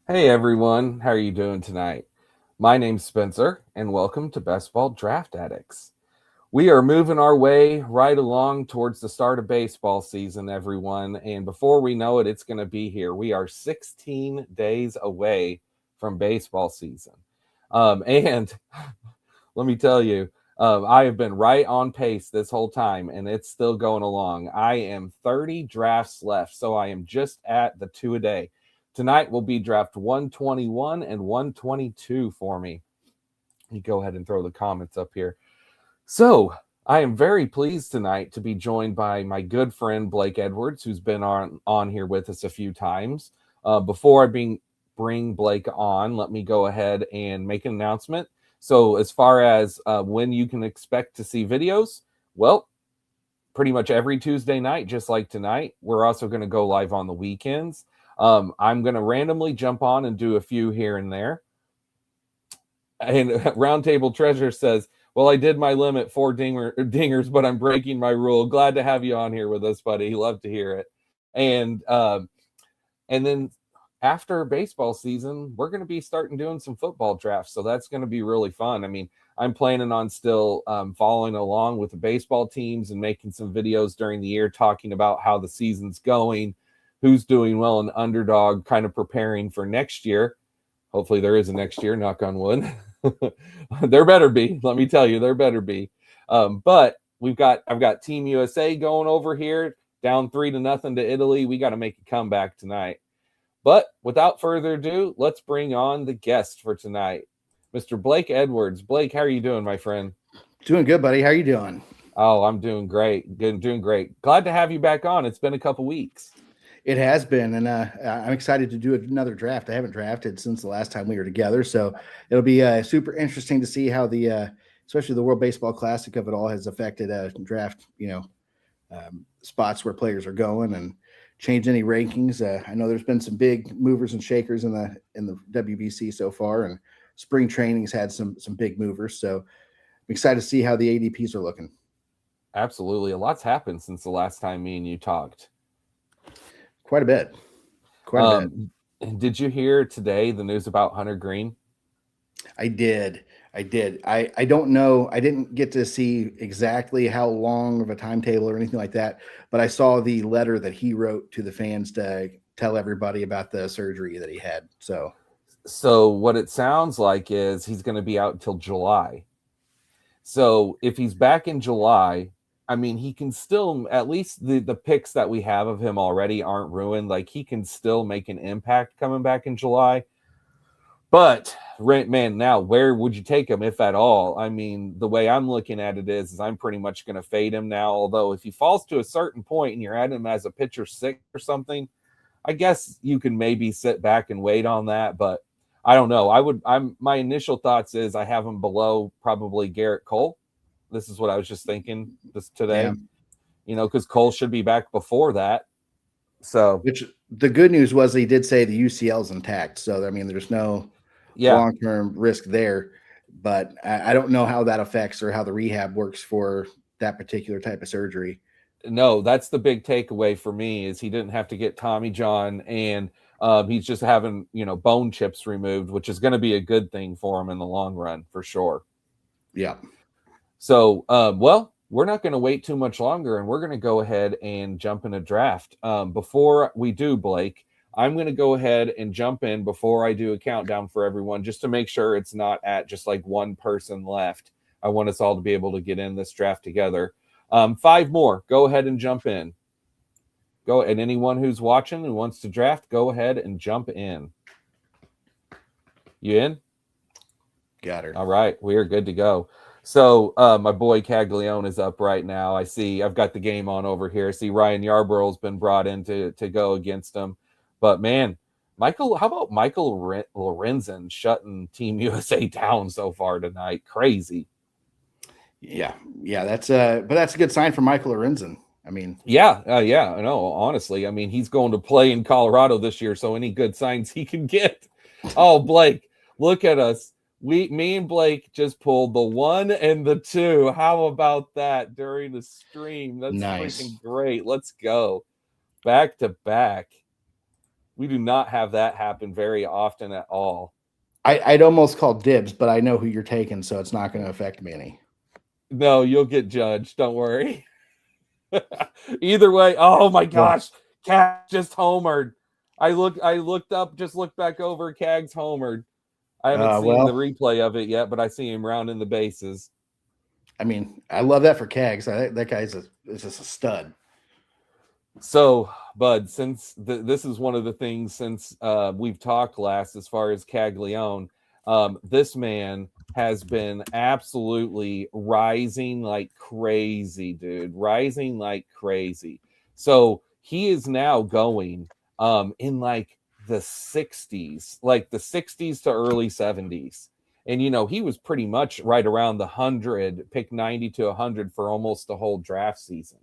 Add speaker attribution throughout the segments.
Speaker 1: Hey everyone, how are you doing tonight? My name's Spencer, and welcome to Best Ball Draft Addicts. We are moving our way right along towards the start of baseball season, everyone, and before we know it, it's going to be here. We are 16 days away from baseball season. And let me tell you, I have been right on pace this whole time, and it's still going along. I am 30 drafts left, so I am just at the two a day. Tonight will be draft 121 and 122 for me. You go ahead and throw the comments up here. So I am very pleased tonight to be joined by my good friend Blake Edwards, who's been on here with us a few times. Before I bring Blake on, let me go ahead and make an announcement. So as far as when you can expect to see videos, well, pretty much every Tuesday night, just like tonight. We're also going to go live on the weekends. I'm going to randomly jump on and do a few here and there. And Roundtable Treasure says, well, I did my limit 4 dingers, but I'm breaking my rule. Glad to have you on here with us, buddy. Love to hear it. And then after baseball season, we're going to be starting doing some football drafts. So that's going to be really fun. I mean, I'm planning on still following along with the baseball teams and making some videos during the year talking about how the season's going, who's doing well in Underdog, kind of preparing for next year. Hopefully there is a next year, knock on wood. There better be. Let me tell you, there better be. But I've got Team USA going over here, down 3-0 to Italy. We got to make a comeback tonight. But without further ado, let's bring on the guest for tonight, Mr. Blake Edwards. Blake, how are you doing, my friend?
Speaker 2: Doing good, buddy. How are you doing?
Speaker 1: Oh, I'm doing great. Good, doing great. Glad to have you back on. It's been a couple weeks.
Speaker 2: It has been, and I'm excited to do another draft. I haven't drafted since the last time we were together, so it'll be super interesting to see how especially the World Baseball Classic of it all has affected draft, spots where players are going and change any rankings. I know there's been some big movers and shakers in the WBC so far, and spring training's had some big movers. So I'm excited to see how the ADPs are looking.
Speaker 1: Absolutely. A lot's happened since the last time me and you talked.
Speaker 2: Quite a bit. Quite a bit.
Speaker 1: Did you hear today the news about Hunter Green?
Speaker 2: I did. I don't know. I didn't get to see exactly how long of a timetable or anything like that, but I saw the letter that he wrote to the fans to tell everybody about the surgery that he had.
Speaker 1: So what it sounds like is he's going to be out until July. So if he's back in July, I mean, he can still, at least the picks that we have of him already aren't ruined. Like he can still make an impact coming back in July. But man, now where would you take him, if at all? I mean, the way I'm looking at it is I'm pretty much going to fade him now. Although if he falls to a certain point and you're at him as a pitcher 6 or something, I guess you can maybe sit back and wait on that. But I don't know. My initial thoughts is I have him below probably Garrett Cole. This is what I was just thinking this today.
Speaker 2: Yeah.
Speaker 1: Because Cole should be back before that. So,
Speaker 2: Which the good news was he did say the UCL's intact. So, I mean, there's no long-term risk there, but I don't know how that affects or how the rehab works for that particular type of surgery.
Speaker 1: No, that's the big takeaway for me is he didn't have to get Tommy John, and he's just having, bone chips removed, which is going to be a good thing for him in the long run for sure.
Speaker 2: Yeah.
Speaker 1: So, well, we're not going to wait too much longer, and we're going to go ahead and jump in a draft. Before we do, Blake, I'm going to go ahead and jump in before I do a countdown for everyone, just to make sure it's not at just like one person left. I want us all to be able to get in this draft together. 5 more. Go ahead and jump in. Go, and anyone who's watching and wants to draft, go ahead and jump in. You in?
Speaker 2: Got her.
Speaker 1: All right, we are good to go. So my boy Caglione is up right now. I've got the game on over here. I see Ryan Yarborough's been brought in to go against him. But man, how about Michael Lorenzen shutting Team USA down so far tonight? Crazy.
Speaker 2: Yeah, that's but that's a good sign for Michael Lorenzen. I mean,
Speaker 1: yeah, I know. Honestly, I mean, he's going to play in Colorado this year, so any good signs he can get. Oh, Blake, look at us. Me and Blake just pulled the 1 and the 2. How about that during the stream? That's
Speaker 2: nice.
Speaker 1: Freaking great. Let's go back to back. We do not have that happen very often at all.
Speaker 2: I'd almost call dibs, but I know who you're taking, so it's not going to affect me any.
Speaker 1: No, you'll get judged. Don't worry. Either way, oh my gosh, Cag just homered. I looked up, just looked back over. Cag's homered. I haven't seen the replay of it yet, but I see him rounding the bases.
Speaker 2: I mean, I love that for Cags. That guy's just a stud.
Speaker 1: So, Bud, since this is one of the things since we've talked last as far as Caglione, this man has been absolutely rising like crazy, dude. Rising like crazy. So he is now going in like the 60s, like the 60s to early 70s. And, you know, he was pretty much right around the 100, pick 90 to 100 for almost the whole draft season.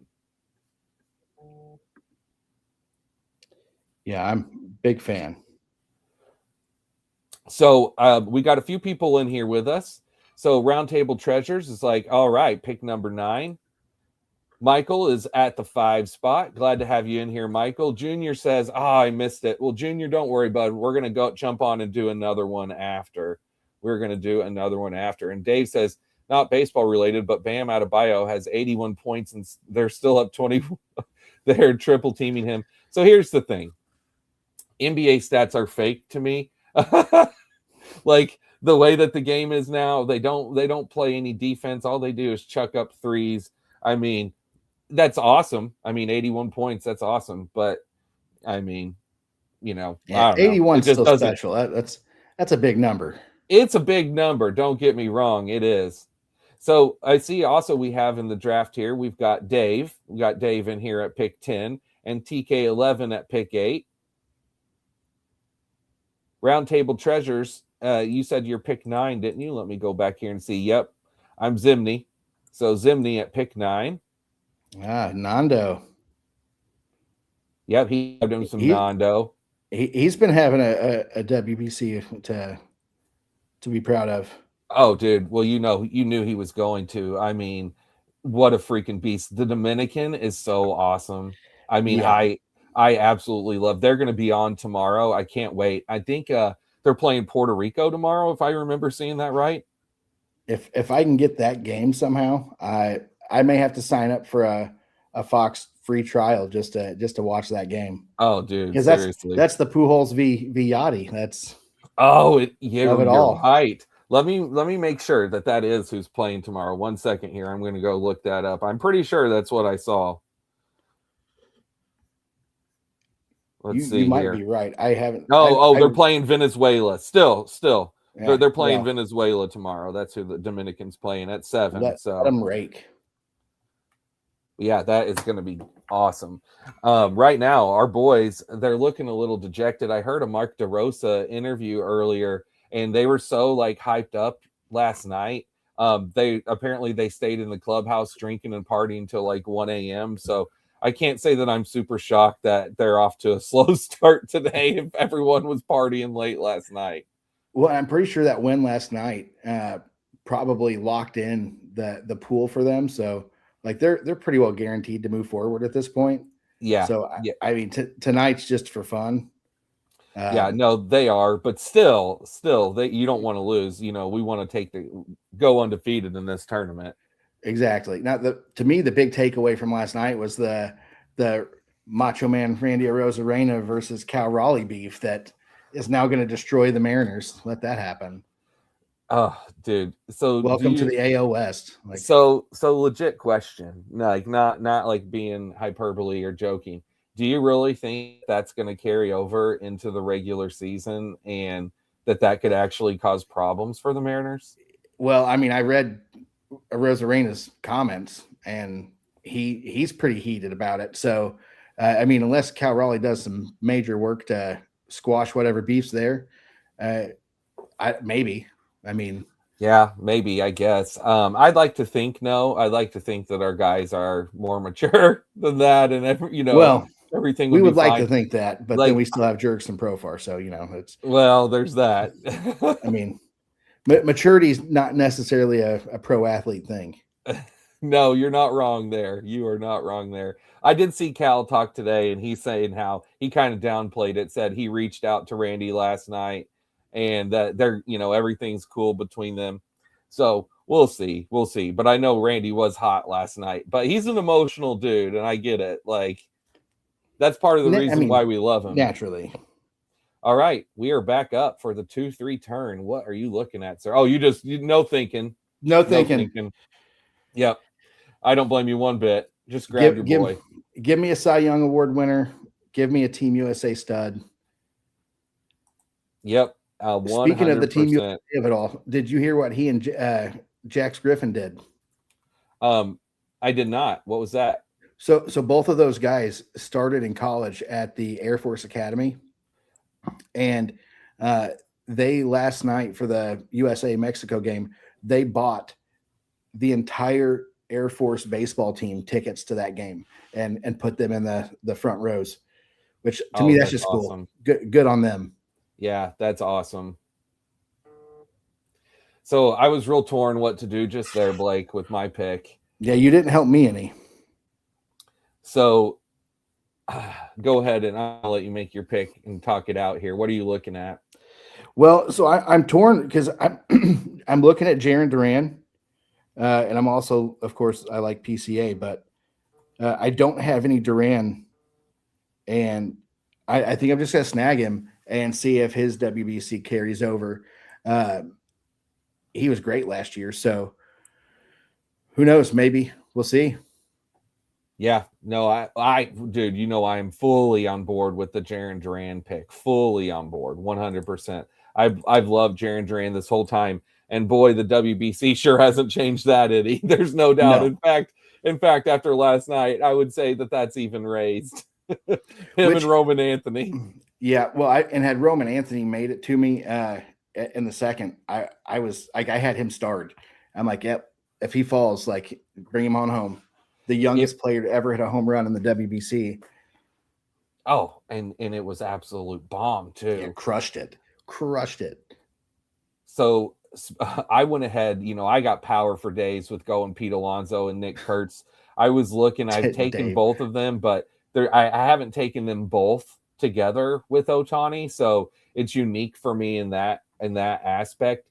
Speaker 2: Yeah, I'm a big fan.
Speaker 1: So we got a few people in here with us. So Roundtable Treasures is like, all right, pick number 9. Michael is at the 5 spot. Glad to have you in here, Michael. Junior says, I missed it. Well, Junior, don't worry, bud. We're going to go jump on and do another one after. We're going to do another one after. And Dave says, not baseball related, but Bam Adebayo has 81 points and they're still up 20. They're triple teaming him. So here's the thing. NBA stats are fake to me. Like the way that the game is now, they don't play any defense. All they do is chuck up threes. I mean, that's awesome. I mean, 81 points, that's awesome. But I mean, you know,
Speaker 2: yeah, 81 is still special. That's a big number.
Speaker 1: It's a big number. Don't get me wrong. It is. So I see also we have in the draft here, we've got Dave. We got Dave in here at pick 10 and TK11 at pick 8. Roundtable Treasures, you said you're pick 9, didn't you? Let me go back here and see. Yep, I'm Zimney. So Zimney at pick 9.
Speaker 2: Nando.
Speaker 1: Yep, he's doing some Nando.
Speaker 2: He's been having a WBC to be proud of.
Speaker 1: Oh, dude. Well, you knew he was going to. I mean, what a freaking beast. The Dominican is so awesome. I mean, yeah. I absolutely love. They're going to be on tomorrow. I can't wait. I think they're playing Puerto Rico tomorrow, if I remember seeing that right.
Speaker 2: If I can get that game somehow, I may have to sign up for a Fox free trial just to watch that game.
Speaker 1: Oh, dude,
Speaker 2: because that's the Pujols v Yachty. That's
Speaker 1: you're right. Let me make sure that is who's playing tomorrow. 1 second here. I'm going to go look that up. I'm pretty sure that's what I saw. Let's see.
Speaker 2: You might be right. I haven't.
Speaker 1: They're playing Venezuela. Still. Yeah, they're playing Venezuela tomorrow. That's who the Dominican's playing at 7.
Speaker 2: Let them rake.
Speaker 1: Yeah, that is going to be awesome. Right now, our boys, they're looking a little dejected. I heard a Mark DeRosa interview earlier, and they were so like hyped up last night. They stayed in the clubhouse drinking and partying until like 1 a.m. So I can't say that I'm super shocked that they're off to a slow start today if everyone was partying late last night.
Speaker 2: Well, I'm pretty sure that win last night probably locked in the pool for them. So like they're pretty well guaranteed to move forward at this point.
Speaker 1: Yeah.
Speaker 2: So I mean, tonight's just for fun.
Speaker 1: No, they are, but still, you don't want to lose. You know, we want to go undefeated in this tournament.
Speaker 2: Exactly. Now, to me, the big takeaway from last night was the Macho Man Randy Arozarena versus Cal Raleigh beef that is now going to destroy the Mariners. Let that happen.
Speaker 1: Oh, dude. So
Speaker 2: welcome to the AL West.
Speaker 1: Like, so legit question, like not like being hyperbole or joking. Do you really think that's going to carry over into the regular season and that could actually cause problems for the Mariners?
Speaker 2: Well, I mean, I read Arozarena's comments and he's pretty heated about it. So, I mean, unless Cal Raleigh does some major work to squash whatever beef's there, maybe. I mean,
Speaker 1: yeah, maybe, I guess. I'd like to think I'd like to think that our guys are more mature than that, and everything.
Speaker 2: We would like to think that, but then we still have Jerks and Profar, so
Speaker 1: there's that.
Speaker 2: I mean, maturity is not necessarily a pro athlete thing.
Speaker 1: No, you're not wrong there. You are not wrong there. I did see Cal talk today, and he's saying how he kind of downplayed it, said he reached out to Randy last night and that they're, everything's cool between them. So we'll see. We'll see. But I know Randy was hot last night, but he's an emotional dude, and I get it. Like, that's part of the
Speaker 2: I
Speaker 1: reason
Speaker 2: mean,
Speaker 1: why we love him.
Speaker 2: naturally.
Speaker 1: All right. We are back up for the 2-3 turn. What are you looking at, sir? Oh, no thinking.
Speaker 2: No thinking.
Speaker 1: Yep. I don't blame you one bit. Just grab your boy.
Speaker 2: Give me a Cy Young Award winner. Give me a Team USA stud.
Speaker 1: Yep.
Speaker 2: 100%. Speaking of the Team USA of it all, did you hear what he and Jax Griffin did?
Speaker 1: I did not. What was that?
Speaker 2: So both of those guys started in college at the Air Force Academy, and they last night for the USA Mexico game, they bought the entire Air Force baseball team tickets to that game and put them in the front rows, which to me that's just awesome. Cool. Good on them.
Speaker 1: Yeah, that's awesome. So I was real torn what to do just there, Blake, with my pick.
Speaker 2: Yeah, you didn't help me any.
Speaker 1: So go ahead and I'll let you make your pick and talk it out here. What are you looking at?
Speaker 2: Well, so I'm torn because I'm looking at Jarren Duran, and I'm also, of course, I like PCA, but I don't have any Duran, and I think I'm just gonna snag him and see if his WBC carries over. He was great last year, so who knows? Maybe we'll see.
Speaker 1: Yeah, no, I dude, I am fully on board with the Jarren Duran pick. Fully on board, 100%. I've loved Jarren Duran this whole time, and boy, the WBC sure hasn't changed that, Eddie. There's no doubt.
Speaker 2: No.
Speaker 1: In fact, after last night, I would say that that's even raised. And Roman Anthony.
Speaker 2: Yeah, well, had Roman Anthony made it to me in the second, I was like, I had him starred. I'm like, yep, if he falls, like, bring him on home. The youngest player to ever hit a home run in the WBC.
Speaker 1: Oh, and it was absolute bomb too.
Speaker 2: Yeah, crushed it.
Speaker 1: So I went ahead, I got power for days with going Pete Alonso and Nick Kurtz. I was looking, I've taken both of them, but I haven't taken them both together with Ohtani, so it's unique for me in that aspect.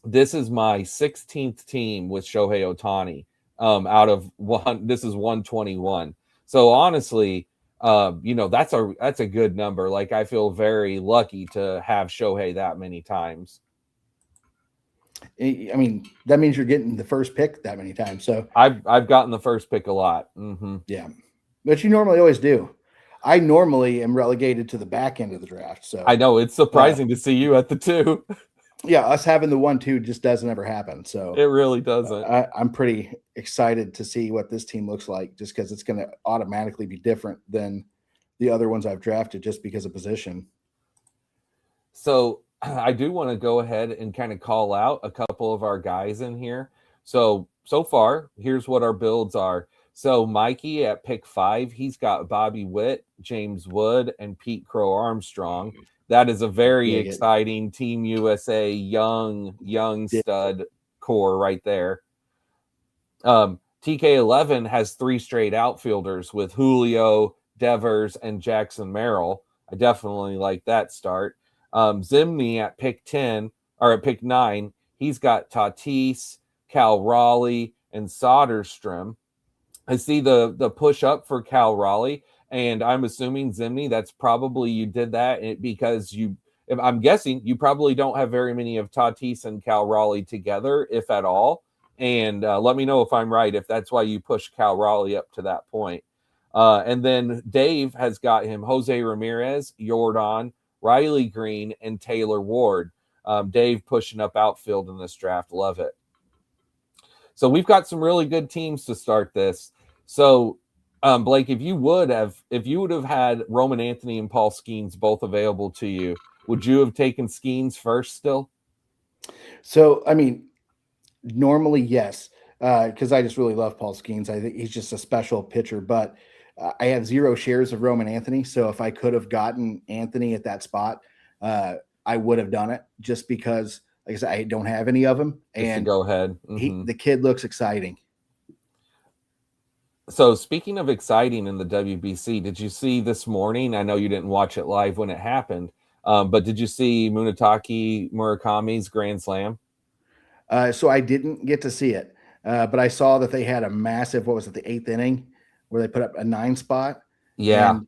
Speaker 1: This is my 16th team with Shohei Ohtani. Out of one, this is 121. So honestly, that's a good number. Like, I feel very lucky to have Shohei that many times.
Speaker 2: I mean, that means you're getting the first pick that many times. So
Speaker 1: I've gotten the first pick a lot. Mm-hmm.
Speaker 2: Yeah, but you normally always do. I normally am relegated to the back end of the draft. So
Speaker 1: I know it's surprising to see you at the 2.
Speaker 2: Yeah, us having the 1-2 just doesn't ever happen. So
Speaker 1: it really doesn't.
Speaker 2: I'm pretty excited to see what this team looks like, just because it's going to automatically be different than the other ones I've drafted just because of position.
Speaker 1: So I do want to go ahead and kind of call out a couple of our guys in here. So far, here's what our builds are. So Mikey at pick 5, he's got Bobby Witt, James Wood, and Pete Crow Armstrong. That is a very exciting Team USA young stud core right there. TK11 has 3 straight outfielders with Julio, Devers, and Jackson Merrill. I definitely like that start. Zimney at pick 10, or at pick 9, he's got Tatis, Cal Raleigh, and Soderstrom. I see the push up for Cal Raleigh, and I'm assuming, Zimney, that's probably you did that because I'm guessing you probably don't have very many of Tatis and Cal Raleigh together, if at all. And let me know if I'm right, if that's why you pushed Cal Raleigh up to that point. And then Dave has got him Jose Ramirez, Jordan, Riley Green, and Taylor Ward. Dave pushing up outfield in this draft. Love it. So we've got some really good teams to start this. So, Blake, if you would have had Roman Anthony and Paul Skeens both available to you, would you have taken Skeens first still?
Speaker 2: So, I mean, normally, yes, because I just really love Paul Skeens. I think he's just a special pitcher, but I have 0 shares of Roman Anthony. So if I could have gotten Anthony at that spot, I would have done it, just because like I said, I don't have any of them,
Speaker 1: Just to
Speaker 2: and
Speaker 1: go ahead. Mm-hmm.
Speaker 2: the kid looks exciting.
Speaker 1: So speaking of exciting in the WBC, did you see this morning? I know you didn't watch it live when it happened, but did you see Munetaki Murakami's Grand Slam?
Speaker 2: So I didn't get to see it, but I saw that they had a massive, what was it, the eighth inning, where they put up a 9 spot.
Speaker 1: Yeah.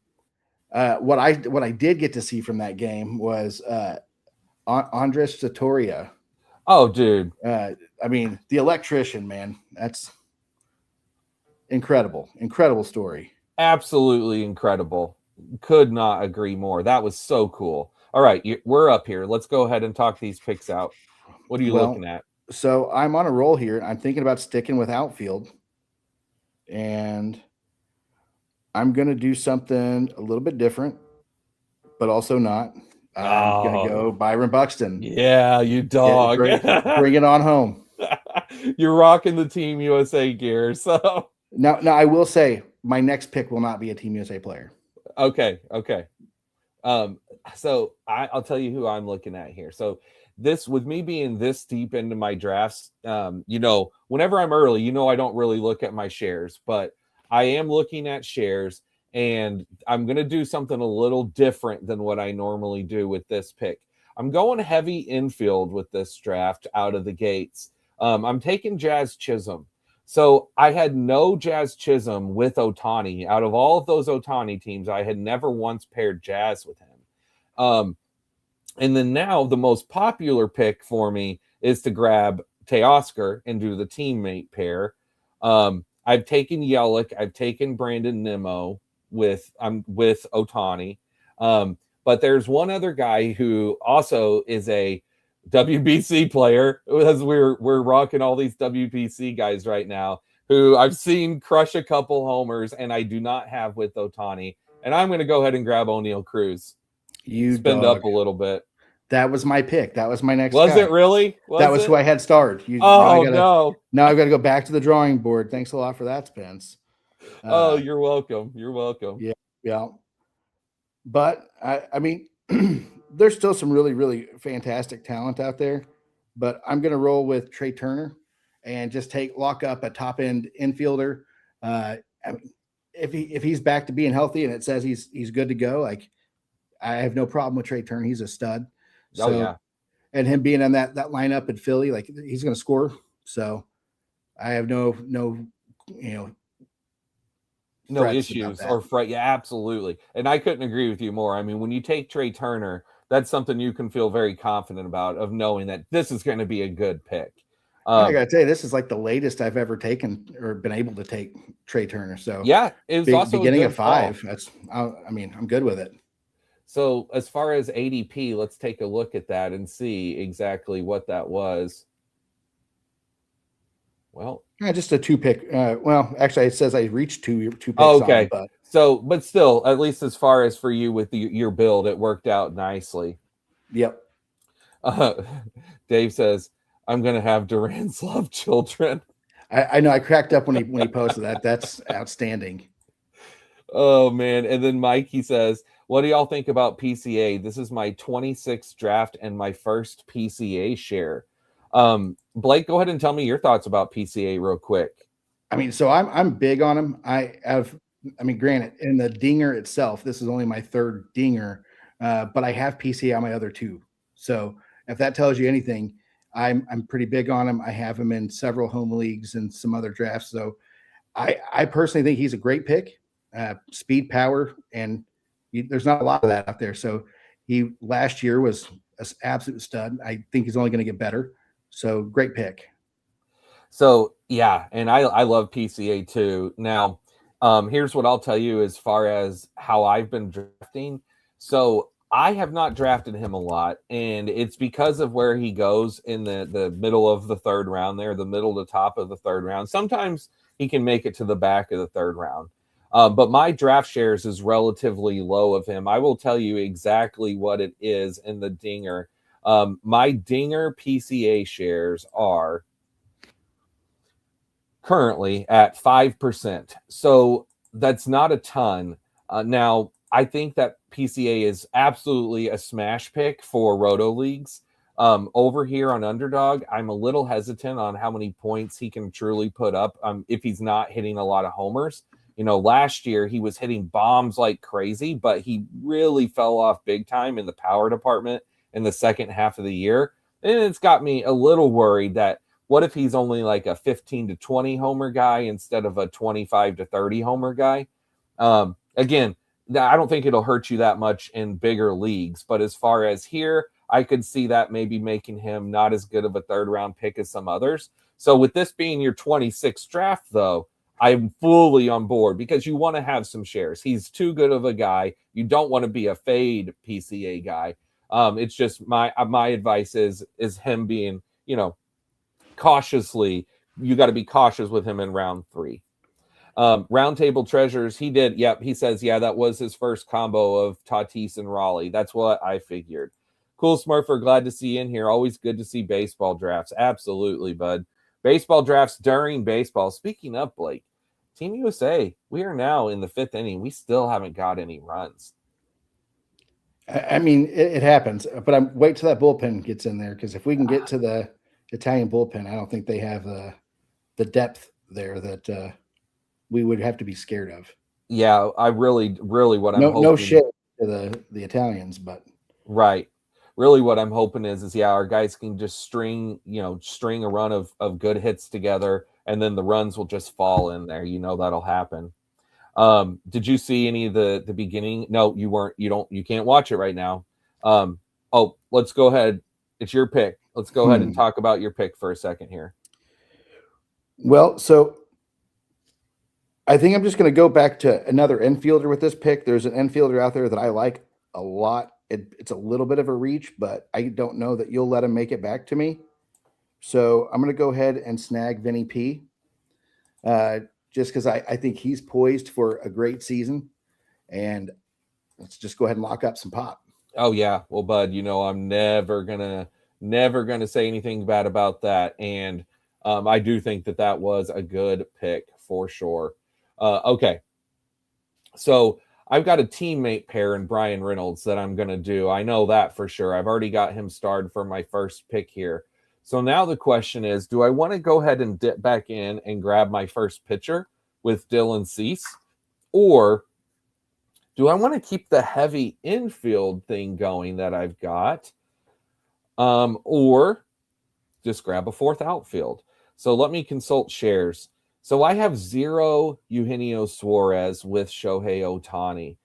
Speaker 2: And what I did get to see from that game was Andres Satoria.
Speaker 1: Oh, dude.
Speaker 2: I mean, the electrician, man. That's incredible story.
Speaker 1: Absolutely incredible. Could not agree more. That was so cool. All right, we're up here. Let's go ahead and talk these picks out. What are you
Speaker 2: Well,
Speaker 1: looking at?
Speaker 2: so I'm on a roll here. I'm thinking about sticking with outfield, and I'm going to do something a little bit different, but also not. I'm going to go Byron Buxton.
Speaker 1: Yeah, you dog.
Speaker 2: Bring it on home.
Speaker 1: You're rocking the Team USA gear. So
Speaker 2: now I will say my next pick will not be a Team USA player.
Speaker 1: Okay. So I'll tell you who I'm looking at here. So this, with me being this deep into my drafts, whenever I'm early, I don't really look at my shares, but I am looking at shares, and I'm going to do something a little different than what I normally do with this pick. I'm going heavy infield with this draft out of the gates. I'm taking Jazz Chisholm. So I had no Jazz Chisholm with Ohtani. Out of all of those Ohtani teams, I had never once paired Jazz with him. And then now the most popular pick for me is to grab Teoscar and do the teammate pair. I've taken Yelich. I've taken Brandon Nimmo with Ohtani. But there's one other guy who also is a WBC player, as we're rocking all these WBC guys right now, who I've seen crush a couple homers, and I do not have with Ohtani. And I'm going to go ahead and grab O'Neal Cruz.
Speaker 2: You
Speaker 1: spend
Speaker 2: dog.
Speaker 1: up a little bit.
Speaker 2: That was my pick. That was my next
Speaker 1: Was
Speaker 2: guy.
Speaker 1: it really?
Speaker 2: That was who I had starred.
Speaker 1: No.
Speaker 2: Now I've got to go back to the drawing board. Thanks a lot for that, Spence.
Speaker 1: You're welcome. You're welcome.
Speaker 2: Yeah. But I mean, there's still some really, really fantastic talent out there. But I'm going to roll with Trey Turner and just lock up a top end infielder. If he's back to being healthy and it says he's good to go, like, I have no problem with Trey Turner. He's a stud. So,
Speaker 1: yeah.
Speaker 2: And him being on that lineup in Philly, like, he's going to score. So I have no
Speaker 1: issues or fright. Yeah, absolutely. And I couldn't agree with you more. I mean, when you take Trey Turner, that's something you can feel very confident about, of knowing that this is going to be a good pick.
Speaker 2: I got to tell you, this is like the latest I've ever taken or been able to take Trey Turner. So
Speaker 1: yeah, it was also
Speaker 2: beginning of 5. I'm good with it.
Speaker 1: So as far as ADP, let's take a look at that and see exactly what that was. Well,
Speaker 2: just a 2-pick. Well, actually, it says I reached two picks.
Speaker 1: Okay. But still, at least as far as for you with your build, it worked out nicely.
Speaker 2: Yep.
Speaker 1: Dave says, I'm going to have Duran's love children.
Speaker 2: I know. I cracked up when he posted that. That's outstanding.
Speaker 1: Oh, man. And then Mikey says, what do y'all think about PCA? This is my 26th draft and my first PCA share. Blake, go ahead and tell me your thoughts about PCA real quick.
Speaker 2: I mean, so I'm big on him. Granted, in the dinger itself, this is only my 3rd dinger, but I have PCA on my other 2. So if that tells you anything, I'm pretty big on him. I have him in several home leagues and some other drafts. So I personally think he's a great pick. Speed, power, and there's not a lot of that out there. So he last year was an absolute stud. I think he's only going to get better. So great pick.
Speaker 1: So yeah, and I love PCA too. Now, here's what I'll tell you as far as how I've been drafting. So I have not drafted him a lot, and it's because of where he goes in the middle of the 3rd round there, the middle to top of the 3rd round. Sometimes he can make it to the back of the 3rd round. But my draft shares is relatively low of him. I will tell you exactly what it is in the dinger. My dinger PCA shares are currently at 5%. So that's not a ton. Now, I think that PCA is absolutely a smash pick for roto leagues. Over here on Underdog, I'm a little hesitant on how many points he can truly put up if he's not hitting a lot of homers. Last year he was hitting bombs like crazy, but he really fell off big time in the power department in the second half of the year. And it's got me a little worried that what if he's only like a 15 to 20 homer guy instead of a 25 to 30 homer guy? Again, I don't think it'll hurt you that much in bigger leagues, but as far as here, I could see that maybe making him not as good of a third round pick as some others. So with this being your 26th draft, though, I'm fully on board because you want to have some shares. He's too good of a guy. You don't want to be a fade PCA guy. It's just my advice is him being, cautiously. You got to be cautious with him in round 3. Roundtable Treasures, he did. Yep, he says, yeah, that was his first combo of Tatis and Raleigh. That's what I figured. Cool Smurfer, glad to see you in here. Always good to see baseball drafts. Absolutely, bud. Baseball drafts during baseball. Speaking of, Blake, Team USA, we are now in the 5th inning. We still haven't got any runs.
Speaker 2: I mean, it happens, but I'm wait till that bullpen gets in there, because if we can get to the Italian bullpen, I don't think they have the depth there that we would have to be scared of.
Speaker 1: Yeah, I really what I'm hoping.
Speaker 2: No shit to the Italians, but
Speaker 1: right. Really what I'm hoping is our guys can just string a run of good hits together, and then the runs will just fall in there. That'll happen. Did you see any of the beginning? No, you weren't. You can't watch it right now. Let's go ahead. It's your pick. Let's go ahead and talk about your pick for a second here.
Speaker 2: Well, so I think I'm just going to go back to another infielder with this pick. There's an infielder out there that I like a lot. It's a little bit of a reach, but I don't know that you'll let him make it back to me. So I'm going to go ahead and snag Vinny P. Just because I think he's poised for a great season. And let's just go ahead and lock up some pop.
Speaker 1: Oh, yeah. Well, bud, I'm never gonna say anything bad about that. And I do think that was a good pick for sure. Okay. So I've got a teammate pair in Brian Reynolds that I'm going to do. I know that for sure. I've already got him starred for my first pick here. So now the question is, do I want to go ahead and dip back in and grab my first pitcher with Dylan Cease? Or do I want to keep the heavy infield thing going that I've got? Or just grab a 4th outfield? So let me consult shares. So I have 0 Eugenio Suarez with Shohei Ohtani.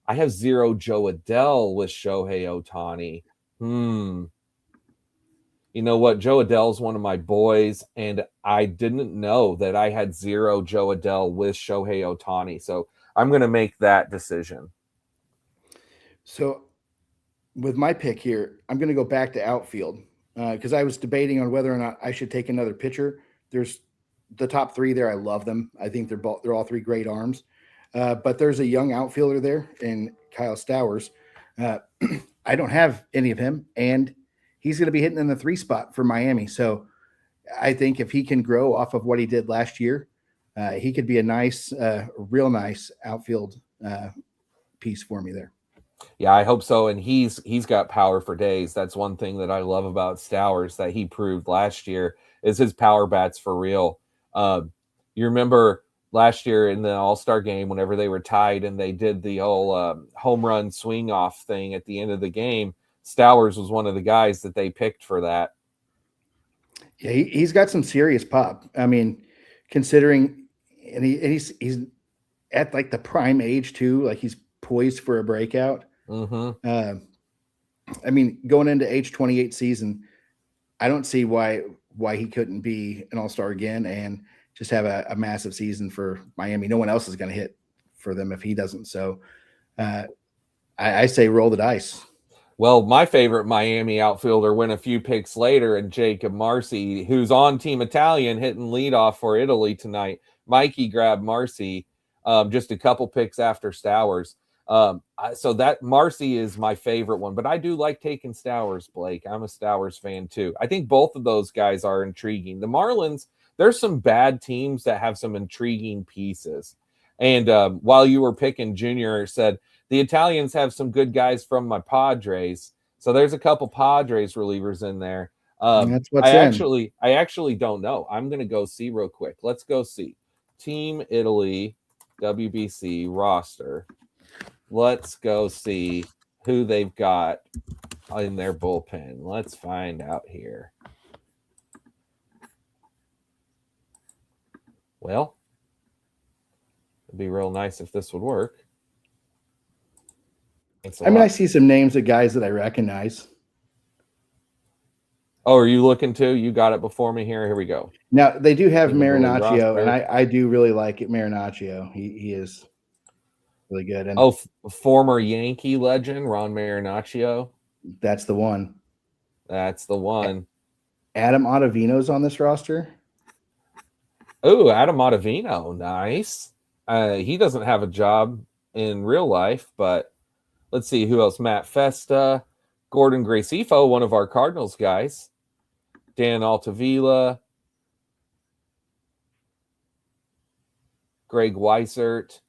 Speaker 1: I have 0 Joe Adell with Shohei Ohtani. You know what? Joe Adell's one of my boys, and I didn't know that I had 0 Joe Adell with Shohei Ohtani. So I'm going to make that decision.
Speaker 2: So with my pick here, I'm going to go back to outfield because I was debating on whether or not I should take another pitcher. There's the top 3 there. I love them. I think they're all 3 great arms. But there's a young outfielder there in Kyle Stowers. I don't have any of him, and he's going to be hitting in the 3 spot for Miami. So I think if he can grow off of what he did last year, he could be a nice, real nice outfield piece for me there.
Speaker 1: Yeah, I hope so. And he's got power for days. That's one thing that I love about Stowers that he proved last year is his power bats for real. You remember last year in the All-Star game, whenever they were tied and they did the whole home run swing off thing at the end of the game, Stowers was one of the guys that they picked for that.
Speaker 2: Yeah, he's got some serious pop. I mean, considering, and he's at like the prime age too. Like he's poised for a breakout.
Speaker 1: Mm-hmm.
Speaker 2: I mean, going into age 28 season, I don't see why he couldn't be an all-star again and just have a massive season for Miami. No one else is going to hit for them if he doesn't. So I say roll the dice.
Speaker 1: Well, my favorite Miami outfielder went a few picks later, and Jacob Marcy, who's on Team Italian, hitting leadoff for Italy tonight. Mikey grabbed Marcy just a couple picks after Stowers. So that Marcy is my favorite one, but I do like taking Stowers, Blake. I'm a Stowers fan too. I think both of those guys are intriguing. The Marlins, there's some bad teams that have some intriguing pieces. And while you were picking, Junior said, the Italians have some good guys from my Padres. So there's a couple Padres relievers in there.
Speaker 2: That's what's in.
Speaker 1: I actually don't know. I'm gonna go see real quick. Let's go see Team Italy WBC roster. Let's go see who they've got in their bullpen. Let's find out here. Well, it'd be real nice if this would work.
Speaker 2: I mean, I see some names of guys that I recognize.
Speaker 1: Oh, are you looking too? You got it before me here. Here we go.
Speaker 2: Now they do have Marinaccio, and I do really like it. Marinaccio, he is really good. And
Speaker 1: former Yankee legend Ron Marinaccio.
Speaker 2: That's the one.
Speaker 1: That's the one.
Speaker 2: Adam Ottavino's on this roster.
Speaker 1: Oh, Adam Ottavino, nice. He doesn't have a job in real life, but let's see who else. Matt Festa, Gordon Gracefo, one of our Cardinals guys. Dan Altavilla, Greg Weissert.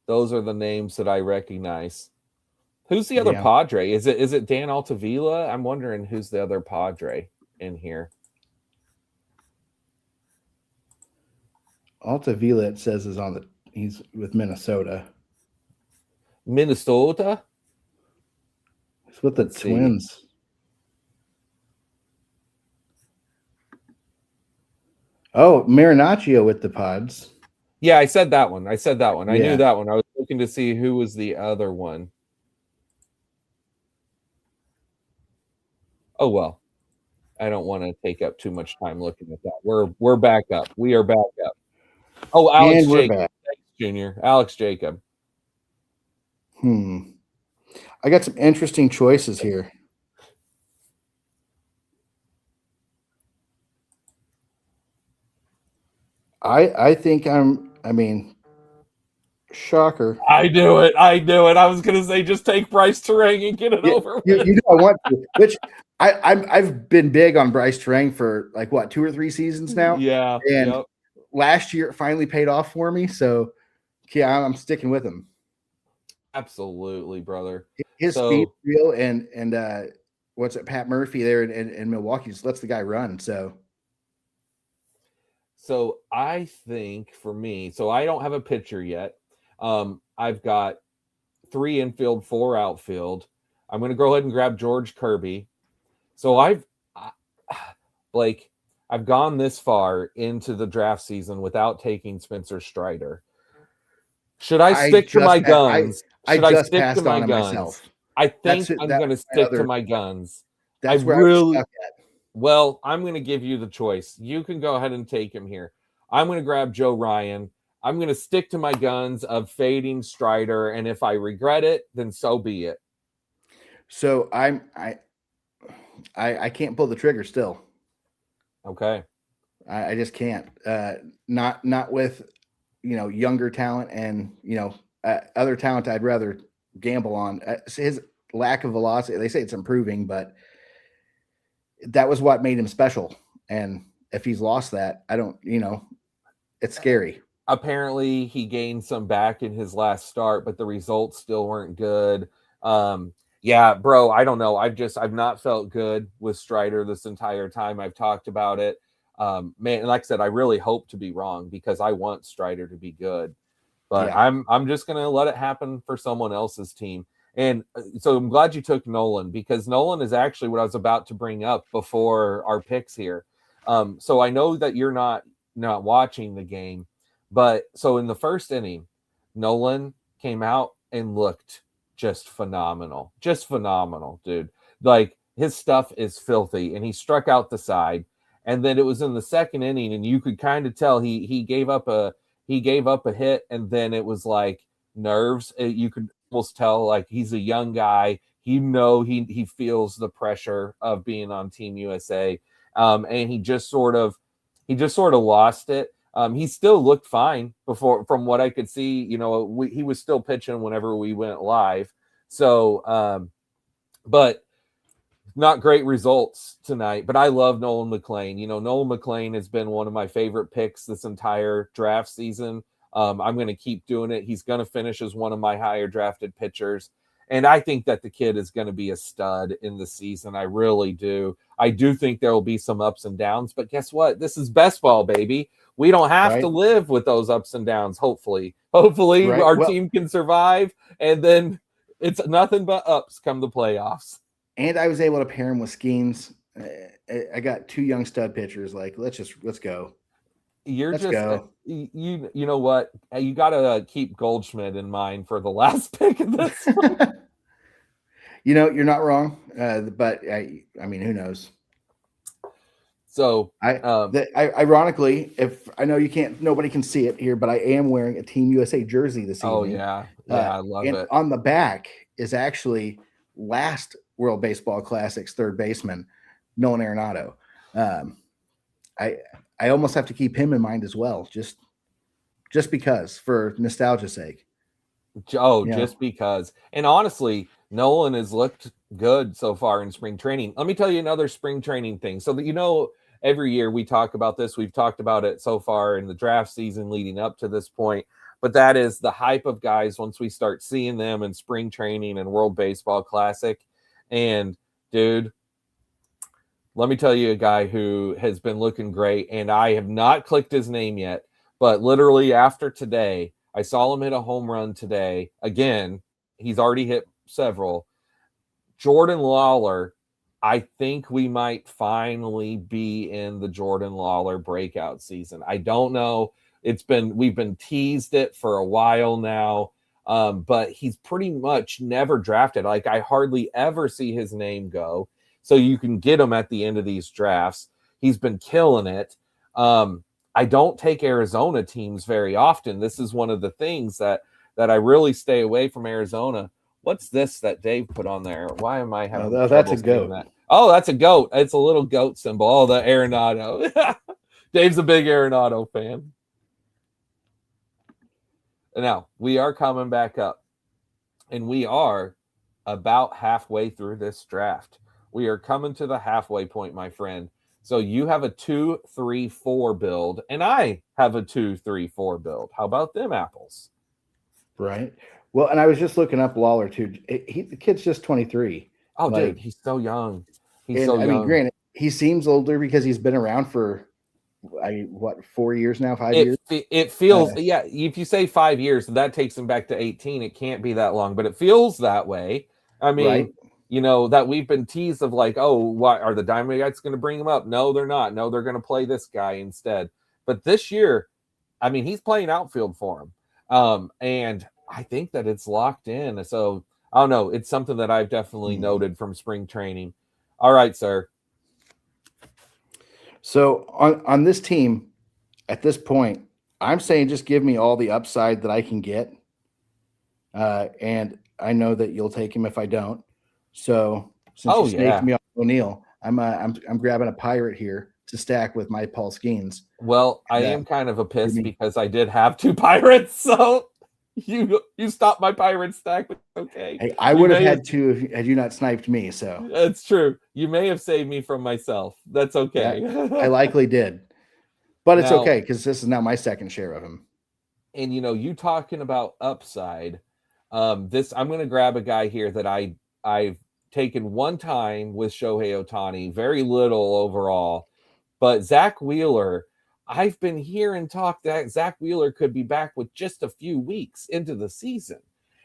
Speaker 1: Those are the names that I recognize. Who's the other Padre? Is it Dan Altavilla? I'm wondering who's the other Padre in here.
Speaker 2: Altavilla, it says, he's with Minnesota.
Speaker 1: Minnesota?
Speaker 2: It's with the Twins. Oh, Marinaccio with the Pods.
Speaker 1: Yeah, I said that one. I knew that one. I was looking to see who was the other one. Oh, well. I don't want to take up too much time looking at that. We're back up. We are back up. Oh, Alex Jacob. Thanks, Junior. Alex Jacob.
Speaker 2: I got some interesting choices here. I think shocker.
Speaker 1: I knew it. I was going to say just take Bryce Terang and get it over with.
Speaker 2: You know I want to, which I've been big on Bryce Terang for 2 or 3 seasons now.
Speaker 1: Yeah.
Speaker 2: And last year it finally paid off for me. So yeah, I'm sticking with him.
Speaker 1: Absolutely, brother.
Speaker 2: His speed real and Pat Murphy there in Milwaukee just lets the guy run.
Speaker 1: So I think for me, I don't have a pitcher yet. I've got 3 infield, 4 outfield. I'm going to go ahead and grab George Kirby. So I've gone this far into the draft season without taking Spencer Strider. Should I stick to my guns? Should I stick to my guns? I think I'm going to stick to my guns.
Speaker 2: That's where I'm stuck at.
Speaker 1: Well, I'm going to give you the choice. You can go ahead and take him here. I'm going to grab Joe Ryan. I'm going to stick to my guns of fading Strider, and if I regret it, then so be it.
Speaker 2: So I can't pull the trigger still.
Speaker 1: Okay.
Speaker 2: I just can't. Not with younger talent and other talent I'd rather gamble on. His lack of velocity, they say it's improving, but that was what made him special. And if he's lost that, I don't, it's scary.
Speaker 1: Apparently he gained some back in his last start, but the results still weren't good. Yeah, bro, I don't know. I've not felt good with Strider this entire time I've talked about it. Man, like I said, I really hope to be wrong because I want Strider to be good, but yeah. I'm just going to let it happen for someone else's team. And so I'm glad you took Nolan because Nolan is actually what I was about to bring up before our picks here. So I know that you're not watching the game, but so in the first inning, Nolan came out and looked just phenomenal, dude. Like his stuff is filthy, and he struck out the side. And then it was in the second inning, and you could kind of tell he gave up a hit, and then it was like nerves. You could almost tell like he's a young guy. He feels the pressure of being on Team USA, and he just sort of lost it. He still looked fine from what I could see. He was still pitching whenever we went live. So, but not great results tonight. But I love Nolan McLean. Nolan McLean has been one of my favorite picks this entire draft season. I'm going to keep doing it. He's going to finish as one of my higher drafted pitchers. And I think that the kid is going to be a stud in the season. I really do. I do think there will be some ups and downs, but guess what? This is best ball, baby. We don't have to
Speaker 2: Right.
Speaker 1: live with those ups and downs. Hopefully
Speaker 2: Right.
Speaker 1: our
Speaker 2: Well,
Speaker 1: team can survive, and then it's nothing but ups come the playoffs.
Speaker 2: and I was able to pair him with Skeens. I got 2 young stud pitchers. Like, let's go.
Speaker 1: You're
Speaker 2: Let's
Speaker 1: just
Speaker 2: go.
Speaker 1: you know what? You got to keep Goldschmidt in mind for the last pick of this one.
Speaker 2: You're not wrong. But I mean, who knows?
Speaker 1: So
Speaker 2: Ironically, if I know nobody can see it here, but I am wearing a Team USA jersey this evening.
Speaker 1: yeah, I love
Speaker 2: And
Speaker 1: it.
Speaker 2: on the back is actually last World Baseball Classics third baseman Nolan Arenado. I almost have to keep him in mind as well, just because, for nostalgia's sake.
Speaker 1: Just because. And honestly, Nolan has looked good so far in spring training. Let me tell you another spring training thing. So that every year we talk about this. We've talked about it so far in the draft season leading up to this point. But that is the hype of guys once we start seeing them in spring training and World Baseball Classic. And dude, let me tell you a guy who has been looking great, and I have not clicked his name yet, but literally after today, I saw him hit a home run today. Again, he's already hit several. Jordan Lawler, I think we might finally be in the Jordan Lawler breakout season. I don't know. We've been teased it for a while now, but he's pretty much never drafted. Like, I hardly ever see his name go. So you can get him at the end of these drafts. He's been killing it. I don't take Arizona teams very often. This is one of the things that I really stay away from Arizona. What's this that Dave put on there? Why am I having trouble
Speaker 2: that's a
Speaker 1: seeing
Speaker 2: goat.
Speaker 1: that? Oh, that's a goat. It's a little goat symbol. Oh, the Arenado. Dave's a big Arenado fan. Now, we are coming back up, and we are about halfway through this draft. We are coming to the halfway point, my friend. So you have a 2-3-4 build, and I have a 2-3-4 build. How about them apples?
Speaker 2: Right. Well, and I was just looking up Lawler too. The kid's just 23.
Speaker 1: Oh, dude, he's so young. He's so young.
Speaker 2: I mean, granted, he seems older because he's been around for 4 years now, 5 years.
Speaker 1: It feels if you say 5 years, that takes him back to 18. It can't be that long, but it feels that way. I mean,
Speaker 2: right.
Speaker 1: That we've been teased of like, oh, why are the Diamondbacks going to bring him up? No, they're not. No, they're going to play this guy instead. But this year, I mean, he's playing outfield for him. And I think that it's locked in. So I don't know. It's something that I've definitely noted from spring training. All right, sir.
Speaker 2: So on this team, at this point, I'm saying just give me all the upside that I can get. And I know that you'll take him if I don't. So since you snaked me off O'Neill, I'm grabbing a pirate here to stack with my Paul Skeens.
Speaker 1: Well, I am kind of a piss because I did have 2 pirates, so you stopped my pirate stack. Okay,
Speaker 2: hey, I would have had 2 had you not sniped me. So
Speaker 1: that's true. You may have saved me from myself. That's okay.
Speaker 2: Yeah, I likely did, but it's okay because this is now my second share of him.
Speaker 1: And you talking about upside. I'm going to grab a guy here that I've taken one time with Shohei Ohtani, very little overall, but Zach Wheeler. I've been hearing talk that Zach Wheeler could be back with just a few weeks into the season,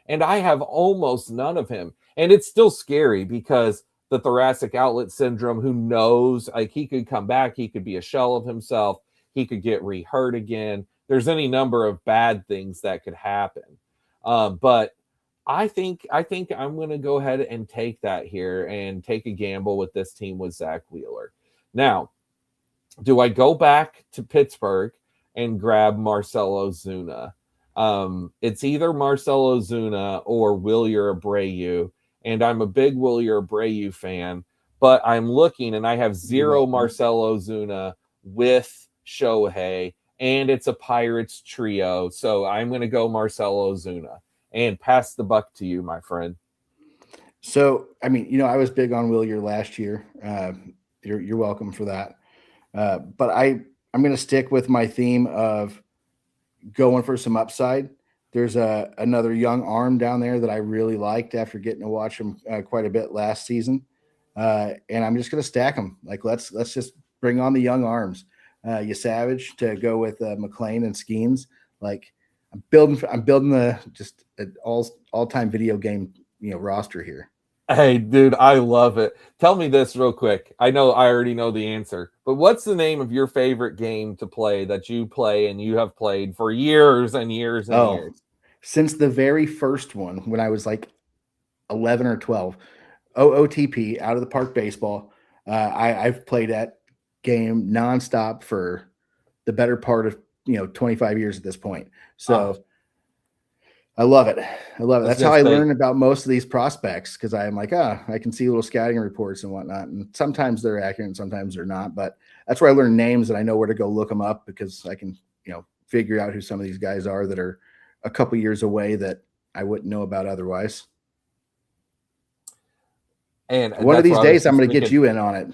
Speaker 1: and I have almost none of him. And it's still scary because the thoracic outlet syndrome, who knows, like he could come back, he could be a shell of himself, he could get re-hurt again. There's any number of bad things that could happen. But I think I'm going to go ahead and take that here and take a gamble with this team with Zach Wheeler. Now, do I go back to Pittsburgh and grab Marcell Ozuna? It's either Marcell Ozuna or Wilyer Abreu, and I'm a big Wilyer Abreu fan, but I'm looking and I have 0 Marcell Ozuna with Shohei, and it's a Pirates trio, so I'm going to go Marcell Ozuna and pass the buck to you, my friend.
Speaker 2: So, I mean, I was big on Wilyer last year. You're welcome for that. But I'm going to stick with my theme of going for some upside. There's another young arm down there that I really liked after getting to watch him quite a bit last season, and I'm just going to stack them. Like let's just bring on the young arms. You Savage to go with McLean and Skeens. Like I'm building the just an all time video game roster here.
Speaker 1: Hey, dude, I love it. Tell me this real quick. I know I already know the answer, but what's the name of your favorite game to play that you play and you have played for years and years and
Speaker 2: Oh,
Speaker 1: years?
Speaker 2: since the very first one when I was like 11 or 12, OOTP, out of the park baseball. I've played that game nonstop for the better part of 25 years at this point.
Speaker 1: Ah,
Speaker 2: So I love it. I love
Speaker 1: I
Speaker 2: it.
Speaker 1: was
Speaker 2: That's
Speaker 1: gonna
Speaker 2: how I
Speaker 1: say,
Speaker 2: learn about most of these prospects because I'm like, I can see little scouting reports and whatnot. And sometimes they're accurate and sometimes they're not. But that's where I learn names and I know where to go look them up because I can, figure out who some of these guys are that are a couple years away that I wouldn't know about otherwise.
Speaker 1: and
Speaker 2: One of
Speaker 1: that's
Speaker 2: these
Speaker 1: what I was
Speaker 2: days, I'm
Speaker 1: just
Speaker 2: going to get
Speaker 1: thinking.
Speaker 2: you in on it.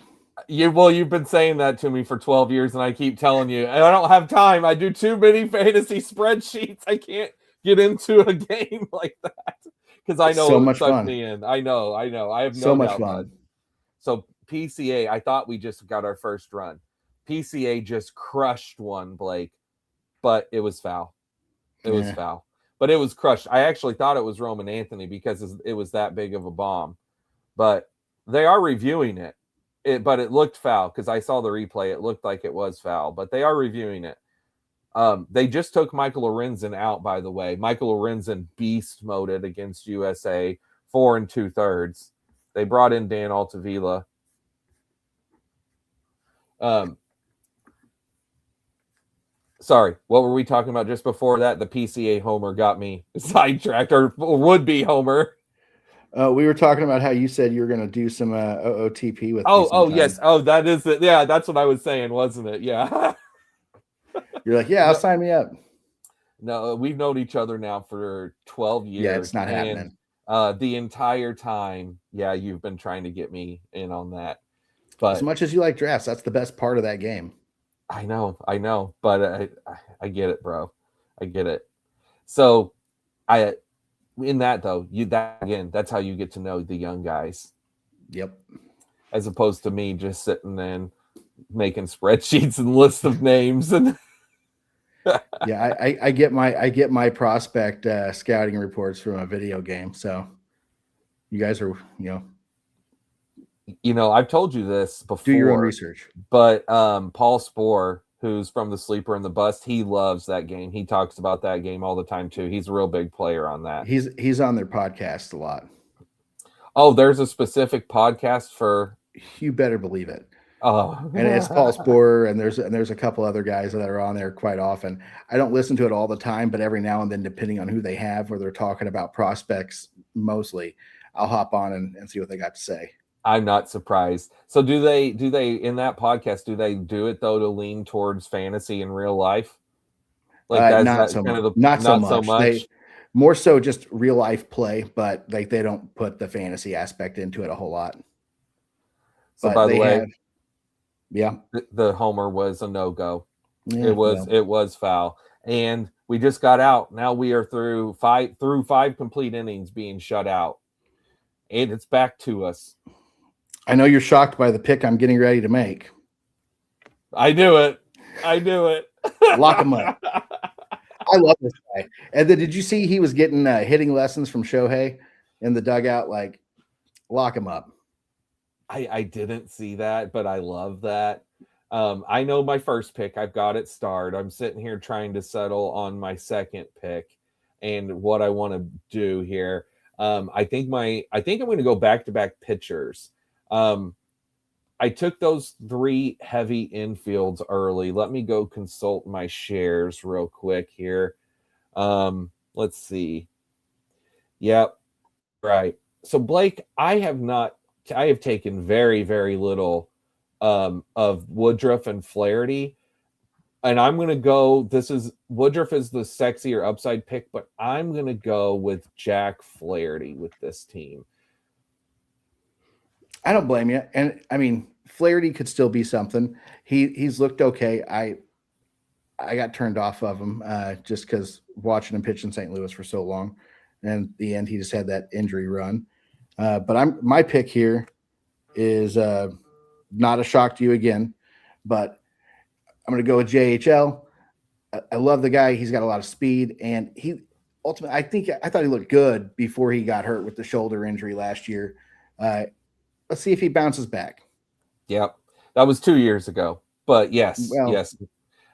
Speaker 1: You've been saying that to me for 12 years, and I keep telling you, and I don't have time. I do too many fantasy spreadsheets. I can't get into a game like that because I know
Speaker 2: So
Speaker 1: it would
Speaker 2: much
Speaker 1: suck
Speaker 2: fun.
Speaker 1: me in. I know. I have
Speaker 2: So
Speaker 1: no
Speaker 2: much
Speaker 1: doubt, bud.
Speaker 2: fun.
Speaker 1: So PCA, I thought we just got our first run. PCA just crushed one, Blake, but it was foul. It was
Speaker 2: Yeah.
Speaker 1: foul, but it was crushed. I actually thought it was Roman Anthony because it was that big of a bomb, but they are reviewing it. But it looked foul because I saw the replay. It looked like it was foul, but they are reviewing it. They just took Michael Lorenzen out, by the way. Michael Lorenzen beast moded against USA 4 2/3. They brought in Dan Altavilla. Sorry, what were we talking about just before that? The PCA homer got me sidetracked, or would be homer.
Speaker 2: We were talking about how you said you were going to do some OOTP with me
Speaker 1: Oh
Speaker 2: sometime.
Speaker 1: yes. Oh, that is it. Yeah, that's what I was saying, wasn't it? Yeah.
Speaker 2: You're like, yeah, I'll
Speaker 1: No,
Speaker 2: sign me up.
Speaker 1: no, we've known each other now for 12
Speaker 2: Yeah, it's
Speaker 1: years,
Speaker 2: not
Speaker 1: and
Speaker 2: happening.
Speaker 1: the entire time, yeah, you've been trying to get me in on that.
Speaker 2: As
Speaker 1: But
Speaker 2: much as you like drafts, that's the best part of that game.
Speaker 1: I know, but I get it, bro. I get it. So I in that though, you that again, that's how you get to know the young guys,
Speaker 2: Yep.
Speaker 1: as opposed to me just sitting and making spreadsheets and lists of names and
Speaker 2: Yeah, I get my prospect scouting reports from a video game. So you guys are
Speaker 1: I've told you this
Speaker 2: do your own
Speaker 1: before,
Speaker 2: research.
Speaker 1: but Paul Spohr, who's from the Sleeper and the Bust, he loves that game. He talks about that game all the time too. He's a real big player on that.
Speaker 2: He's on their podcast a lot.
Speaker 1: Oh, there's a specific podcast for
Speaker 2: You better believe it.
Speaker 1: oh
Speaker 2: And it's Paul Sporer, and there's a couple other guys that are on there quite often. I don't listen to it all the time, but every now and then, depending on who they have, where they're talking about prospects mostly, I'll hop on and see what they got to say.
Speaker 1: I'm not surprised. So do they in that podcast, do they do it though to lean towards fantasy in real life? Like that's
Speaker 2: Not
Speaker 1: that
Speaker 2: so
Speaker 1: kind
Speaker 2: much.
Speaker 1: of the
Speaker 2: Not so
Speaker 1: not so
Speaker 2: much. They
Speaker 1: much.
Speaker 2: more so just real life play, but like they don't put the fantasy aspect into it a whole lot.
Speaker 1: So
Speaker 2: But
Speaker 1: by the
Speaker 2: they
Speaker 1: way,
Speaker 2: have, yeah,
Speaker 1: the homer was a no-go.
Speaker 2: yeah. Well,
Speaker 1: It was foul. And we just got out. Now we are through five complete innings being shut out. And it's back to us.
Speaker 2: I know you're shocked by the pick I'm getting ready to make.
Speaker 1: I knew it. I knew it.
Speaker 2: Lock him up. I love this guy. And then did you see he was getting hitting lessons from Shohei in the dugout? Like, lock him up.
Speaker 1: I didn't see that, but I love that. I know my first pick. I've got it starred. I'm sitting here trying to settle on my second pick and what I want to do here. I think I'm going to go back to back pitchers. I took those three heavy infields early. Let me go consult my shares real quick here. Let's see. Yep, right. So Blake, I have taken very, very little of Woodruff and Flaherty. And I'm gonna go. This is Woodruff is the sexier upside pick, but I'm gonna go with Jack Flaherty with this team.
Speaker 2: I don't blame you. And I mean, Flaherty could still be something. He's looked okay. I got turned off of him just because watching him pitch in St. Louis for so long. And in the end, he just had that injury run. But my pick here is not a shock to you again, but I'm going to go with JHL. I love the guy. He's got a lot of speed, and he ultimately, I thought he looked good before he got hurt with the shoulder injury last year. Let's see if he bounces back.
Speaker 1: Yep. That was 2 years ago. But yes,
Speaker 2: Well,
Speaker 1: yes.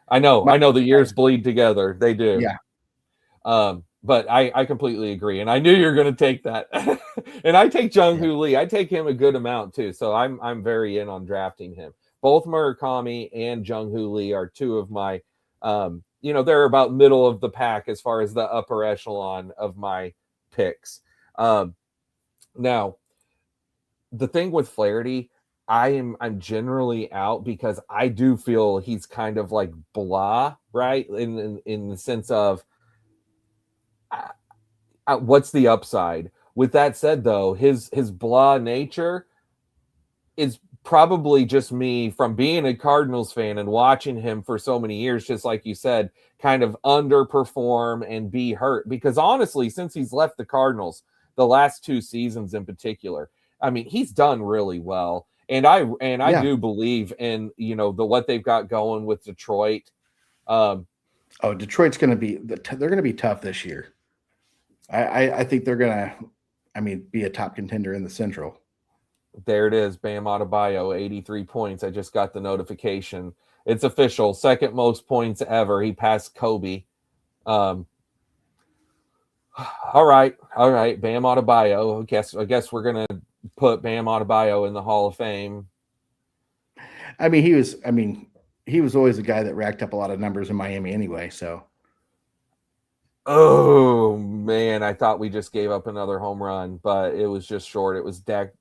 Speaker 1: I know the years bleed together. They do.
Speaker 2: yeah.
Speaker 1: But I completely agree. And I knew you were going to take that. And I take Jung Hoo Lee. I take him a good amount too. So I'm very in on drafting him. Both Murakami and Jung Hoo Lee are two of my they're about middle of the pack as far as the upper echelon of my picks. Now, the thing with Flaherty, I'm generally out because I do feel he's kind of like blah, right? In the sense of what's the upside? With that said, though, his blah nature is probably just me from being a Cardinals fan and watching him for so many years, just like you said, kind of underperform and be hurt. Because honestly, since he's left the Cardinals, the last 2 seasons in particular, I mean, he's done really well. And I do believe in what they've got going with Detroit.
Speaker 2: Detroit's going to be they're going to be tough this year. I think they're going to, be a top contender in the Central.
Speaker 1: There it is, Bam Adebayo, 83 points. I just got the notification. It's official, second most points ever. He passed Kobe. All right, Bam Adebayo. I guess we're gonna put Bam Adebayo in the Hall of Fame.
Speaker 2: He was always a guy that racked up a lot of numbers in Miami anyway. So.
Speaker 1: Oh man, I thought we just gave up another home run, but it was just short. It was Zach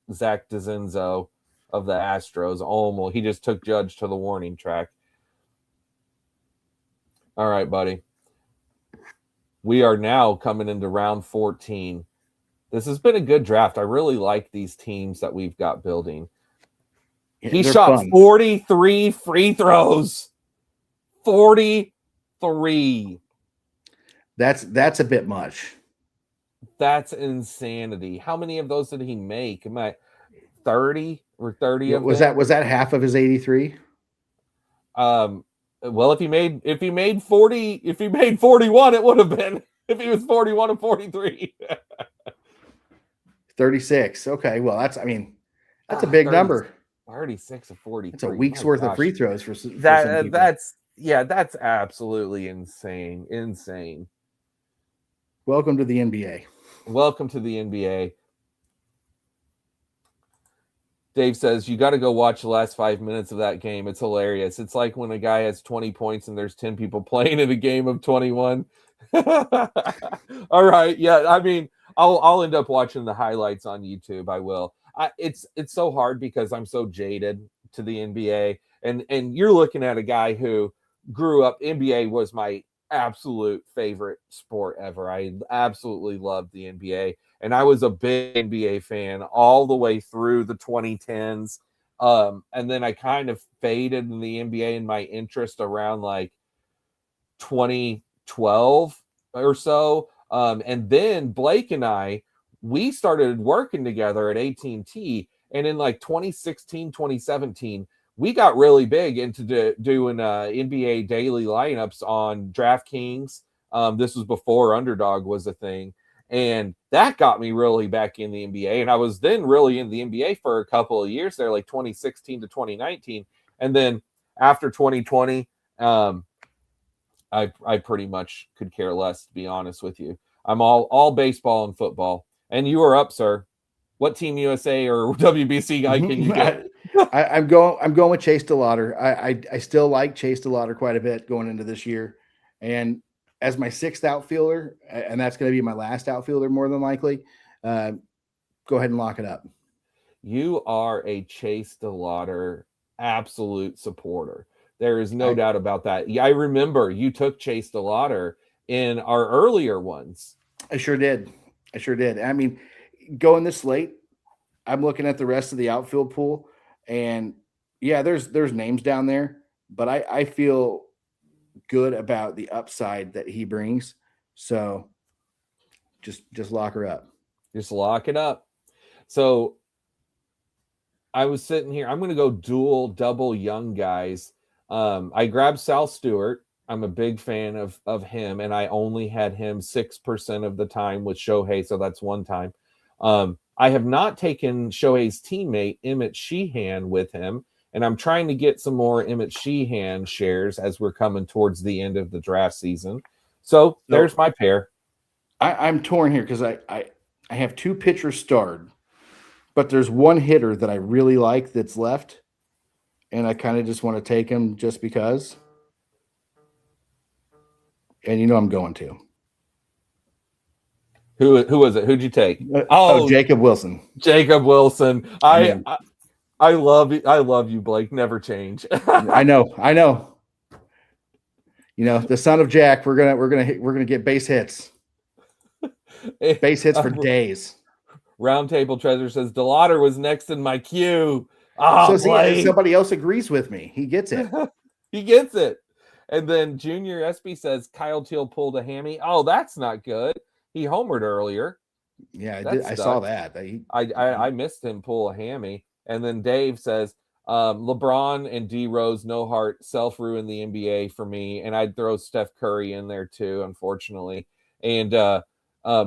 Speaker 1: DeZenzo of the Astros. Almost, he just took Judge to the warning track. All right, buddy. We are now coming into round 14. This has been a good draft. I really like these teams that we've got building. He shot fun. 43 free throws. 43.
Speaker 2: That's a bit much.
Speaker 1: That's insanity. How many of those did he make? Am I 30 or 30 of
Speaker 2: was
Speaker 1: them?
Speaker 2: Was that half of his 83?
Speaker 1: Well, if he made 40, if he made 41, it would have been if he was 41 and 43.
Speaker 2: 36. Okay. Well, that's a big
Speaker 1: 30,
Speaker 2: number.
Speaker 1: 36 of 43.
Speaker 2: It's a week's worth of free throws for some people.
Speaker 1: That's absolutely insane. Insane.
Speaker 2: Welcome to the NBA.
Speaker 1: Welcome to the NBA. Dave says, you got to go watch the last 5 minutes of that game. It's hilarious. It's like when a guy has 20 points and there's 10 people playing in a game of 21. All right. Yeah. I mean, I'll end up watching the highlights on YouTube. I will. It's so hard because I'm so jaded to the NBA. And you're looking at a guy who grew up. NBA was my absolute favorite sport ever. I absolutely loved the NBA. And I was a big NBA fan all the way through the 2010s. And then I kind of faded in the NBA in my interest around like 2012 or so. And then Blake and we started working together at AT&T. And in like 2016, 2017, we got really big into doing NBA daily lineups on DraftKings. This was before Underdog was a thing. And that got me really back in the NBA. And I was then really in the NBA for a couple of years there, like 2016 to 2019. And then after 2020, I pretty much could care less, to be honest with you. I'm all baseball and football. And you are up, sir. What Team USA or WBC guy can you get?
Speaker 2: I'm going with Chase DeLauder. I still like Chase DeLauder quite a bit going into this year. And as my sixth outfielder, and that's going to be my last outfielder more than likely, go ahead and lock it up.
Speaker 1: You are a Chase DeLauder absolute supporter. There is no doubt about that. Yeah, I remember you took Chase DeLauder in our earlier ones.
Speaker 2: I sure did. I mean, going this late, I'm looking at the rest of the outfield pool, and yeah, there's names down there, but I feel good about the upside that he brings. So just lock her up.
Speaker 1: Just lock it up. So I was sitting here. I'm going to go double young guys. I grabbed Sal Stewart. I'm a big fan of him, and I only had him 6% of the time with Shohei, so that's one time. I have not taken Shohei's teammate Emmett Sheehan with him, and I'm trying to get some more Emmett Sheehan shares as we're coming towards the end of the draft season. So there's my pair.
Speaker 2: I'm torn here because I have two pitchers starred, but there's one hitter that I really like that's left, and I kind of just want to take him just because. And I'm going to.
Speaker 1: Who was it? Who'd you take?
Speaker 2: Jacob Wilson.
Speaker 1: Jacob Wilson. I love you, Blake. Never change.
Speaker 2: I know. The son of Jack. We're gonna get base hits. Base hits for days.
Speaker 1: Roundtable Treasure says DeLauder was next in my queue.
Speaker 2: So see, somebody else agrees with me. He gets it.
Speaker 1: He gets it. And then Junior SB says Kyle Teal pulled a hammy. Oh, that's not good. He homered earlier.
Speaker 2: Yeah, I saw that.
Speaker 1: I missed him pull a hammy. And then Dave says LeBron and D Rose, no heart, self-ruin the NBA for me. And I'd throw Steph Curry in there too, unfortunately. And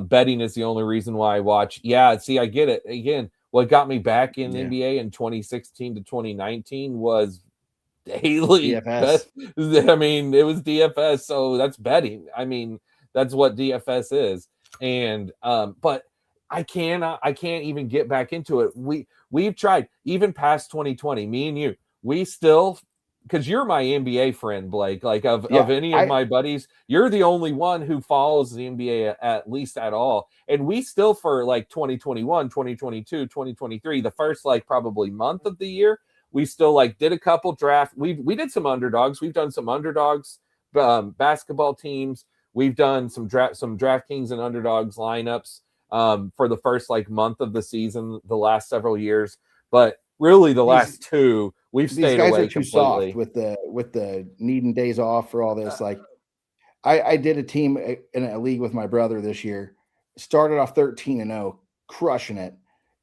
Speaker 1: betting is the only reason why I watch. Yeah, see, I get it. Again, what got me back in the NBA in 2016 to 2019 was daily
Speaker 2: DFS.
Speaker 1: I mean, it was DFS, so that's betting. I mean, that's what DFS is. And but I can't even get back into it. We've tried even past 2020, me and you. We still, because you're my NBA friend, Blake. Like of any of my buddies, you're the only one who follows the NBA at least at all. And we still, for like 2021, 2022, 2023, the first like probably month of the year, we still like did a couple draft. We did some underdogs. We've done some underdogs basketball teams. We've done some DraftKings and underdogs lineups for the first like month of the season, the last several years. But really, the last two, we've stayed away
Speaker 2: are too
Speaker 1: completely.
Speaker 2: Soft with the needing days off for all this. Like I did a team in a league with my brother this year. Started off 13-0, crushing it,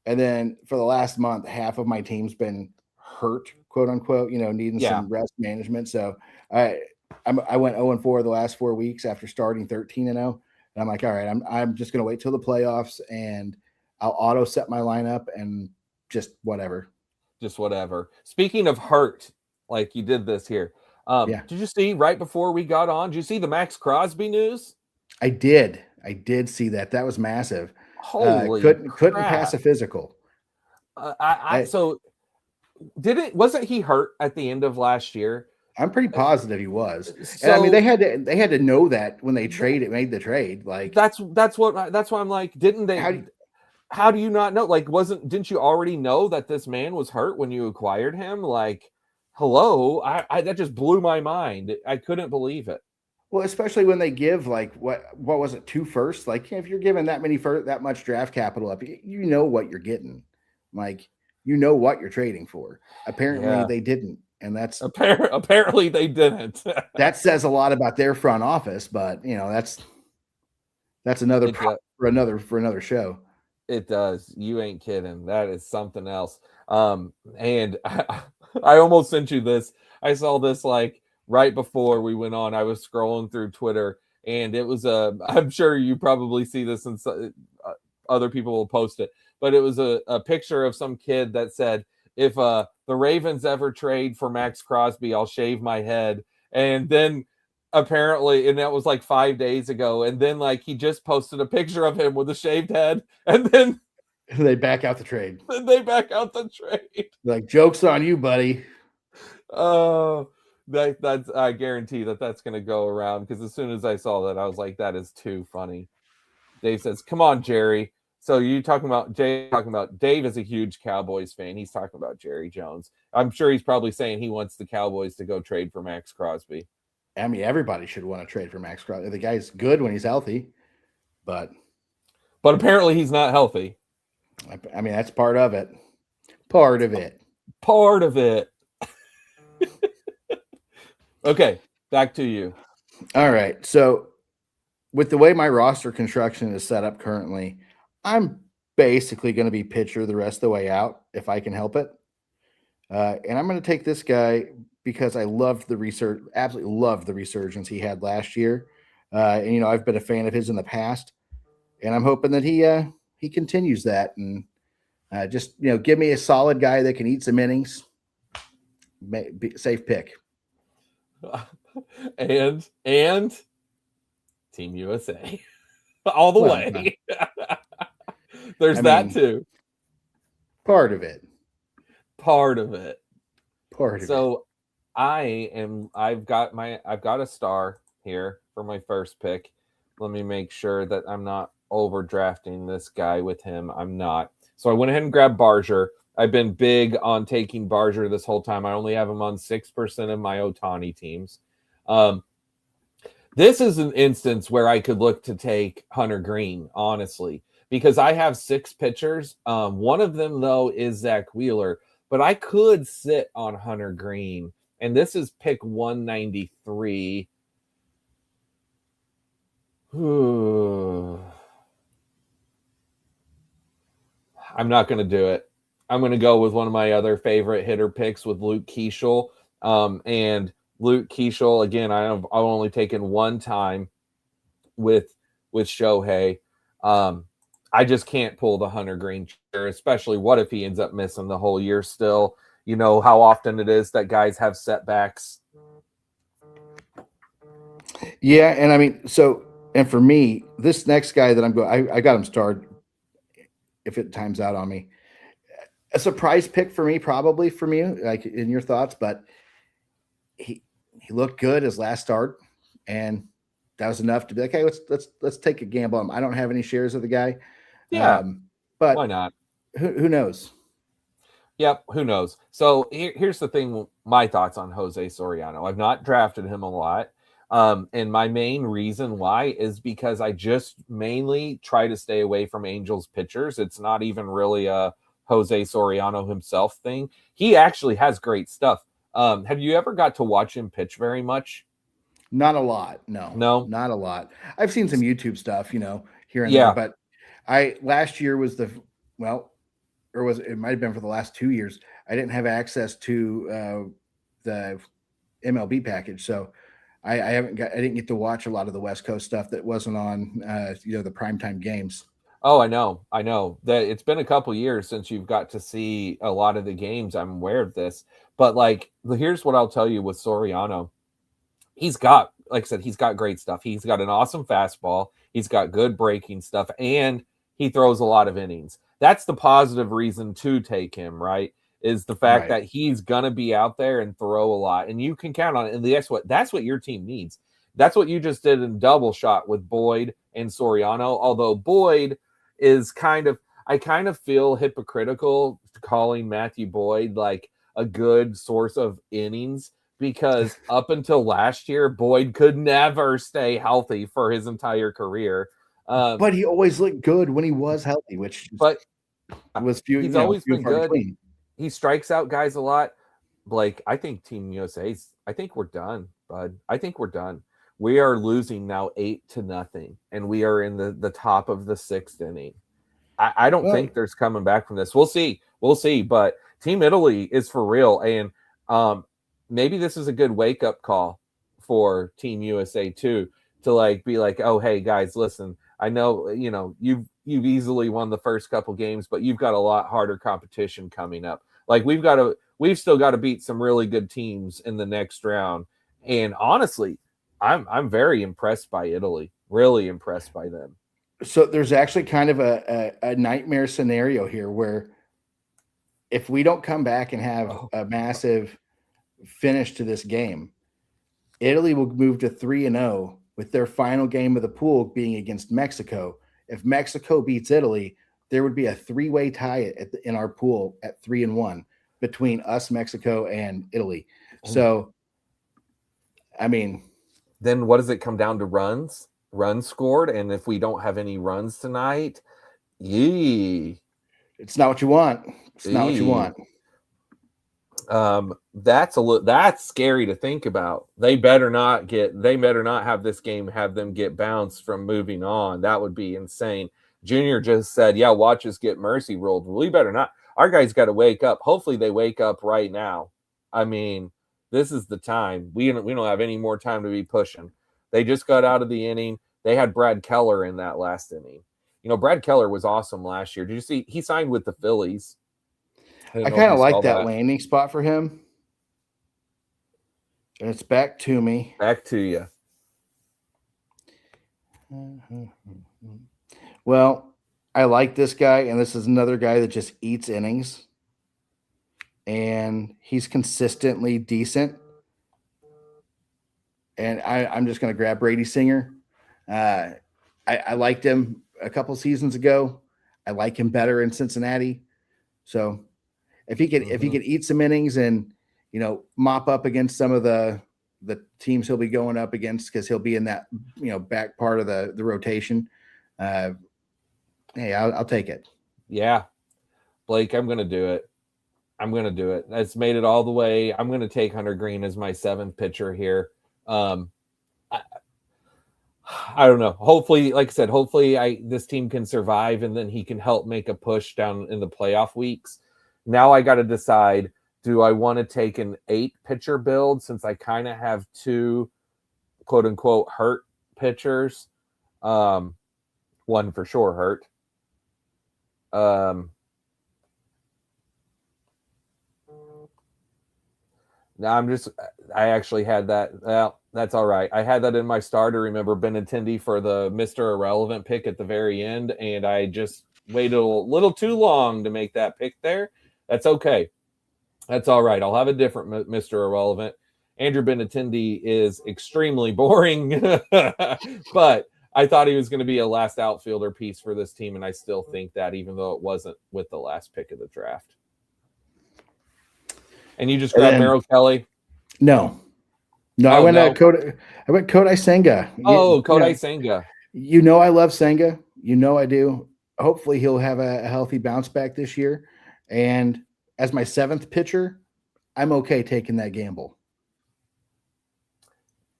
Speaker 2: and then for the last month, half of my team's been hurt, quote unquote, needing some rest management. So I went 0-4 the last 4 weeks after starting 13-0. And I'm like, all right, I'm just going to wait till the playoffs and I'll auto set my lineup and just whatever.
Speaker 1: Speaking of hurt, like you did this here. Did you see right before we got on, did you see the Max Crosby news?
Speaker 2: I did see that. That was massive.
Speaker 1: Holy
Speaker 2: couldn't pass a physical.
Speaker 1: Wasn't he hurt at the end of last year?
Speaker 2: I'm pretty positive he was. So, and I mean, they had to know that when they made the trade. Like
Speaker 1: that's why I'm like, didn't they? How do you not know? Like, didn't you already know that this man was hurt when you acquired him? Like, hello, I that just blew my mind. I couldn't believe it.
Speaker 2: Well, especially when they give like what was it, 2 firsts? Like if you're giving that much draft capital up, you know what you're getting. Like you know what you're trading for. Apparently they didn't, and that's
Speaker 1: apparently they didn't.
Speaker 2: That says a lot about their front office, but that's another for another show.
Speaker 1: It does. You ain't kidding. That is something else. And I almost sent you this. I saw this like right before we went on. I was scrolling through Twitter, and it was I'm sure you probably see this, and other people will post it. But it was a picture of some kid that said, "If the Ravens ever trade for Max Crosby, I'll shave my head." And then apparently, and that was like 5 days ago, and then like he just posted a picture of him with a shaved head, and then
Speaker 2: they back out the trade.
Speaker 1: Like,
Speaker 2: joke's on you, buddy.
Speaker 1: Oh, that's I guarantee that's gonna go around, because as soon as I saw that, I was like, that is too funny. Dave says, "Come on, Jerry." So you talking about Dave is a huge Cowboys fan. He's talking about Jerry Jones. I'm sure he's probably saying he wants the Cowboys to go trade for Max Crosby.
Speaker 2: I mean, everybody should want to trade for Max Crosby. The guy's good when he's healthy, but
Speaker 1: apparently he's not healthy.
Speaker 2: I mean, that's part of it.
Speaker 1: Okay, back to you.
Speaker 2: All right. So with the way my roster construction is set up currently, I'm basically going to be pitcher the rest of the way out if I can help it. And I'm going to take this guy because I loved the research, absolutely loved the resurgence he had last year. And I've been a fan of his in the past, and I'm hoping that he continues that and just give me a solid guy that can eat some innings. Safe pick.
Speaker 1: and Team USA all the
Speaker 2: Well,
Speaker 1: way. There's
Speaker 2: I
Speaker 1: that
Speaker 2: mean,
Speaker 1: too.
Speaker 2: part of it.
Speaker 1: Part of it.
Speaker 2: Part of it.
Speaker 1: So I've got a star here for my first pick. Let me make sure that I'm not overdrafting this guy with him. I'm not. So I went ahead and grabbed Barger. I've been big on taking Barger this whole time. I only have him on 6% of my Otani teams. This is an instance where I could look to take Hunter Green, honestly, because I have 6 pitchers. One of them, though, is Zach Wheeler, but I could sit on Hunter Green, and this is pick 193. I'm not going to do it. I'm going to go with one of my other favorite hitter picks with Luke Keeschel. And Luke Keeschel, again, I've only taken one time with Shohei. I just can't pull the Hunter Green chair, especially what if he ends up missing the whole year still? You know how often it is that guys have setbacks.
Speaker 2: Yeah, and I mean, and for me, this next guy that I'm going, I got him starred. If it times out on me, a surprise pick for me, probably from you, like in your thoughts, but he looked good his last start, and that was enough to be like, hey, let's take a gamble on him. I don't have any shares of the guy,
Speaker 1: Yeah,
Speaker 2: but
Speaker 1: why not?
Speaker 2: Who knows?
Speaker 1: Yep, who knows? So here's the thing: my thoughts on Jose Soriano. I've not drafted him a lot. And my main reason why is because I just mainly try to stay away from Angels pitchers. It's not even really a Jose Soriano himself thing. He actually has great stuff. Have you ever got to watch him pitch very much?
Speaker 2: Not a lot. No,
Speaker 1: No?
Speaker 2: not a lot. I've seen some YouTube stuff, here and there,
Speaker 1: Yeah.
Speaker 2: but last year was it might have been for the last 2 years. I didn't have access to the MLB package, so I didn't get to watch a lot of the West Coast stuff that wasn't on the primetime games.
Speaker 1: Oh, I know that it's been a couple years since you've got to see a lot of the games. I'm aware of this, but like, here's what I'll tell you with Soriano. He's got, like I said, he's got great stuff. He's got an awesome fastball. He's got good breaking stuff, and he throws a lot of innings. That's the positive reason to take him, right? Is the fact that he's gonna be out there and throw a lot, and you can count on it. And that's what your team needs. That's what you just did in double shot with Boyd and Soriano. Although Boyd is I kind of feel hypocritical calling Matthew Boyd like a good source of innings, because up until last year, Boyd could never stay healthy for his entire career.
Speaker 2: But he always looked good when he was healthy, which was
Speaker 1: he's always been good.
Speaker 2: Between.
Speaker 1: He strikes out guys a lot. Blake, I think Team USA's, I think we're done, bud. I think we're done. We are losing now 8-0, and we are in the top of the 6th inning. I don't think there's coming back from this. We'll see. But Team Italy is for real. And maybe this is a good wake-up call for Team USA too, to be like, oh, hey guys, listen, I know, you've easily won the first couple games, but you've got a lot harder competition coming up. Like, we've still got to beat some really good teams in the next round. And honestly, I'm very impressed by Italy. Really impressed by them.
Speaker 2: So there's actually kind of a nightmare scenario here where if we don't come back and have a massive finish to this game, Italy will move to 3-0 with their final game of the pool being against Mexico. If Mexico beats Italy, there would be a 3-way tie in our pool at 3-1 between us, Mexico, and Italy. So, I mean,
Speaker 1: then what does it come down to? Runs scored, and if we don't have any runs tonight,
Speaker 2: it's not what you want. It's not what you want.
Speaker 1: That's scary to think about. They better not have this game have them get bounced from moving on. That would be insane. Junior just said, yeah, watch us get mercy ruled. We better not. Our guys got to wake up. Hopefully they wake up right now. I mean, this is the time. We don't have any more time to be pushing. They just got out of the inning. They had Brad Keller in that last inning. Brad Keller was awesome last year. Did you see he signed with the Phillies?
Speaker 2: I kind of like that landing spot for him. And it's back to me.
Speaker 1: Back to you.
Speaker 2: Well, I like this guy, and this is another guy that just eats innings. And he's consistently decent. And I'm just going to grab Brady Singer. I liked him a couple seasons ago. I like him better in Cincinnati. So if he could eat some innings and mop up against some of the teams he'll be going up against, because he'll be in that back part of the rotation. Hey, I'll take it.
Speaker 1: Yeah, Blake, I'm going to do it. That's made it all the way. I'm going to take Hunter Green as my 7th pitcher here. I don't know. Hopefully, like I said, this team can survive, and then he can help make a push down in the playoff weeks. Now I got to decide, do I want to take an 8-pitcher build, since I kind of have 2 quote unquote hurt pitchers? One for sure hurt. Now I actually had that. Well, that's all right. I had that in my starter. Remember Benintendi for the Mr. Irrelevant pick at the very end, and I just waited a little too long to make that pick there. That's okay. That's all right. I'll have a different Mr. Irrelevant. Andrew Benintendi is extremely boring, but I thought he was going to be a last outfielder piece for this team, and I still think that, even though it wasn't with the last pick of the draft. And you just grabbed Merrill Kelly?
Speaker 2: No. I went Kodai Senga.
Speaker 1: Kodai Senga.
Speaker 2: I love Senga. I do. Hopefully he'll have a healthy bounce back this year. And as my 7th pitcher, I'm okay taking that gamble.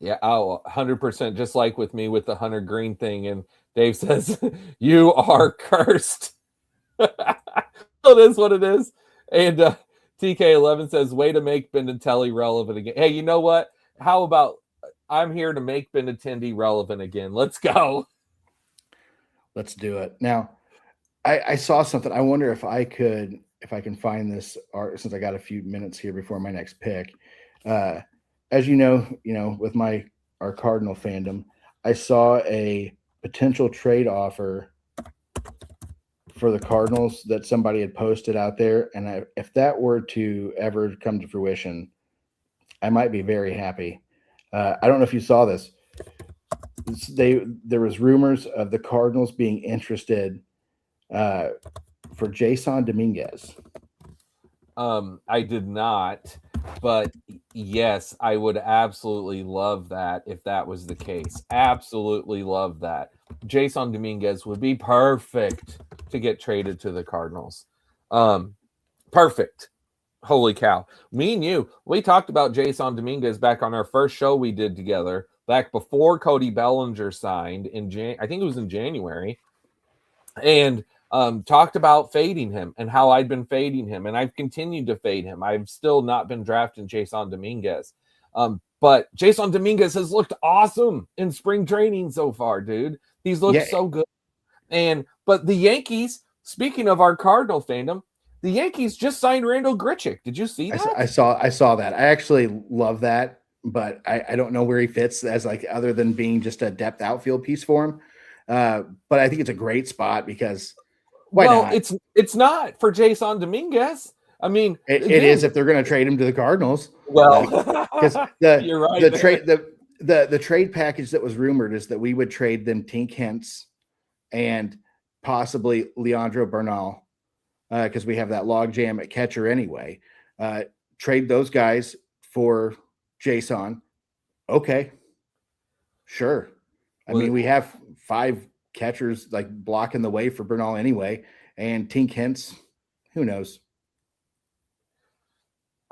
Speaker 1: Yeah, 100%. Just like with me with the Hunter Green thing. And Dave says, you are cursed. It is what it is. And TK11 says, way to make Benintendi relevant again. Hey, you know what? How about I'm here to make Benintendi relevant again? Let's go.
Speaker 2: Let's do it. Now, I saw something. I wonder if I can find this art, since I got a few minutes here before my next pick. As you know, with our Cardinal fandom, I saw a potential trade offer for the Cardinals that somebody had posted out there. And if that were to ever come to fruition, I might be very happy. I don't know if you saw this. There was rumors of the Cardinals being interested for Jason Dominguez.
Speaker 1: I did not, but yes, I would absolutely love that if that was the case. Absolutely love that. Jason Dominguez would be perfect to get traded to the Cardinals. Perfect. Holy cow. Me and you, we talked about Jason Dominguez back on our first show we did together, back before Cody Bellinger signed I think it was in January. And talked about fading him and how I'd been fading him, and I've continued to fade him. I've still not been drafting Jason Dominguez. But Jason Dominguez has looked awesome in spring training so far, dude. He's looked so good. But the Yankees, speaking of our Cardinal fandom, the Yankees just signed Randall Grichuk. Did you see that?
Speaker 2: I saw that. I actually love that, but I don't know where he fits as other than being just a depth outfield piece for him. But I think it's a great spot because why not?
Speaker 1: It's not for Jason Dominguez. I mean,
Speaker 2: it is if they're going to trade him to the Cardinals.
Speaker 1: Well,
Speaker 2: because
Speaker 1: you're right.
Speaker 2: The trade package that was rumored is that we would trade them Tink Hence and possibly Leandro Bernal, because we have that logjam at catcher anyway. Trade those guys for Jason. Okay, sure. I mean, we have 5 catchers blocking the way for Bernal anyway, and Tink Hence, who knows?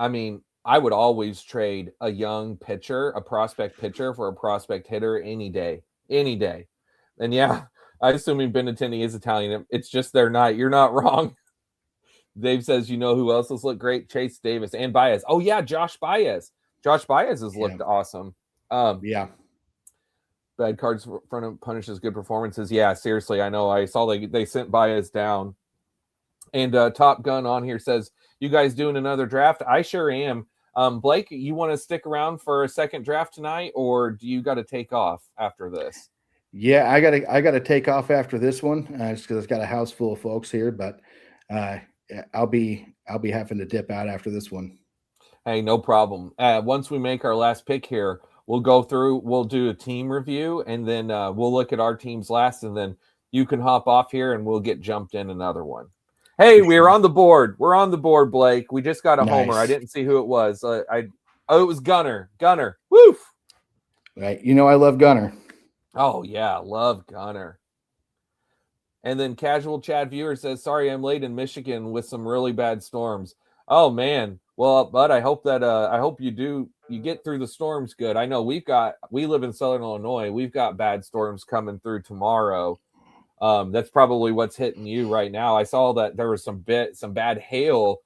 Speaker 1: I mean, I would always trade a young pitcher, a prospect pitcher, for a prospect hitter any day, any day. And yeah, I assume Benintendi is Italian. It's just their night. You're not wrong. Dave says, you know who else has looked great? Chase Davis and Baez. Oh yeah, Josh Baez. Josh Baez has looked awesome.
Speaker 2: Yeah.
Speaker 1: Bad cards front of punishes good performances. Yeah, seriously, I know. I saw they sent Baez down. And Top Gun on here says, you guys doing another draft? I sure am. Blake, you want to stick around for a second draft tonight, or do you got to take off after this?
Speaker 2: Yeah, I gotta take off after this one, just because I've got a house full of folks here. But I'll be having to dip out after this one.
Speaker 1: Hey, no problem. Once we make our last pick here, we'll go through. We'll do a team review, and then we'll look at our teams last, and then you can hop off here, and we'll get jumped in another one. Hey, we're on the board. We're on the board, Blake. We just got a homer. I didn't see who it was. It was Gunner. Gunner. Woof.
Speaker 2: Right. You know I love Gunner.
Speaker 1: Oh, yeah. Love Gunner. And then Casual Chad Viewer says, sorry, I'm late in Michigan with some really bad storms. Oh, man. Well, but I hope that I hope you get through the storms good. I know we live in Southern Illinois. We've got bad storms coming through tomorrow. That's probably what's hitting you right now. I saw that there was some bad hail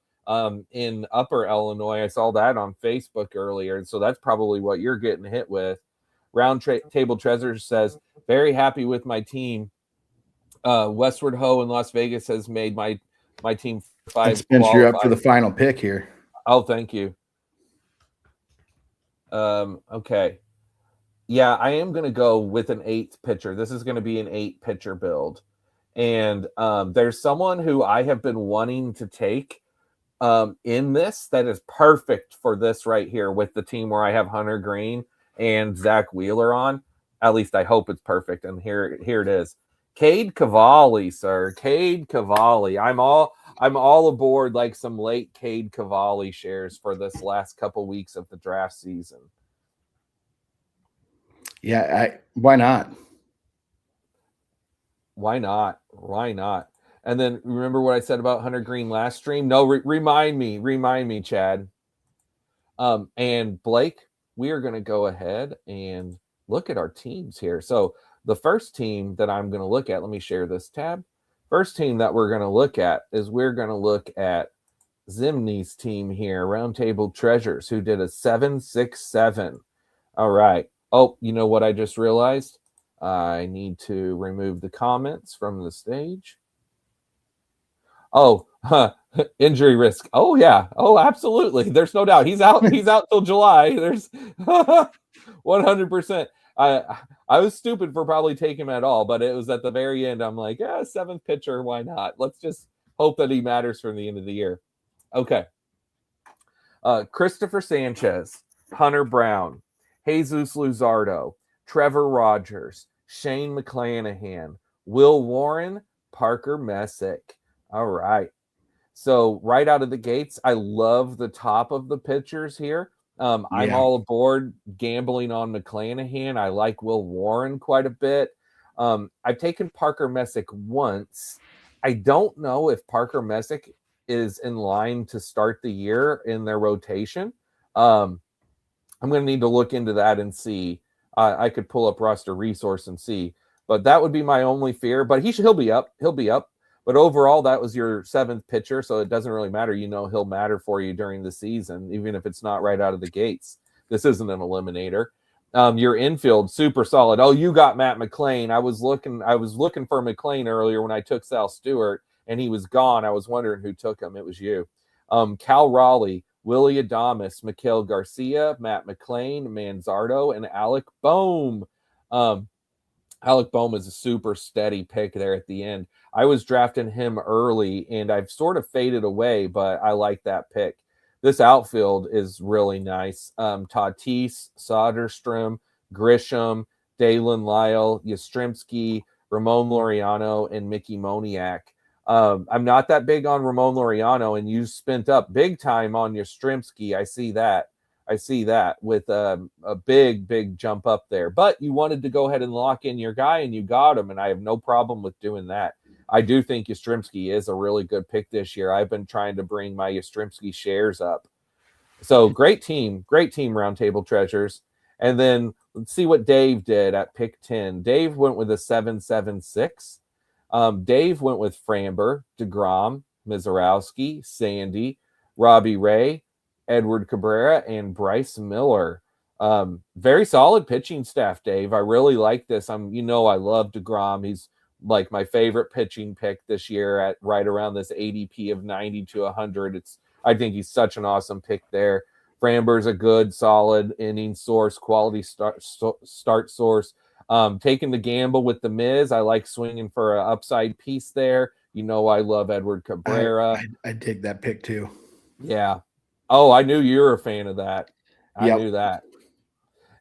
Speaker 1: in Upper Illinois. I saw that on Facebook earlier, so that's probably what you're getting hit with. Table Treasure says, very happy with my team. Westward Ho in Las Vegas has made my team 5.
Speaker 2: Spencer, you're up for the final pick here.
Speaker 1: Oh, thank you. Okay. Yeah, I am going to go with an 8th pitcher. This is going to be an 8-pitcher build. And there's someone who I have been wanting to take in this that is perfect for this right here with the team where I have Hunter Green and Zach Wheeler on. At least I hope it's perfect. And here it is. Cade Cavalli, sir. Cade Cavalli. I'm all aboard like some late Cade Cavalli shares for this last couple weeks of the draft season.
Speaker 2: Yeah, why not?
Speaker 1: Why not? Why not? And then remember what I said about Hunter Green last stream? No, remind me, Chad. And Blake, we are going to go ahead and look at our teams here. So the first team that I'm going to look at, let me share this tab. First team that we're going to look at is we're going to look at Zimney's team here, Roundtable Treasures, who did a 7-6-7. All right. Oh, you know what I just realized? I need to remove the comments from the stage. Oh, injury risk. Oh, yeah. Oh, absolutely. There's no doubt. He's out. He's out till July. There's 100%. I was stupid for probably taking him at all, but it was at the very end. I'm like, 7th pitcher. Why not? Let's just hope that he matters from the end of the year. Okay. Christopher Sanchez, Hunter Brown, Jesus Luzardo, Trevor Rogers, Shane McClanahan, Will Warren, Parker Messick. All right. So right out of the gates, I love the top of the pitchers here. I'm all aboard gambling on McClanahan. I like Will Warren quite a bit. I've taken Parker Messick once. I don't know if Parker Messick is in line to start the year in their rotation. I'm going to need to look into that and see. I could pull up roster resource and see, but that would be my only fear. But he'll be up. He'll be up. But overall, that was your 7th pitcher, so it doesn't really matter. You know he'll matter for you during the season, even if it's not right out of the gates. This isn't an eliminator. Your infield, super solid. Oh, you got Matt McClain. I was looking for McClain earlier when I took Sal Stewart, and he was gone. I was wondering who took him. It was you. Cal Raleigh, Willie Adames, Mikael Garcia, Matt McClain, Manzardo, and Alec Boehm. Alec Boehm is a super steady pick there at the end. I was drafting him early, and I've sort of faded away, but I like that pick. This outfield is really nice. Tatis, Soderstrom, Grisham, Dalen Lyle, Yastrzemski, Ramon Laureano, and Mickey Moniak. I'm not that big on Ramon Laureano, and you spent up big time on Yastrzemski. I see that with a big jump up there. But you wanted to go ahead and lock in your guy, and you got him, and I have no problem with doing that. I do think Yastrzemski is a really good pick this year. I've been trying to bring my Yastrzemski shares up. So great team, roundtable treasures. And then let's see what Dave did at pick 10. Dave went with a 776. Dave went with Framber, DeGrom, Mizorowski, Sandy, Robbie Ray, Edward Cabrera, and Bryce Miller. Very solid pitching staff, Dave. I really like this. I love DeGrom. He's like my favorite pitching pick this year at right around this ADP of 90 to 100. I think he's such an awesome pick there. Framber's a good, solid inning source, quality start source. Taking the gamble with the Miz, I like swinging for an upside piece there. I love Edward Cabrera.
Speaker 2: I dig that pick too.
Speaker 1: Yeah. Oh, I knew you were a fan of that. I
Speaker 2: Yep.
Speaker 1: knew that.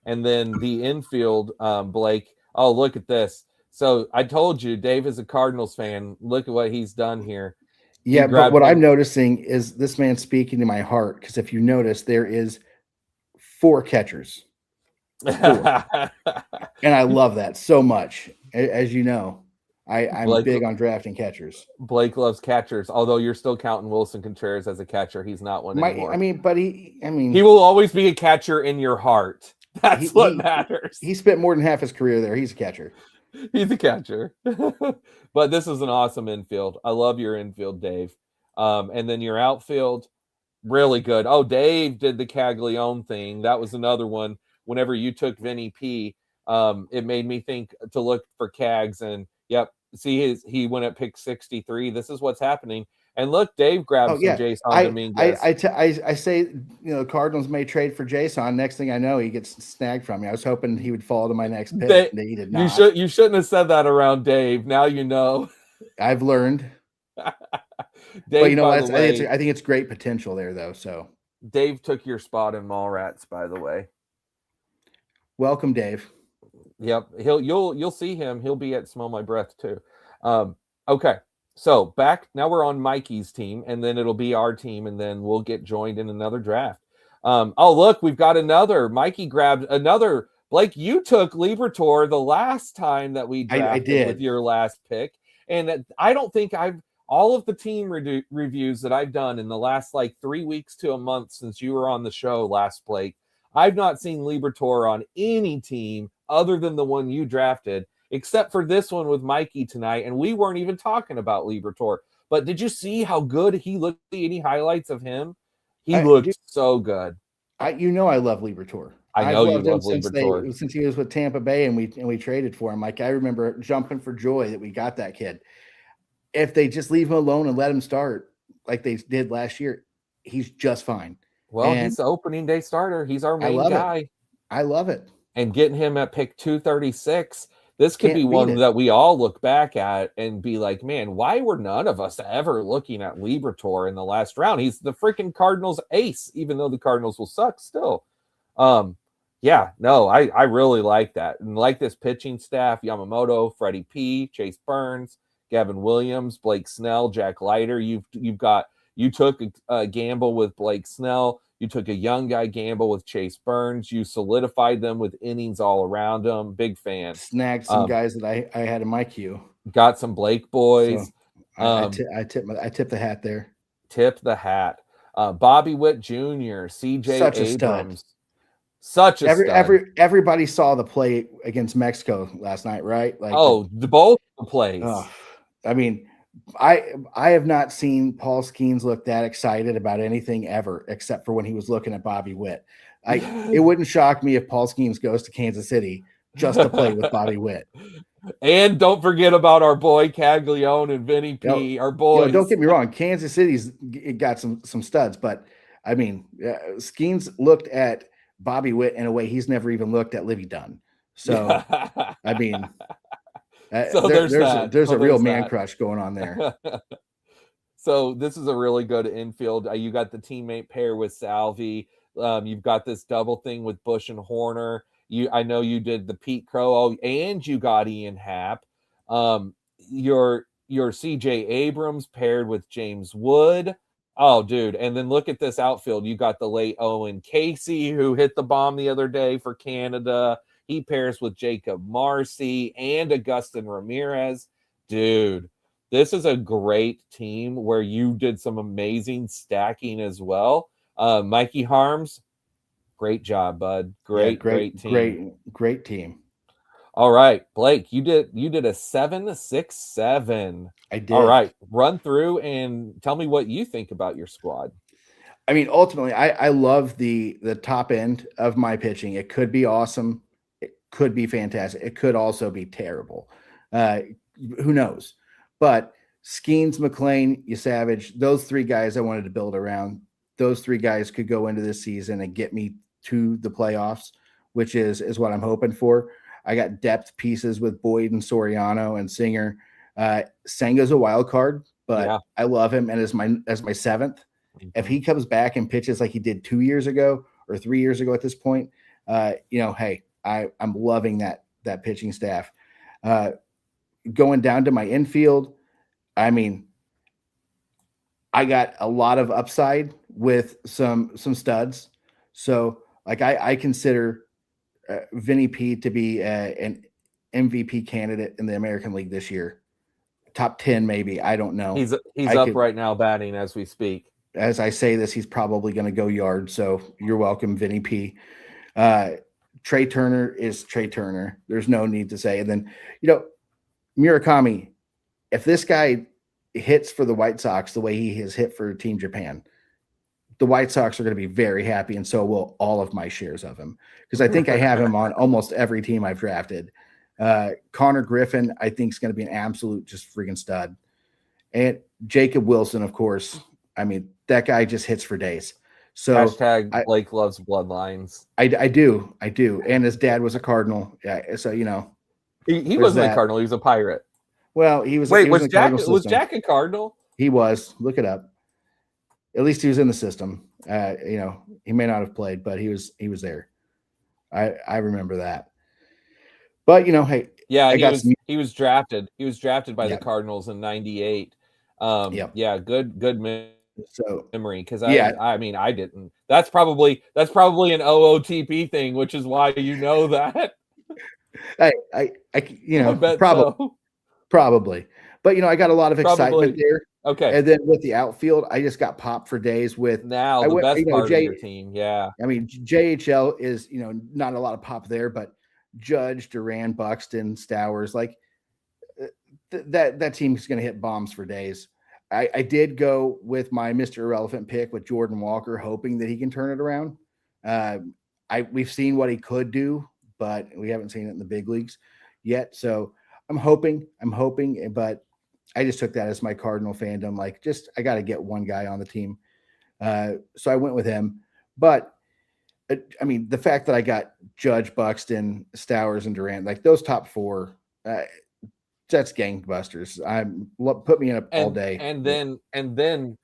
Speaker 1: And then the infield, Blake. Oh, look at this. So I told you, Dave is a Cardinals fan. Look at what he's done here.
Speaker 2: Yeah, but what I'm noticing is this man speaking to my heart, because if you notice, there is 4 catchers. 4. And I love that so much. As you know, I'm big on drafting catchers.
Speaker 1: Blake loves catchers, although you're still counting Wilson Contreras as a catcher. He's not one anymore.
Speaker 2: He
Speaker 1: will always be a catcher in your heart. That's what matters.
Speaker 2: He spent more than half his career there. He's a catcher.
Speaker 1: He's a catcher. But this is an awesome infield. I love your infield, Dave. And then your outfield, really good. Oh, Dave did the Caglione thing. That was another one. Whenever you took Vinny P, it made me think to look for Cags. And yep, see he went at pick 63. This is what's happening. And look, Dave grabbed Jason Dominguez.
Speaker 2: I say, Cardinals may trade for Jason. Next thing I know, he gets snagged from me. I was hoping he would fall to my next pick. He did not.
Speaker 1: You shouldn't have said that around Dave. Now you know.
Speaker 2: I've learned. Dave, but I think it's great potential there, though. So
Speaker 1: Dave took your spot in Mallrats, by the way.
Speaker 2: Welcome, Dave.
Speaker 1: Yep, you'll see him. He'll be at Smell My Breath too. Okay. So now we're on Mikey's team, and then it'll be our team, and then we'll get joined in another draft. Look, we've got another. Mikey grabbed another. Blake, you took Liberatore the last time that we drafted
Speaker 2: I did.
Speaker 1: With your last pick, and I don't think all of the team reviews that I've done in the last 3 weeks to a month since you were on the show last, Blake, I've not seen Liberatore on any team other than the one you drafted, except for this one with Mikey tonight, and we weren't even talking about Liberatore. But did you see how good he looked? Any highlights of him? He looked so good.
Speaker 2: I love Liberatore.
Speaker 1: I know you love Liberatore
Speaker 2: since he was with Tampa Bay, and we traded for him. I remember jumping for joy that we got that kid. If they just leave him alone and let him start like they did last year, he's just fine.
Speaker 1: Well, he's the opening day starter. He's our main guy.
Speaker 2: I love it.
Speaker 1: And getting him at pick 236. This could be one that we all look back at and be like, man, why were none of us ever looking at Liberatore in the last round? He's the freaking Cardinals ace, even though the Cardinals will suck still. I really like that. And like this pitching staff, Yamamoto, Freddie P, Chase Burns, Gavin Williams, Blake Snell, Jack Leiter. You took a gamble with Blake Snell. You took a young guy gamble with Chase Burns. You solidified them with innings all around them. Big fan.
Speaker 2: Snagged some guys that I had in my queue.
Speaker 1: Got some Blake boys.
Speaker 2: So I tip the hat there.
Speaker 1: Tip the hat. Bobby Witt Jr., CJ Abrams.
Speaker 2: Such a stud. Everybody saw the play against Mexico last night, right?
Speaker 1: Both the plays.
Speaker 2: I have not seen Paul Skeens look that excited about anything ever, except for when he was looking at Bobby Witt. It wouldn't shock me if Paul Skeens goes to Kansas City just to play with Bobby Witt.
Speaker 1: And don't forget about our boy Caglione and Vinny P. Our boys.
Speaker 2: Don't get me wrong, Kansas City's got some studs, but Skeens looked at Bobby Witt in a way he's never even looked at Livy Dunn. So there's a real man crush going on there.
Speaker 1: So this is a really good infield. You got the teammate pair with Salvi. You've got this double thing with Bush and Horner. I know you did the Pete Crow, and you got Ian Happ. Your CJ Abrams paired with James Wood. Oh, dude. And then look at this outfield. You got the late Owen Casey, who hit the bomb the other day for Canada. He pairs with Jacob Marcy and Agustin Ramirez. Dude, this is a great team where you did some amazing stacking as well. Mikey Harms, great job, bud.
Speaker 2: Yeah,
Speaker 1: Great team.
Speaker 2: great team.
Speaker 1: All right, Blake, you did a 7-6-7.
Speaker 2: I
Speaker 1: All
Speaker 2: did.
Speaker 1: right, run through and tell me what you think about your squad.
Speaker 2: I mean, ultimately, I love the top end of my pitching. It could be awesome. It could be fantastic. It could also be terrible. Uh, who knows? But Skeens, McLean, Savage, those three guys I wanted to build around. Those three guys could go into this season and get me to the playoffs, which is what I'm hoping for. I got depth pieces with Boyd and Soriano and Singer. Senga's a wild card,
Speaker 1: Yeah.
Speaker 2: but I love him and as my seventh. If he comes back and pitches like he did 2 years ago or 3 years ago at this point, hey, I'm loving that pitching staff. Going down to my infield, I mean, I got a lot of upside with some studs. So like I consider Vinny P to be an MVP candidate in the American League this year. Top 10, maybe. I don't know.
Speaker 1: He's up right now batting as we speak.
Speaker 2: As I say this, he's probably going to go yard. So you're welcome, Vinny P. Trey Turner is Trey Turner. There's no need to say. And then, Murakami, if this guy hits for the White Sox the way he has hit for Team Japan, the White Sox are going to be very happy, and so will all of my shares of him, because I think I have him on almost every team I've drafted. Connor Griffin, I think, is going to be an absolute just freaking stud. And Jacob Wilson, of course. I mean, that guy just hits for days. So
Speaker 1: hashtag Blake loves bloodlines.
Speaker 2: I do. And his dad was a Cardinal. Yeah. So,
Speaker 1: he wasn't a Cardinal. He was a Pirate.
Speaker 2: Well, he was.
Speaker 1: Wait,
Speaker 2: he
Speaker 1: was Jack a Cardinal?
Speaker 2: He was. Look it up. At least he was in the system. He may not have played, but he was there. I remember that. But hey,
Speaker 1: yeah, he was drafted. He was drafted by the Cardinals in '98. Yeah, good memory, because I mean, I didn't. That's probably an OOTP thing, which is why you know that.
Speaker 2: I
Speaker 1: bet
Speaker 2: probably. But I got a lot of excitement there.
Speaker 1: Okay.
Speaker 2: And then with the outfield, I just got popped for days with
Speaker 1: now the best part of your team. Yeah.
Speaker 2: I mean, JHL is, not a lot of pop there, but Judge, Duran, Buxton, Stowers, like that team is going to hit bombs for days. I did go with my Mr. Irrelevant pick with Jordan Walker, hoping that he can turn it around. We've seen what he could do, but we haven't seen it in the big leagues yet. So I'm hoping, but I just took that as my Cardinal fandom. Like, I got to get one guy on the team. So I went with him. But I mean, the fact that I got Judge, Buxton, Stowers, and Durant, like those top four, that's gangbusters. Put me in all day.
Speaker 1: And then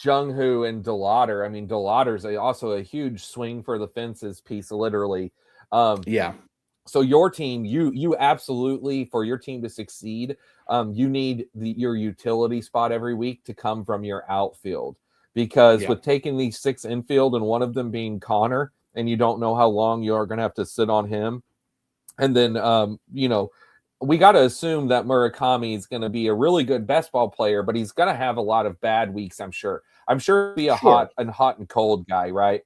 Speaker 1: Jung Hoo and DeLauder. I mean, DeLauder's also a huge swing for the fences piece, literally.
Speaker 2: Yeah.
Speaker 1: So your team, you absolutely, for your team to succeed, you need your utility spot every week to come from your outfield, because with taking these 6 infield and one of them being Connor, and you don't know how long you are going to have to sit on him. And then, we got to assume that Murakami is going to be a really good best ball player, but he's going to have a lot of bad weeks, I'm sure. He'll be a hot and cold guy, right?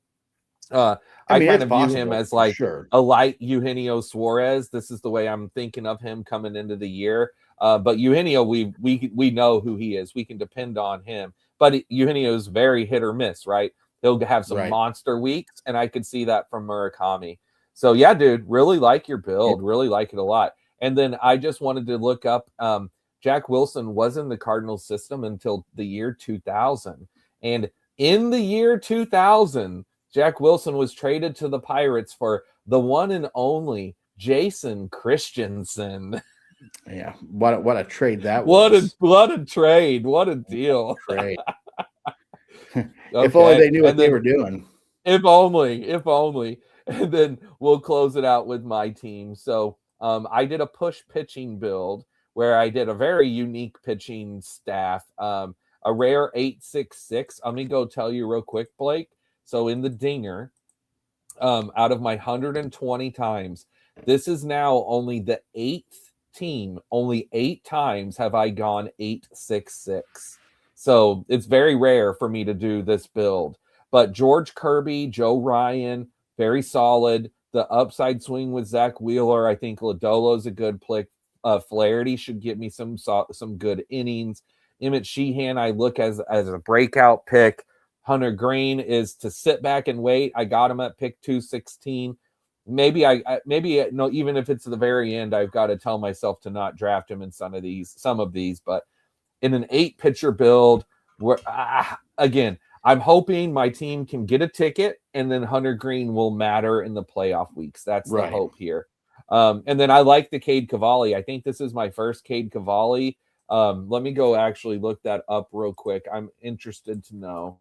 Speaker 1: I kind of view him as like a light Eugenio Suarez. This is the way I'm thinking of him coming into the year. But Eugenio, we know who he is. We can depend on him. But Eugenio is very hit or miss, right? He'll have some monster weeks, and I could see that from Murakami. So yeah, dude, really like your build. Really like it a lot. And then I just wanted to look up, Jack Wilson was in the Cardinals system until the year 2000. And in the year 2000, Jack Wilson was traded to the Pirates for the one and only Jason Christensen.
Speaker 2: Yeah, what a trade that was.
Speaker 1: What a trade. What a deal.
Speaker 2: Trade. If only they knew what they were doing.
Speaker 1: If only. And then we'll close it out with my team. So I did a push pitching build where I did a very unique pitching staff, a rare 8-6-6. I'm going to go tell you real quick, Blake. So in the dinger, out of my 120 times, this is now only the 8th team. Only 8 times have I gone 8-6-6. So it's very rare for me to do this build. But George Kirby, Joe Ryan, very solid. The upside swing with Zach Wheeler. I think Lodolo's a good pick. Flaherty should give me some good innings. Emmett Sheehan, I look as a breakout pick. Hunter Green is to sit back and wait. I got him at pick 216. Maybe no, even if it's the very end, I've got to tell myself to not draft him in some of these. But in an 8-pitcher build, where again, I'm hoping my team can get a ticket, and then Hunter Green will matter in the playoff weeks. That's the hope here. And then I like the Cade Cavalli. I think this is my first Cade Cavalli. Let me go actually look that up real quick. I'm interested to know.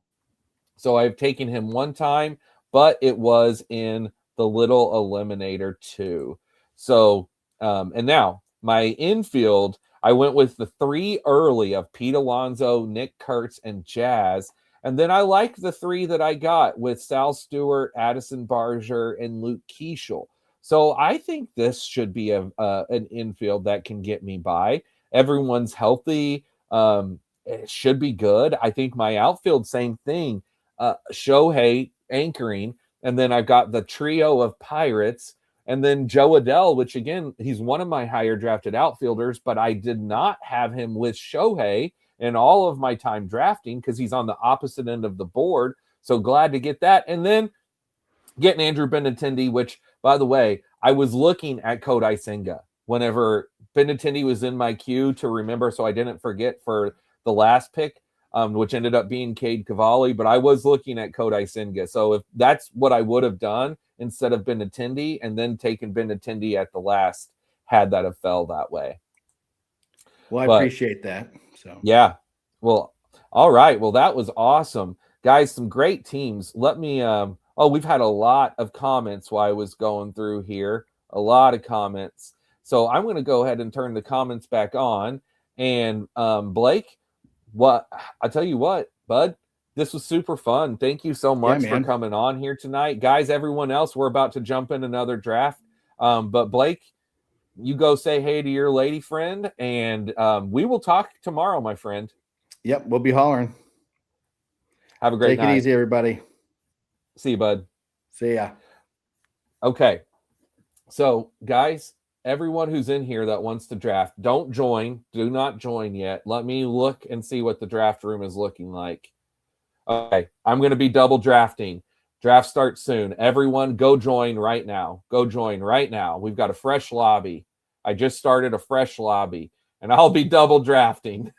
Speaker 1: So I've taken him one time, but it was in the little eliminator too. So, and now my infield, I went with the 3 early of Pete Alonso, Nick Kurtz, and Jazz. And then I like the 3 that I got with Sal Stewart, Addison Barger, and Luke Keeschel. So I think this should be an infield that can get me by. Everyone's healthy. It should be good. I think my outfield, same thing. Shohei anchoring. And then I've got the trio of Pirates. And then Joe Adell, which again, he's one of my higher drafted outfielders, but I did not have him with Shohei in all of my time drafting because he's on the opposite end of the board. So glad to get that. And then getting Andrew Benintendi, which, by the way, I was looking at Kodai Senga whenever Benintendi was in my queue to remember, so I didn't forget for the last pick, which ended up being Cade Cavalli, but I was looking at Kodai Senga. So if that's what I would have done instead of Benintendi and then taken Benintendi at the last, had that have fell that way.
Speaker 2: Well, I appreciate that. So
Speaker 1: yeah. Well, all right. Well, that was awesome. Guys, some great teams. Let me we've had a lot of comments while I was going through here. A lot of comments. So I'm going to go ahead and turn the comments back on. And Blake, I tell you what, bud, this was super fun. Thank you so much for coming on here tonight. Guys, everyone else, we're about to jump in another draft. But Blake, you go say hey to your lady friend, and we will talk tomorrow, my friend.
Speaker 2: Yep, we'll be hollering.
Speaker 1: Have a great night.
Speaker 2: Take it easy, everybody.
Speaker 1: See you, bud.
Speaker 2: See ya.
Speaker 1: Okay. So, guys, everyone who's in here that wants to draft, don't join. Do not join yet. Let me look and see what the draft room is looking like. Okay. I'm going to be double drafting. Draft starts soon. Everyone go join right now. Go join right now. We've got a fresh lobby. I just started a fresh lobby, and I'll be double drafting.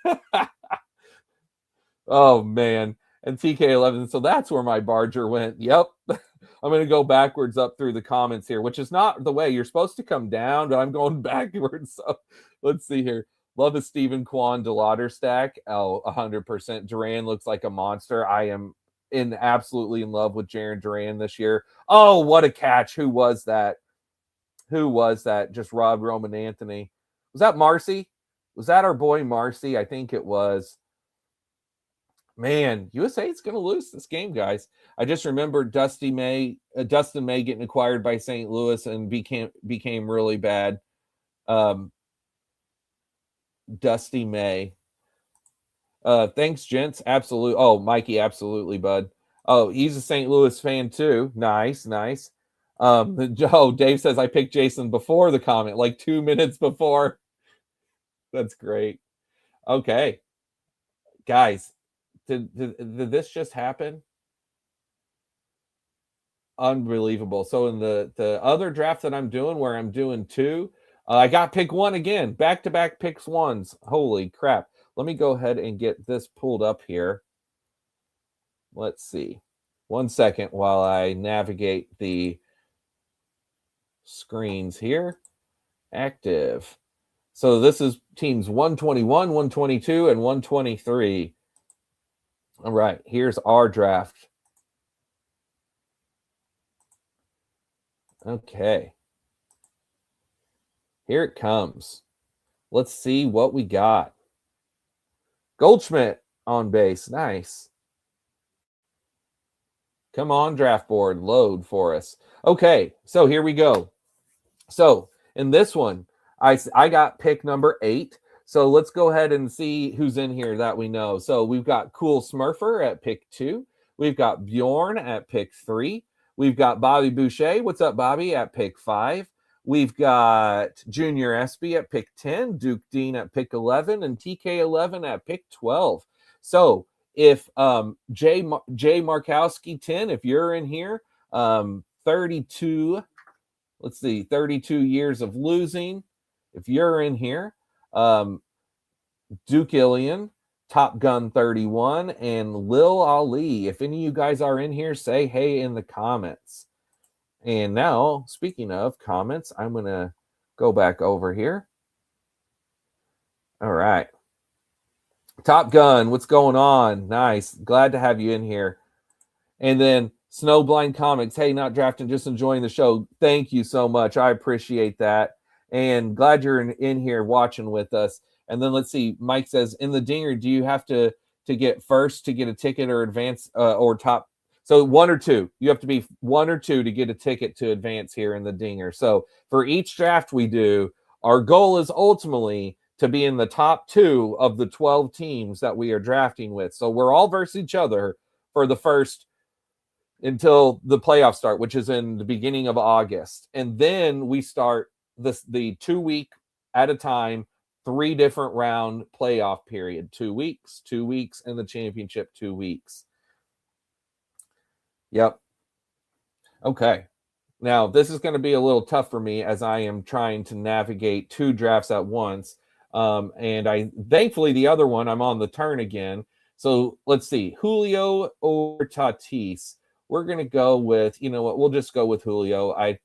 Speaker 1: Oh, man. And TK11. So that's where my Barger went. Yep. I'm going to go backwards up through the comments here, which is not the way. You're supposed to come down, but I'm going backwards. So let's see here. Love a Stephen Kwan DeLauder stack. Oh, 100%. Duran looks like a monster. I am absolutely in love with Jarren Duran this year. Oh, what a catch. Who was that? Just Rob Roman Anthony. Was that Marcy? Was that our boy Marcy? I think it was. Man, USA is going to lose this game, guys. I just remembered Dustin May getting acquired by St. Louis and became really bad. Dusty May. Thanks, gents. Absolutely. Oh, Mikey, absolutely, bud. Oh, he's a St. Louis fan too. Nice. Dave says I picked Jason before the comment, like 2 minutes before. That's great. Okay, guys. Did this just happen? Unbelievable. So in the other draft that I'm doing, where I'm doing 2, I got pick 1 again. Back-to-back picks 1s. Holy crap. Let me go ahead and get this pulled up here. Let's see. 1 second while I navigate the screens here. Active. So this is teams 121, 122, and 123. All right, here's our draft. Okay. Here it comes. Let's see what we got. Goldschmidt on base. Nice. Come on, draft board. Load for us. Okay, so here we go. So in this one, I got pick number 8. So let's go ahead and see who's in here that we know. So we've got Cool Smurfer at pick 2. We've got Bjorn at pick 3. We've got Bobby Boucher. What's up, Bobby? At pick 5. We've got Junior Espy at pick 10, Duke Dean at pick 11, and TK11 at pick 12. So if Jay Markowski 10, if you're in here, 32, let's see, 32 years of losing. If you're in here, Duke Illian, Top Gun 31, and Lil Ali. If any of you guys are in here, say hey in the comments. And now, speaking of comments, I'm going to go back over here. All right. Top Gun, what's going on? Nice. Glad to have you in here. And then Snowblind Comics, hey, not drafting, just enjoying the show. Thank you so much. I appreciate that. And glad you're in here watching with us. And then let's see, Mike says, in the dinger, do you have to get first to get a ticket or advance or top? So 1 or 2. You have to be 1 or 2 to get a ticket to advance here in the dinger. So for each draft we do, our goal is ultimately to be in the top 2 of the 12 teams that we are drafting with. So we're all versus each other for the first until the playoffs start, which is in the beginning of August. And then we start the 2 week at a time, 3 different round playoff period, 2 weeks, and the championship 2 weeks. Yep. Okay. Now, this is going to be a little tough for me as I am trying to navigate 2 drafts at once. And thankfully, the other one, I'm on the turn again. So let's see, Julio or Tatis. We're going to go with, you know what, we'll just go with Julio. I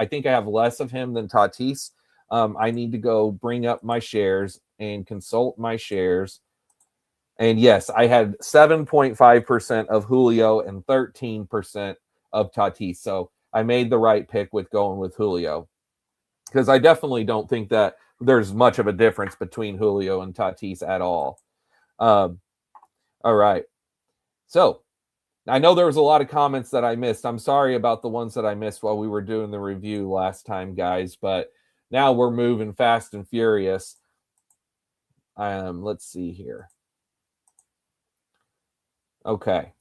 Speaker 1: think I have less of him than Tatis. I need to go bring up my shares and consult my shares. And yes, I had 7.5% of Julio and 13% of Tatis. So I made the right pick with going with Julio, because I definitely don't think that there's much of a difference between Julio and Tatis at all. All right. So I know there was a lot of comments that I missed. I'm sorry about the ones that I missed while we were doing the review last time, guys, but now we're moving fast and furious. Let's see here. Okay.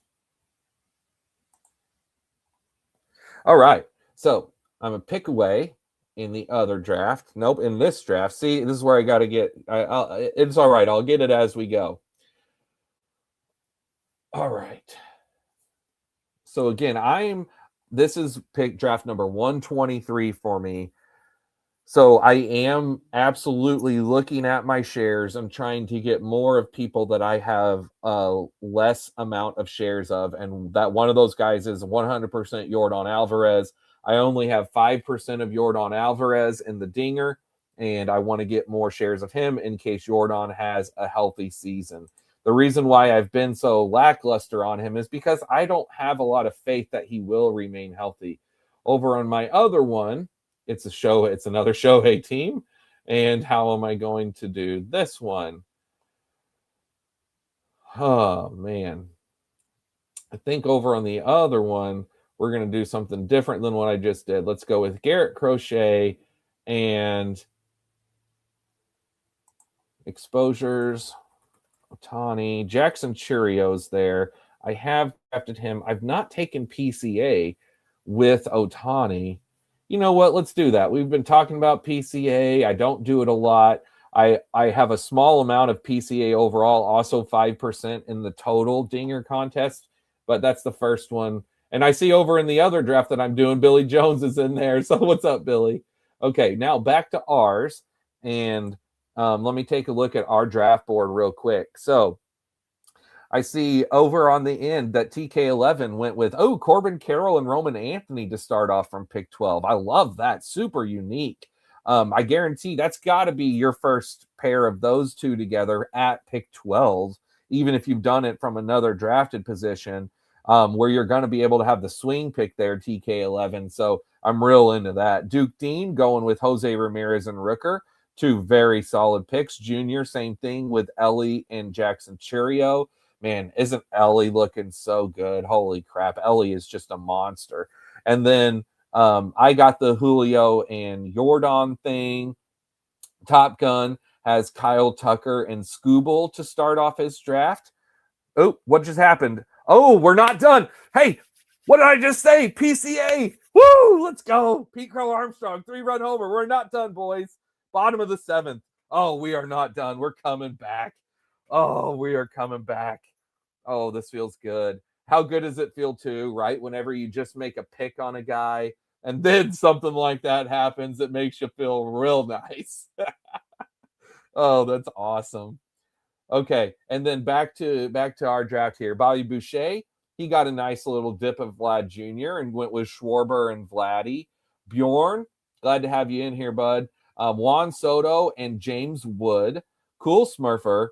Speaker 1: All right. So I'm a pick away in the other draft. Nope, in this draft. See, this is where I got to get. It's all right. I'll get it as we go. All right. So again, this is pick draft number 123 for me. So I am absolutely looking at my shares. I'm trying to get more of people that I have a less amount of shares of. And that one of those guys is 100% Yordan Alvarez. I only have 5% of Yordan Alvarez in the dinger, and I want to get more shares of him in case Yordan has a healthy season. The reason why I've been so lackluster on him is because I don't have a lot of faith that he will remain healthy. Over on my other one, it's another Shohei team. And how am I going to do this one? Oh, man. I think over on the other one, we're going to do something different than what I just did. Let's go with Garrett Crochet and exposures. Ohtani, Jackson Cheerios there. I have drafted him. I've not taken PCA with Ohtani. You know what? Let's do that. We've been talking about PCA. I don't do it a lot. I have a small amount of PCA overall, also 5% in the total dinger contest, but that's the first one. And I see over in the other draft that I'm doing, Billy Jones is in there. So what's up, Billy? Okay, now back to ours. And let me take a look at our draft board real quick. So I see over on the end that TK11 went with, Corbin Carroll and Roman Anthony to start off from pick 12. I love that. Super unique. I guarantee that's got to be your first pair of those two together at pick 12, even if you've done it from another drafted position, where you're going to be able to have the swing pick there, TK11. So I'm real into that. Duke Dean going with Jose Ramirez and Rooker. 2 very solid picks. Junior, same thing with Ellie and Jackson Cheerio. Man, isn't Ellie looking so good? Holy crap. Ellie is just a monster. And then I got the Julio and Yordan thing. Top Gun has Kyle Tucker and Scooble to start off his draft. Oh, what just happened? Oh, we're not done. Hey, what did I just say? PCA. Woo! Let's go. Pete Crow Armstrong, 3-run homer. We're not done, boys. Bottom of the 7th. Oh, we are not done. We're coming back. Oh, we are coming back. Oh, this feels good. How good does it feel too, right? Whenever you just make a pick on a guy and then something like that happens, it makes you feel real nice. Oh, that's awesome. Okay, and then back to our draft here. Bobby Boucher, he got a nice little dip of Vlad Jr. and went with Schwarber and Vladdy. Bjorn, glad to have you in here, bud. Juan Soto and James Wood. Cool Smurfer,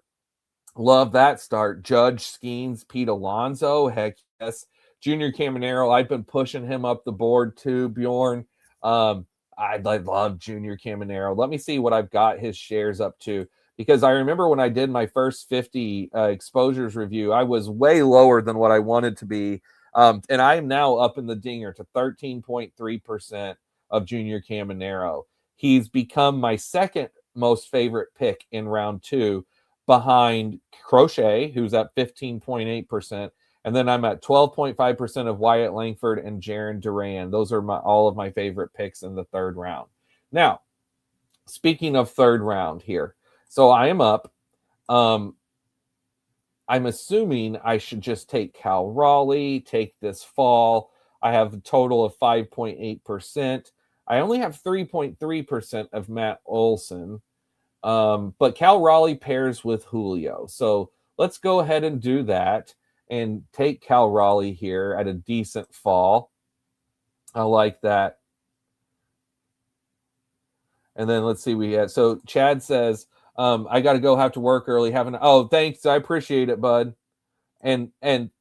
Speaker 1: love that start. Judge Skeens, Pete Alonso, heck yes. Junior Caminero, I've been pushing him up the board too. Bjorn, I love Junior Caminero. Let me see what I've got his shares up to, because I remember when I did my first 50 exposures review, I was way lower than what I wanted to be. And I am now up in the dinger to 13.3% of Junior Caminero. He's become my second most favorite pick in round 2, behind Crochet, who's at 15.8%. And then I'm at 12.5% of Wyatt Langford and Jaron Duran. Those are all of my favorite picks in the 3rd round. Now, speaking of 3rd round here, so I am up. I'm assuming I should just take Cal Raleigh, take this fall. I have a total of 5.8%. I only have 3.3% of Matt Olson. But Cal Raleigh pairs with Julio. So let's go ahead and do that and take Cal Raleigh here at a decent fall. I like that. And then let's see, we had, so Chad says, I got to go, have to work early. Oh, thanks. I appreciate it, bud. And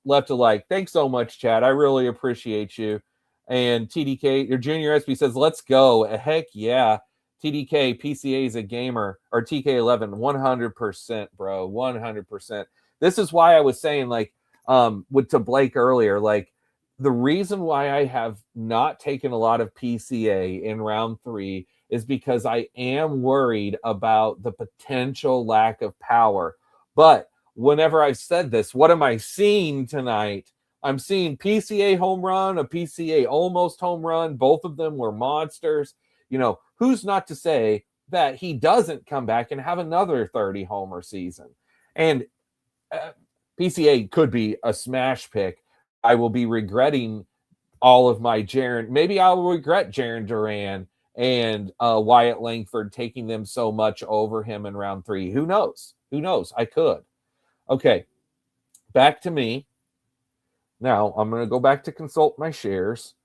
Speaker 1: left a like. Thanks so much, Chad. I really appreciate you. And TDK, your Junior SB says, let's go. Heck yeah. TDK, PCA is a gamer, or TK11, 100%, bro. 100%. This is why I was saying, like, to Blake earlier, like, the reason why I have not taken a lot of PCA in round 3 is because I am worried about the potential lack of power. But whenever I've said this, what am I seeing tonight? I'm seeing PCA home run, a PCA almost home run. Both of them were monsters. You know, who's not to say that he doesn't come back and have another 30 homer season? And PCA could be a smash pick. I will be regretting all of my Jaron. Maybe I'll regret Jaron Duran and Wyatt Langford taking them so much over him in round 3. Who knows? Who knows? I could. Okay, back to me. Now, I'm going to go back to consult my shares.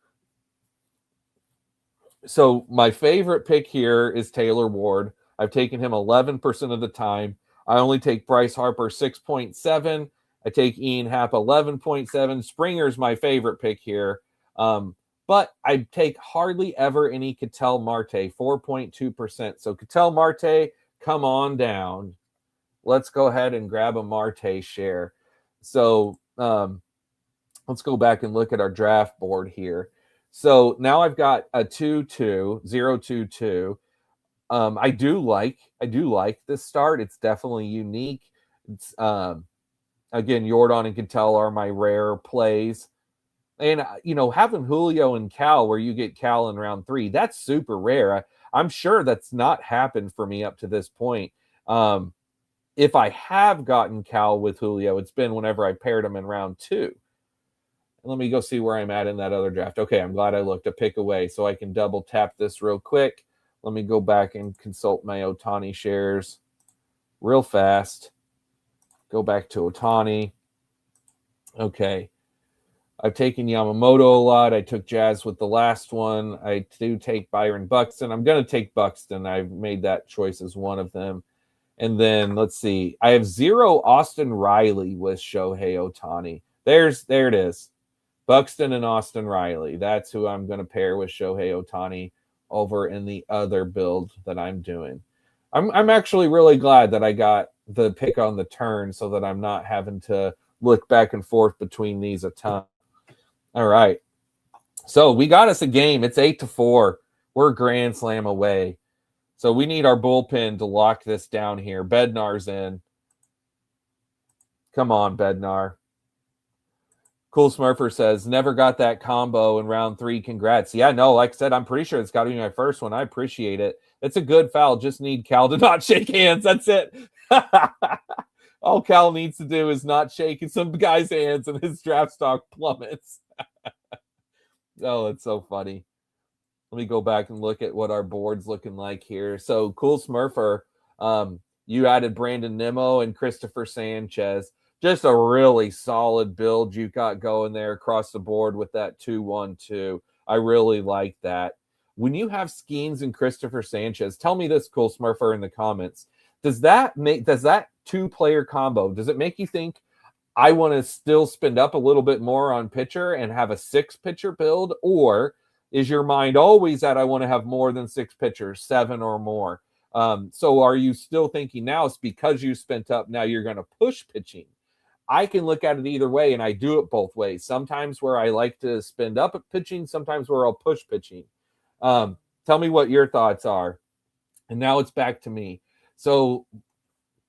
Speaker 1: So my favorite pick here is Taylor Ward. I've taken him 11% of the time. I only take Bryce Harper 6.7. I take Ian Happ 11.7. Springer's my favorite pick here. But I take hardly ever any Ketel Marte, 4.2%. So Ketel Marte, come on down. Let's go ahead and grab a Marte share. So let's go back and look at our draft board here. So now I've got a 2-2, 0-2-2. I do like this start. It's definitely unique. It's again, Jordan and Ketel are my rare plays. And having Julio and Cal, where you get Cal in round 3, that's super rare. I'm sure that's not happened for me up to this point. If I have gotten Cal with Julio, it's been whenever I paired him in round 2. Let me go see where I'm at in that other draft. Okay, I'm glad I looked a pick away so I can double tap this real quick. Let me go back and consult my Ohtani shares real fast. Go back to Ohtani. Okay. I've taken Yamamoto a lot. I took Jazz with the last one. I do take Byron Buxton. I'm going to take Buxton. I've made that choice as one of them. And then let's see. I have 0 Austin Riley with Shohei Ohtani. There it is. Buxton and Austin Riley. That's who I'm going to pair with Shohei Ohtani over in the other build that I'm doing. I'm actually really glad that I got the pick on the turn so that I'm not having to look back and forth between these a ton. All right. So we got us a game. It's 8-4. We're grand slam away. So we need our bullpen to lock this down here. Bednar's in. Come on, Bednar. Cool Smurfer says, never got that combo in round 3. Congrats. Yeah, no, like I said, I'm pretty sure it's got to be my first one. I appreciate it. It's a good foul. Just need Cal to not shake hands. That's it. All Cal needs to do is not shake some guy's hands and his draft stock plummets. Oh, it's so funny. Let me go back and look at what our board's looking like here. So, Cool Smurfer, you added Brandon Nimmo and Christopher Sanchez. Just a really solid build you got going there across the board with that 2-1-2. I really like that. When you have Skeens and Christopher Sanchez, tell me this, Cool Smurfer, in the comments. Does that 2-player combo, does it make you think I want to still spend up a little bit more on pitcher and have a 6-pitcher build? Or is your mind always that I want to have more than 6 pitchers, 7 or more? So are you still thinking now it's because you spent up, now you're going to push pitching? I can look at it either way, and I do it both ways. Sometimes where I like to spend up at pitching, sometimes where I'll push pitching. Tell me what your thoughts are. And now it's back to me. So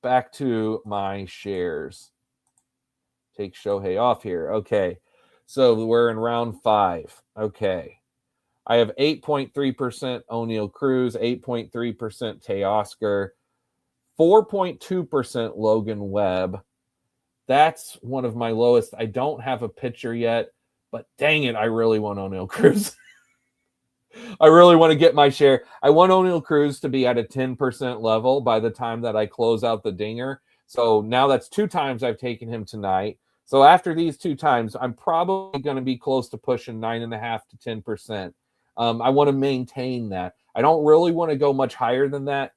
Speaker 1: back to my shares. Take Shohei off here. Okay. So we're in round 5. Okay. I have 8.3% O'Neal Cruz, 8.3% Teoscar, 4.2% Logan Webb. That's one of my lowest. I don't have a pitcher yet, but dang it, I really want O'Neal Cruz. I really want to get my share. I want O'Neal Cruz to be at a 10% level by the time that I close out the dinger. So now that's 2 times I've taken him tonight. So after these 2 times, I'm probably going to be close to pushing 9.5 to 10%. I want to maintain that. I don't really want to go much higher than that.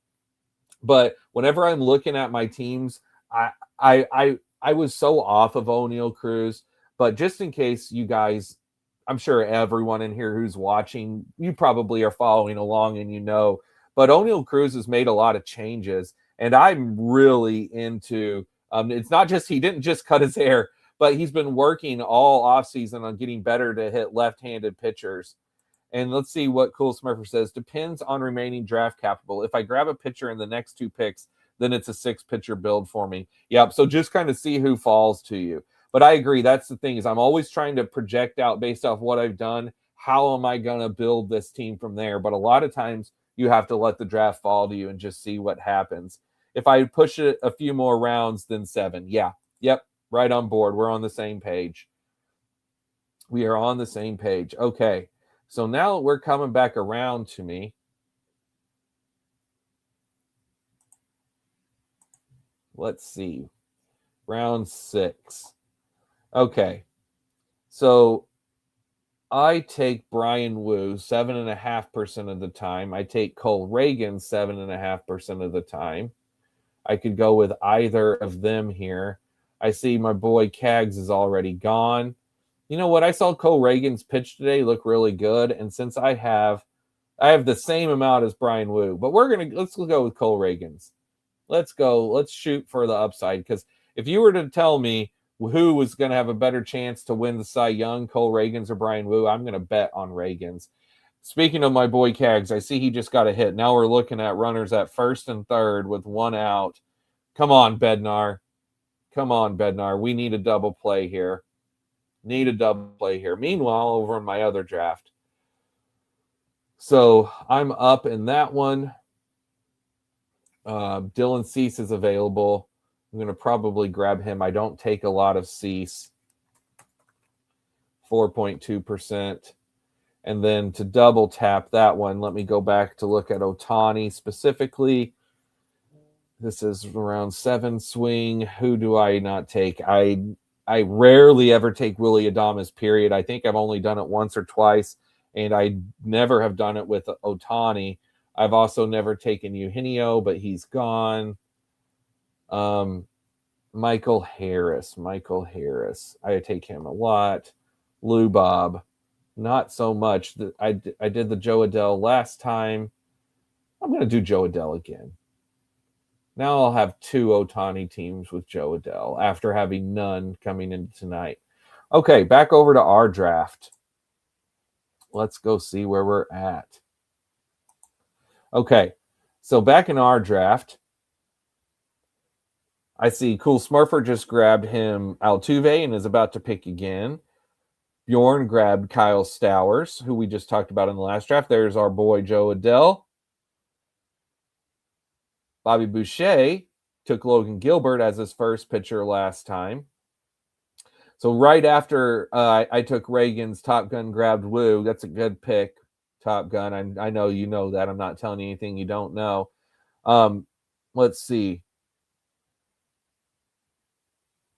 Speaker 1: But whenever I'm looking at my teams, I was so off of O'Neal Cruz. But just in case you guys, I'm sure everyone in here who's watching, you probably are following along and you know. But O'Neal Cruz has made a lot of changes. And I'm really into, it's not just, he didn't just cut his hair, but he's been working all offseason on getting better to hit left-handed pitchers. And let's see what Cool Smurfer says. Depends on remaining draft capital. If I grab a pitcher in the next 2 picks, then it's a 6-pitcher build for me. Yep. So just kind of see who falls to you. But I agree. That's the thing, is I'm always trying to project out based off what I've done. How am I going to build this team from there? But a lot of times you have to let the draft fall to you and just see what happens. If I push it a few more rounds than 7, yeah. Yep. Right on board. We're on the same page. We are on the same page. Okay. So now we're coming back around to me. Let's see. Round 6. Okay. So I take Brian Wu 7.5% of the time. I take Cole Reagan 7.5% of the time. I could go with either of them here. I see my boy Cags is already gone. You know what? I saw Cole Reagan's pitch today look really good. And since I have the same amount as Brian Wu, but let's go with Cole Reagan's. Let's go. Let's shoot for the upside. Because if you were to tell me who was going to have a better chance to win the Cy Young, Cole Reagan's or Brian Wu, I'm going to bet on Reagan's. Speaking of my boy Cags, I see he just got a hit. Now we're looking at runners at first and third with 1 out. Come on, Bednar. Come on, Bednar. We need a double play here. Meanwhile, over in my other draft. So I'm up in that one. Dylan Cease is available. I'm going to probably grab him. I don't take a lot of Cease. 4.2%. And then to double tap that one, let me go back to look at Ohtani specifically. This is around 7 swing. Who do I not take? I rarely ever take Willy Adames, period. I think I've only done it once or twice, and I never have done it with Ohtani. I've also never taken Eugenio, but he's gone. Michael Harris. I take him a lot. Lou Bob. Not so much. I did the Joe Adele last time. I'm going to do Joe Adele again. Now I'll have 2 Ohtani teams with Joe Adele after having none coming into tonight. Okay, back over to our draft. Let's go see where we're at. Okay, so back in our draft, I see Cool Smurfer just grabbed him Altuve and is about to pick again. Bjorn grabbed Kyle Stowers, who we just talked about in the last draft. There's our boy Joe Adell. Bobby Boucher took Logan Gilbert as his first pitcher last time. So right after I took Reagan's Top Gun grabbed Woo. That's a good pick, Top Gun. I know you know that. I'm not telling you anything you don't know. Let's see.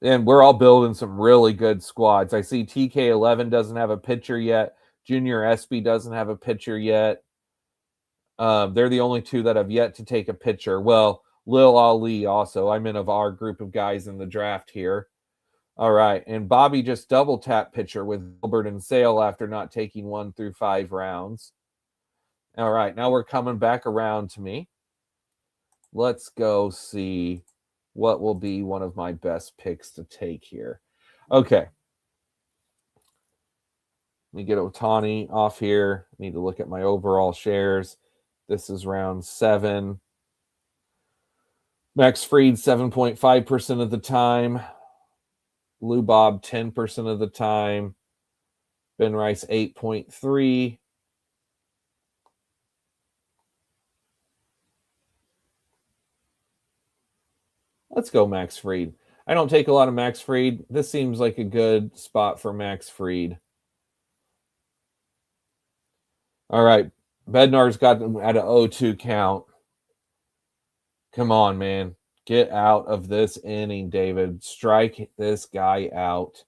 Speaker 1: And we're all building some really good squads. I see TK11 doesn't have a pitcher yet. Junior Espy doesn't have a pitcher yet. They're the only two that have yet to take a pitcher. Well, Lil Ali also. I'm in of our group of guys in the draft here. All right. And Bobby just double tap pitcher with Gilbert and Sale after not taking 1 through 5 rounds. All right. Now we're coming back around to me. Let's go see what will be one of my best picks to take here. Okay. Let me get Otani off here. I need to look at my overall shares. This is round 7. Max Fried 7.5% of the time. Lou Bob 10% of the time. Ben Rice 8.3%. Let's go Max Fried. I don't take a lot of Max Fried. This seems like a good spot for Max Fried. All right. Bednar's got them at an 0-2 count. Come on, man. Get out of this inning, David. Strike this guy out.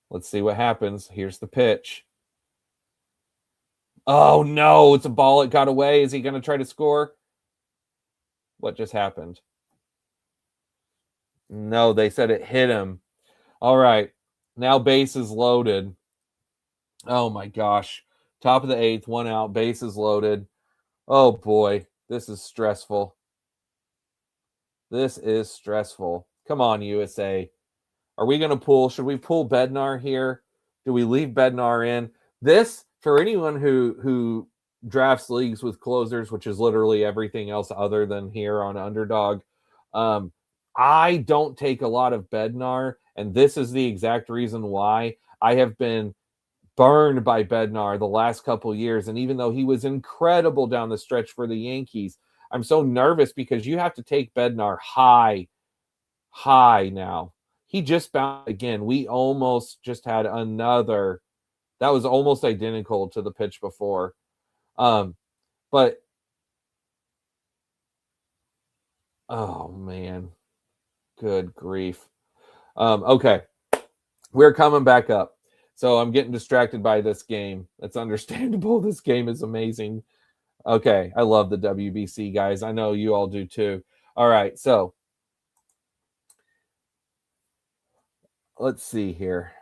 Speaker 1: Let's see what happens. Here's the pitch. Oh, no. It's a ball. It got away. Is he going to try to score? What just happened? No, they said it hit him. All right. Now bases loaded. Oh, my gosh. Top of the 8th, 1 out, bases loaded. Oh, boy. This is stressful. This is stressful. Come on, USA. Are we going to pull? Should we pull Bednar here? Do we leave Bednar in? This, for anyone who drafts leagues with closers, which is literally everything else other than here on Underdog, I don't take a lot of Bednar, and this is the exact reason why. I have been burned by Bednar the last couple years, and even though he was incredible down the stretch for the Yankees, I'm so nervous because you have to take Bednar high now. He just bounced again. We almost just had another that was almost identical to the pitch before. But oh man, good grief. Okay, we're coming back up. So I'm getting distracted by this game. That's understandable. This game is amazing. Okay, I love the WBC, guys. I know you all do too. All right, so let's see here.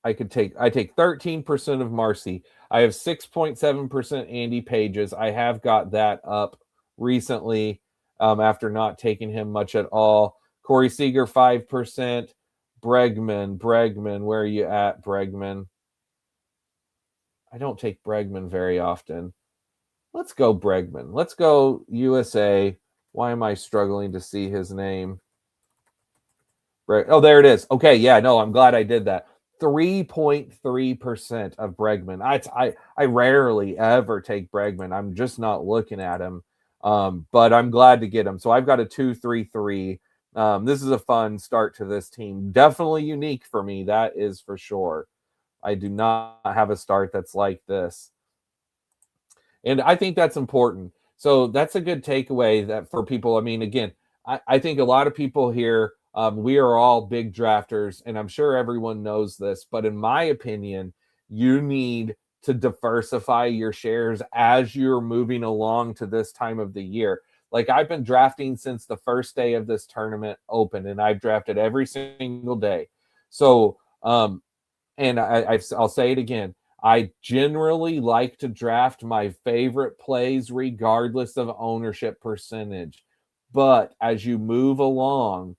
Speaker 1: I take 13% of Marcy. I have 6.7% Andy Pages. I have got that up recently after not taking him much at all. Corey Seager, 5%. Bregman, where are you at, Bregman? I don't take Bregman very often. Let's go Bregman. Let's go USA. Why am I struggling to see his name? Oh, there it is. Okay, yeah, no, I'm glad I did that. 3.3% of Bregman. I rarely ever take Bregman. I'm just not looking at him. But I'm glad to get him. So I've got a 2-3-3. This is a fun start to this team. Definitely unique for me. That is for sure. I do not have a start that's like this. And I think that's important. So that's a good takeaway that for people. I mean, again, I think a lot of people here, we are all big drafters, and I'm sure everyone knows this. But in my opinion, you need to diversify your shares as you're moving along to this time of the year. Like I've been drafting since the first day of this tournament opened, and I've drafted every single day. So, and I'll say it again. I generally like to draft my favorite plays regardless of ownership percentage. But as you move along,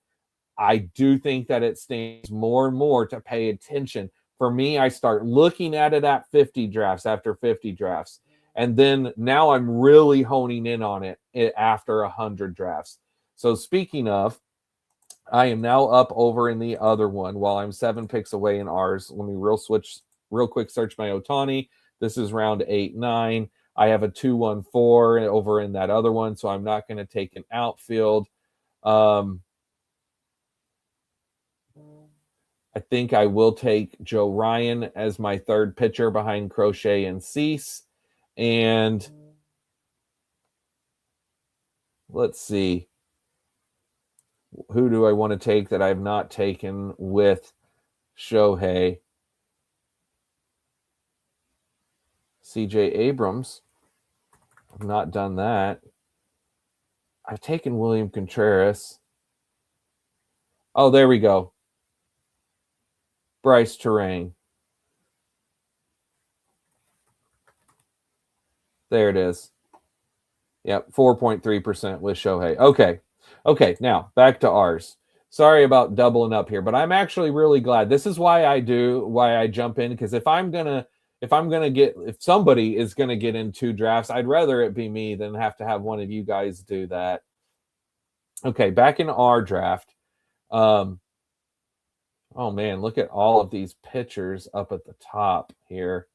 Speaker 1: I do think that it stands more and more to pay attention. For me, I start looking at it at 50 drafts after 50 drafts. And then now I'm really honing in on it after 100 drafts. So speaking of, I am now up over in the other one while I'm 7 picks away in ours. Let me real quick search my Otani. This is round 8, 9. I have a 2-1-4 over in that other one, so I'm not going to take an outfield. I think I will take Joe Ryan as my third pitcher behind Crochet and Cease. And let's see. Who do I want to take that I've not taken with Shohei? CJ Abrams. I've not done that. I've taken William Contreras. Oh, there we go. Bryce Terrain. There it is. Yep, 4.3% with Shohei. Okay, now back to ours. Sorry about doubling up here, but I'm actually really glad. This is why I jump in, because if somebody is gonna get in 2 drafts, I'd rather it be me than have to have one of you guys do that. Okay, back in our draft. Oh man, look at all of these pitchers up at the top here.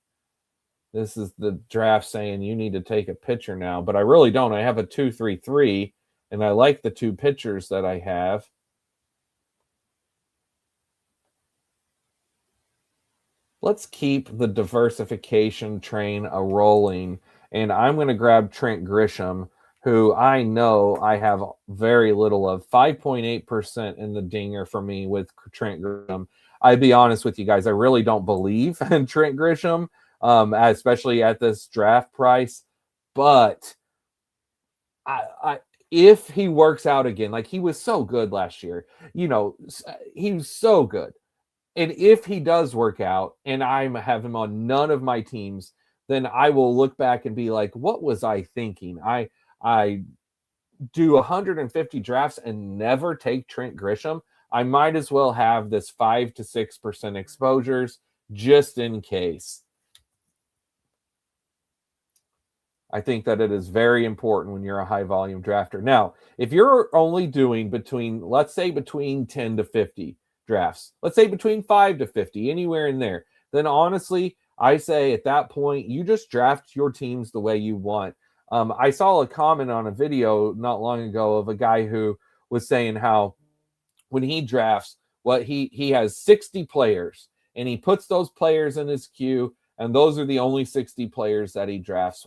Speaker 1: This is the draft saying you need to take a pitcher now, but I really don't. I have a 2-3-3, and I like the 2 pitchers that I have. Let's keep the diversification train a-rolling, and I'm going to grab Trent Grisham, who I know I have very little of. 5.8% in the dinger for me with Trent Grisham. I'd be honest with you guys, I really don't believe in Trent Grisham, especially at this draft price. But if he works out again, like he was so good last year, he was so good. And if he does work out and I have him on none of my teams, then I will look back and be like, what was I thinking? I do 150 drafts and never take Trent Grisham. I might as well have this 5 to 6% exposures just in case. I think that it is very important when you're a high volume drafter. Now, if you're only doing let's say between 10 to 50 drafts, let's say between 5 to 50, anywhere in there, then honestly, I say at that point, you just draft your teams the way you want. I saw a comment on a video not long ago of a guy who was saying how when he drafts, he has 60 players and he puts those players in his queue, and those are the only 60 players that he drafts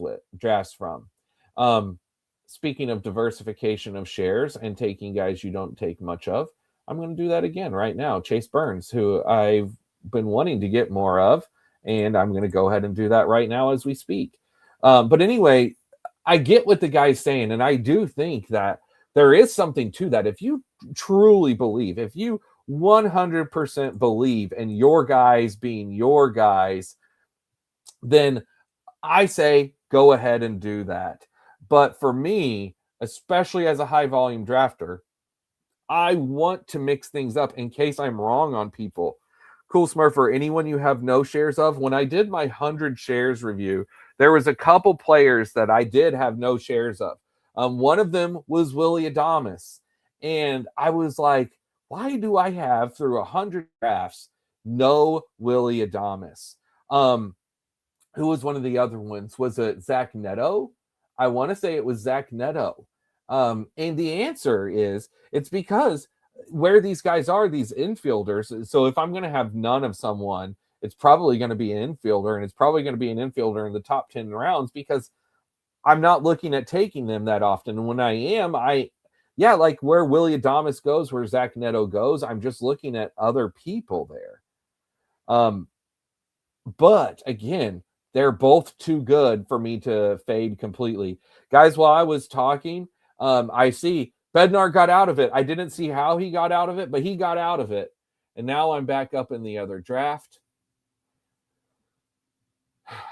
Speaker 1: from. Speaking of diversification of shares and taking guys you don't take much of, I'm going to do that again right now. Chase Burns, who I've been wanting to get more of, and I'm going to go ahead and do that right now as we speak. But anyway, I get what the guy's saying, and I do think that there is something to that. If you truly believe, if you 100% believe in your guys being your guys, then I say go ahead and do that. But for me, especially as a high volume drafter, I want to mix things up in case I'm wrong on people. Cool Smurfer, anyone you have no shares of? When I did my 100 shares review, there was a couple players that I did have no shares of. One of them was Willie Adames. And I was like, why do I have through 100 drafts no Willie Adames? Who was one of the other ones? Was it Zach Neto? I want to say it was Zach Neto. And the answer is it's because where these guys are, these infielders. So if I'm going to have none of someone, it's probably going to be an infielder, and it's probably going to be an infielder in the top 10 rounds because I'm not looking at taking them that often. And when I am, like where Willie Adames goes, where Zach Neto goes, I'm just looking at other people there. But again, they're both too good for me to fade completely. Guys, while I was talking, I see Bednar got out of it. I didn't see how he got out of it, but he got out of it. And now I'm back up in the other draft.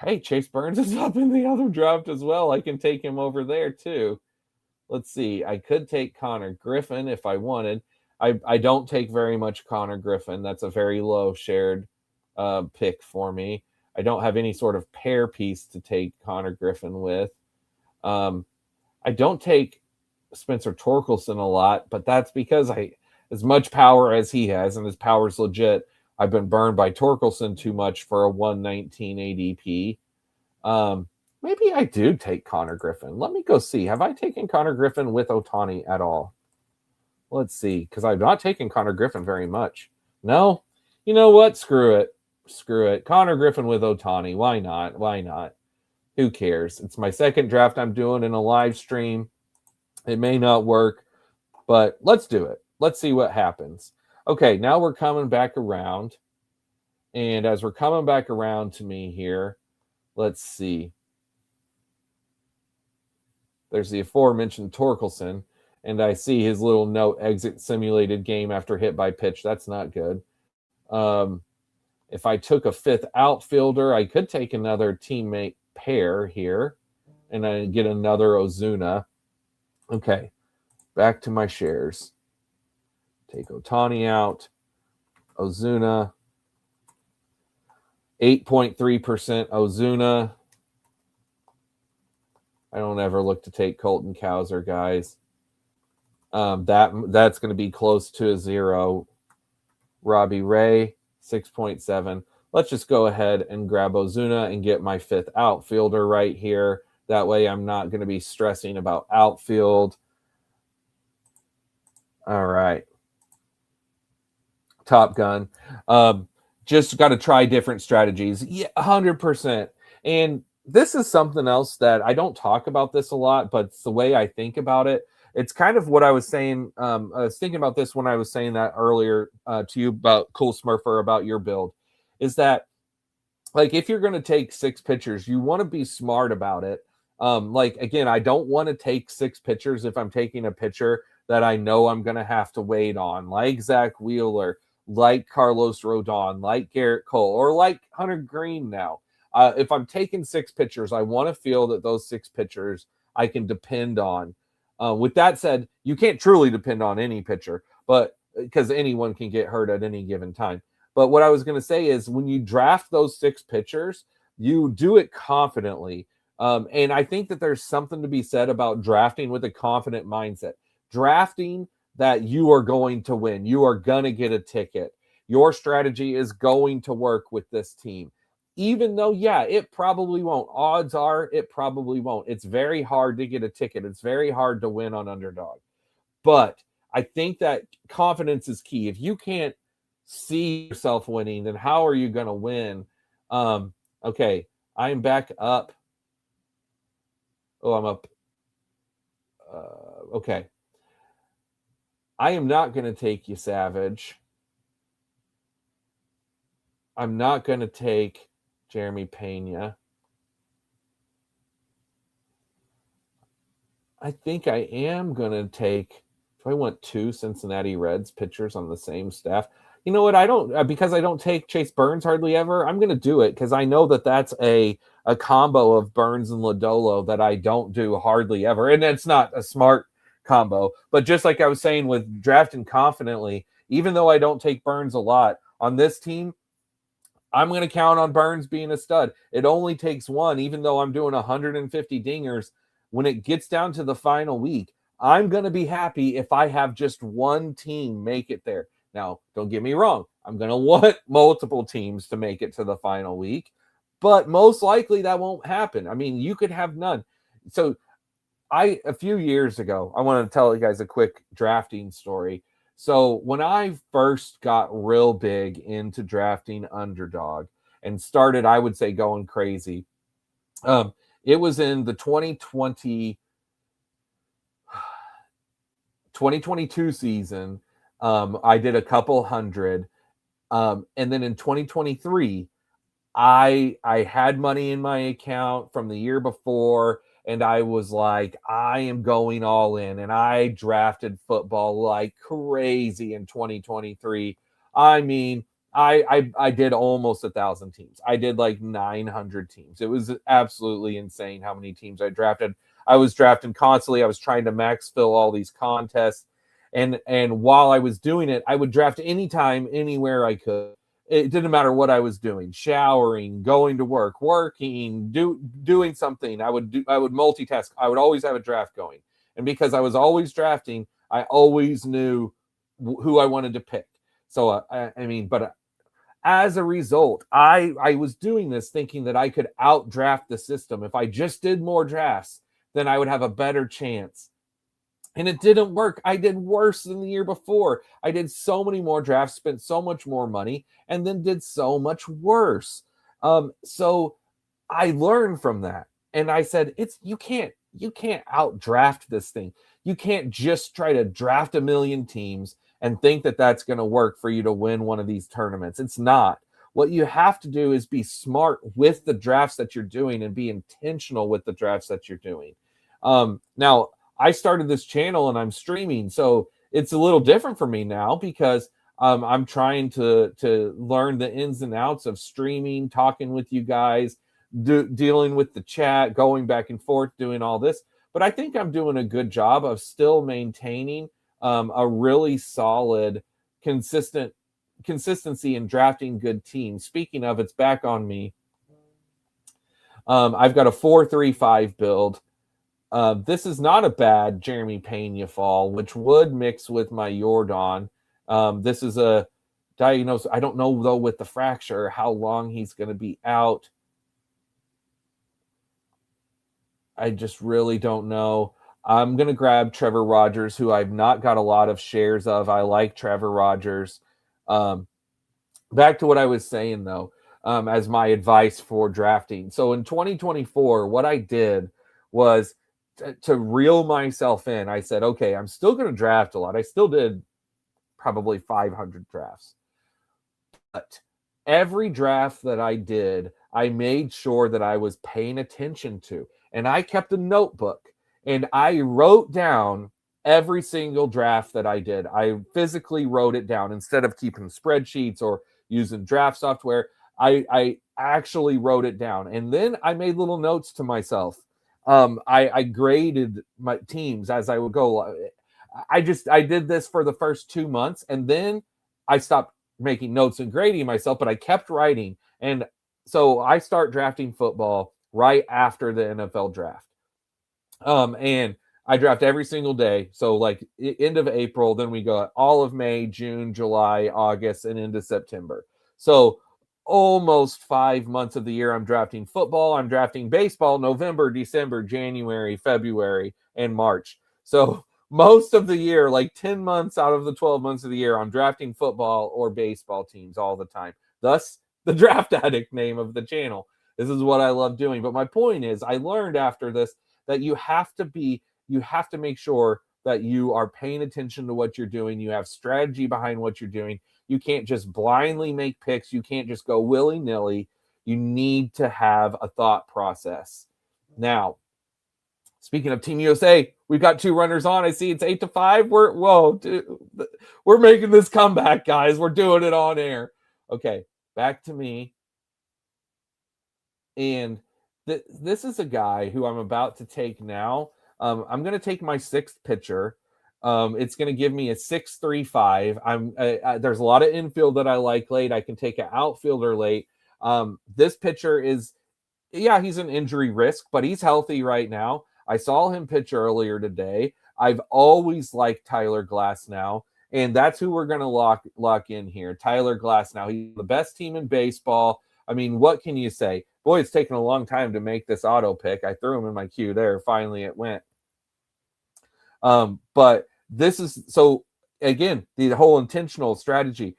Speaker 1: Hey, Chase Burns is up in the other draft as well. I can take him over there too. Let's see. I could take Connor Griffin if I wanted. I don't take very much Connor Griffin. That's a very low shared pick for me. I don't have any sort of pair piece to take Connor Griffin with. I don't take Spencer Torkelson a lot, but that's because as much power as he has, and his power's legit. I've been burned by Torkelson too much for a 119 ADP. Maybe I do take Connor Griffin. Let me go see. Have I taken Connor Griffin with Otani at all? Let's see, because I've not taken Connor Griffin very much. No? You know what? Screw it. Screw it. Connor Griffin with Otani. Why not? Why not? Who cares? It's my second draft I'm doing in a live stream. It may not work, but let's do it. Let's see what happens. Okay, now we're coming back around. And as we're coming back around to me here, let's see. There's the aforementioned Torkelson, and I see his little note, exit simulated game after hit by pitch. That's not good. If I took a fifth outfielder, I could take another teammate pair here, and I get another Ozuna. Okay, back to my shares. Take Otani out. Ozuna. 8.3% Ozuna. I don't ever look to take Colton Cowser, guys. That's going to be close to a 0. Robbie Ray, 6.7. Let's just go ahead and grab Ozuna and get my fifth outfielder right here. That way I'm not going to be stressing about outfield. All right. Top Gun. Just got to try different strategies. Yeah, 100%. And this is something else that I don't talk about this a lot, but it's the way I think about it. It's kind of what I was saying. I was thinking about this when I was saying that earlier to you about Cool Smurfer, about your build, is that, like, if you're going to take 6 pitchers, you want to be smart about it. Like, again, I don't want to take 6 pitchers if I'm taking a pitcher that I know I'm going to have to wait on, like Zach Wheeler, like Carlos Rodon, like Garrett Cole, or like Hunter Green now. If I'm taking 6 pitchers, I want to feel that those 6 pitchers I can depend on. With that said, you can't truly depend on any pitcher, but because anyone can get hurt at any given time. But what I was going to say is, when you draft those 6 pitchers, you do it confidently. And I think that there's something to be said about drafting with a confident mindset. Drafting that you are going to win. You are going to get a ticket. Your strategy is going to work with this team. Even though, yeah, it probably won't. Odds are it probably won't. It's very hard to get a ticket. It's very hard to win on Underdog. But I think that confidence is key. If you can't see yourself winning, then how are you going to win? Okay, I'm back up. Oh, I'm up. Okay. I am not going to take you, Savage. I'm not going to take Jeremy Pena. I think I am going to take, do I want 2 Cincinnati Reds pitchers on the same staff? You know what? I don't, because I don't take Chase Burns hardly ever. I'm going to do it because I know that that's a combo of Burns and Lodolo that I don't do hardly ever. And it's not a smart combo. But just like I was saying with drafting confidently, even though I don't take Burns a lot, on this team, I'm going to count on Burns being a stud. It only takes one, even though I'm doing 150 dingers. When it gets down to the final week, I'm going to be happy if I have just one team make it there. Now, don't get me wrong. I'm going to want multiple teams to make it to the final week, but most likely that won't happen. I mean, you could have none. So a few years ago, I want to tell you guys a quick drafting story. So when I first got real big into drafting Underdog and started, I would say, going crazy, it was in the 2022 season. I did a couple hundred. And then in 2023, I had money in my account from the year before, and I was like, I am going all in. And I drafted football like crazy in 2023. I mean, I did almost 1,000 teams. I did like 900 teams. It was absolutely insane how many teams I drafted. I was drafting constantly. I was trying to max fill all these contests. And while I was doing it, I would draft anytime, anywhere I could. It didn't matter what I was doing, showering, going to work, working, doing something. I would multitask. I would always have a draft going. And because I was always drafting, I always knew who I wanted to pick. So I mean, but as a result, I was doing this thinking that I could outdraft the system. If I just did more drafts, then I would have a better chance. And it didn't work. I did worse than the year before. I did so many more drafts, spent so much more money, and then did so much worse. So I learned from that. And I said, it's you can't outdraft this thing. You can't just try to draft a million teams and think that that's going to work for you to win one of these tournaments. It's not. What you have to do is be smart with the drafts that you're doing and be intentional with the drafts that you're doing. Now, I started this channel and I'm streaming, so it's a little different for me now because I'm trying to learn the ins and outs of streaming, talking with you guys, dealing with the chat, going back and forth, doing all this. But I think I'm doing a good job of still maintaining a really solid, consistency in drafting good teams. Speaking of, it's back on me. I've got a 4-3-5 build. This is not a bad Jeremy Pena fall, which would mix with my Jordan. This is a diagnosis. I don't know, though, with the fracture, how long he's going to be out. I just really don't know. I'm going to grab Trevor Rogers, who I've not got a lot of shares of. I like Trevor Rogers. Back to what I was saying, though, as my advice for drafting. So in 2024, what I did was to reel myself in. I said, okay, I'm still going to draft a lot. I still did probably 500 drafts. But every draft that I did, I made sure that I was paying attention to. And I kept a notebook and I wrote down every single draft that I did. I physically wrote it down instead of keeping spreadsheets or using draft software. I actually wrote it down. And then I made little notes to myself. I graded my teams as I would go. I did this for the first 2 months, and then I stopped making notes and grading myself, but I kept writing. And so I start drafting football right after the NFL draft. And I draft every single day. So like end of April, then we go all of May, June, July, August, and into September. So almost 5 months of the year, I'm drafting football. I'm drafting baseball, November, December, January, February, and March. So most of the year, like 10 months out of the 12 months of the year, I'm drafting football or baseball teams all the time. Thus, the Draft Addict name of the channel. This is what I love doing. But my point is, I learned after this that you have to make sure that you are paying attention to what you're doing. You have strategy behind what you're doing. You can't just blindly make picks. You can't just go willy-nilly. You need to have a thought process. Now, speaking of Team USA, we've got 2 runners on. I see it's 8-5. We're making this comeback, guys. We're doing it on air. Okay, back to me. And this is a guy who I'm about to take now. I'm going to take my 6th pitcher. It's going to give me a 6-3-5. There's a lot of infield that I like late. I can take an outfielder late. This pitcher is, he's an injury risk, but he's healthy right now. I saw him pitch earlier today. I've always liked Tyler Glasnow, and that's who we're going to lock in here. Tyler Glasnow. He's the best team in baseball. I mean, what can you say? Boy, it's taken a long time to make this auto pick. I threw him in my queue there. Finally, it went. But this is, so again, the whole intentional strategy.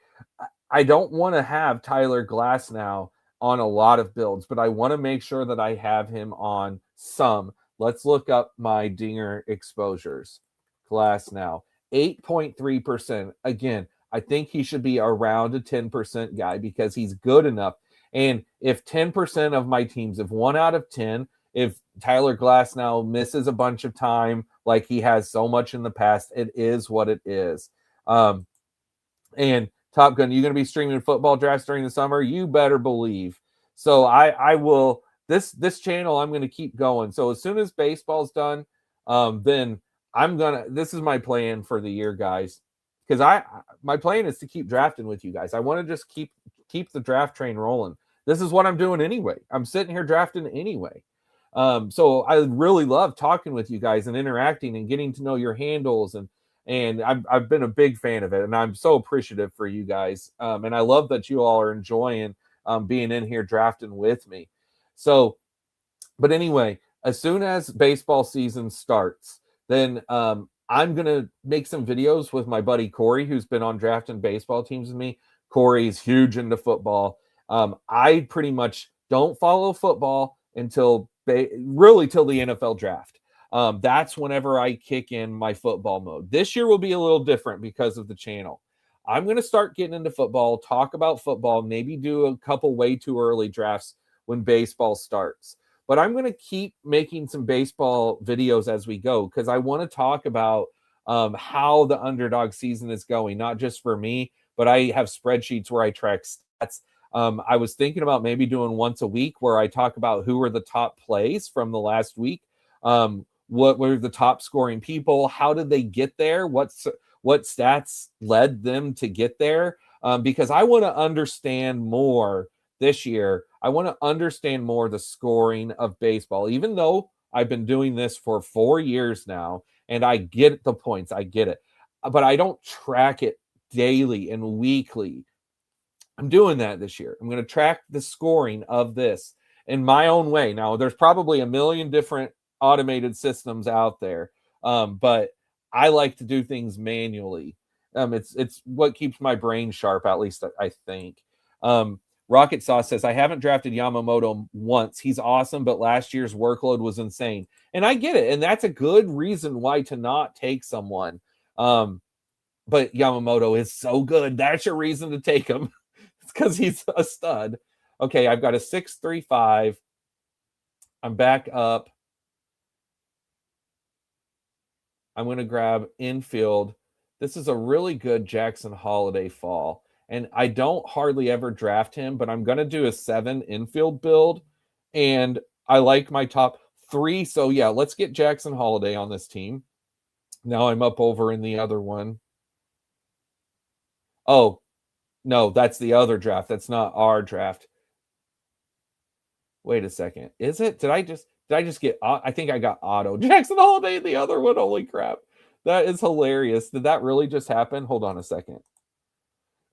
Speaker 1: I don't want to have Tyler Glasnow on a lot of builds, but I want to make sure that I have him on some. Let's look up my Dinger exposures. Glasnow, 8.3%. Again, I think he should be around a 10% guy because he's good enough. And if 10% of my teams, if 1 out of 10, if Tyler Glasnow misses a bunch of time like he has so much in the past, it is what it is. And Top Gun, you going to be streaming football drafts during the summer? You better believe. So I will. This channel, I'm going to keep going. So as soon as baseball's done, then I'm gonna. This is my plan for the year, guys. Because my plan is to keep drafting with you guys. I want to just keep the draft train rolling. This is what I'm doing anyway. I'm sitting here drafting anyway. So I really love talking with you guys and interacting and getting to know your handles and And I've been a big fan of it, and I'm so appreciative for you guys. And I love that you all are enjoying being in here drafting with me. So, but anyway, as soon as baseball season starts, then I'm gonna make some videos with my buddy Corey, who's been on drafting baseball teams with me. Corey's huge into football. I pretty much don't follow football until really till the NFL draft. That's whenever I kick in my football mode. This year will be a little different because of the channel. I'm going to start getting into football, talk about football, maybe do a couple way too early drafts when baseball starts. But I'm going to keep making some baseball videos as we go because I want to talk about how the underdog season is going, not just for me, but I have spreadsheets where I track stats. I was thinking about maybe doing once a week where I talk about who were the top plays from the last week. What were the top scoring people? How did they get there? What stats led them to get there? Because I want to understand more this year. I want to understand more the scoring of baseball, even though I've been doing this for 4 years now, and I get the points. I get it, but I don't track it daily and weekly. I'm doing that this year. I'm going to track the scoring of this in my own way. Now, there's probably a million different automated systems out there, but I like to do things manually. It's what keeps my brain sharp, at least I think. Rocket Sauce says, I haven't drafted Yamamoto once. He's awesome, but last year's workload was insane. And I get it. And that's a good reason why to not take someone. But Yamamoto is so good. That's your reason to take him. It's because he's a stud. Okay, I've got a 6.35. I'm back up. I'm going to grab infield. This is a really good Jackson Holiday fall. And I don't hardly ever draft him, but I'm going to do a 7 infield build. And I like my top 3. So, yeah, let's get Jackson Holiday on this team. Now I'm up over in the other one. Oh, no, that's the other draft. That's not our draft. Wait a second. Is it? Did I just get, I think I got auto Jackson Holiday in the other one. Holy crap. That is hilarious. Did that really just happen? Hold on a second.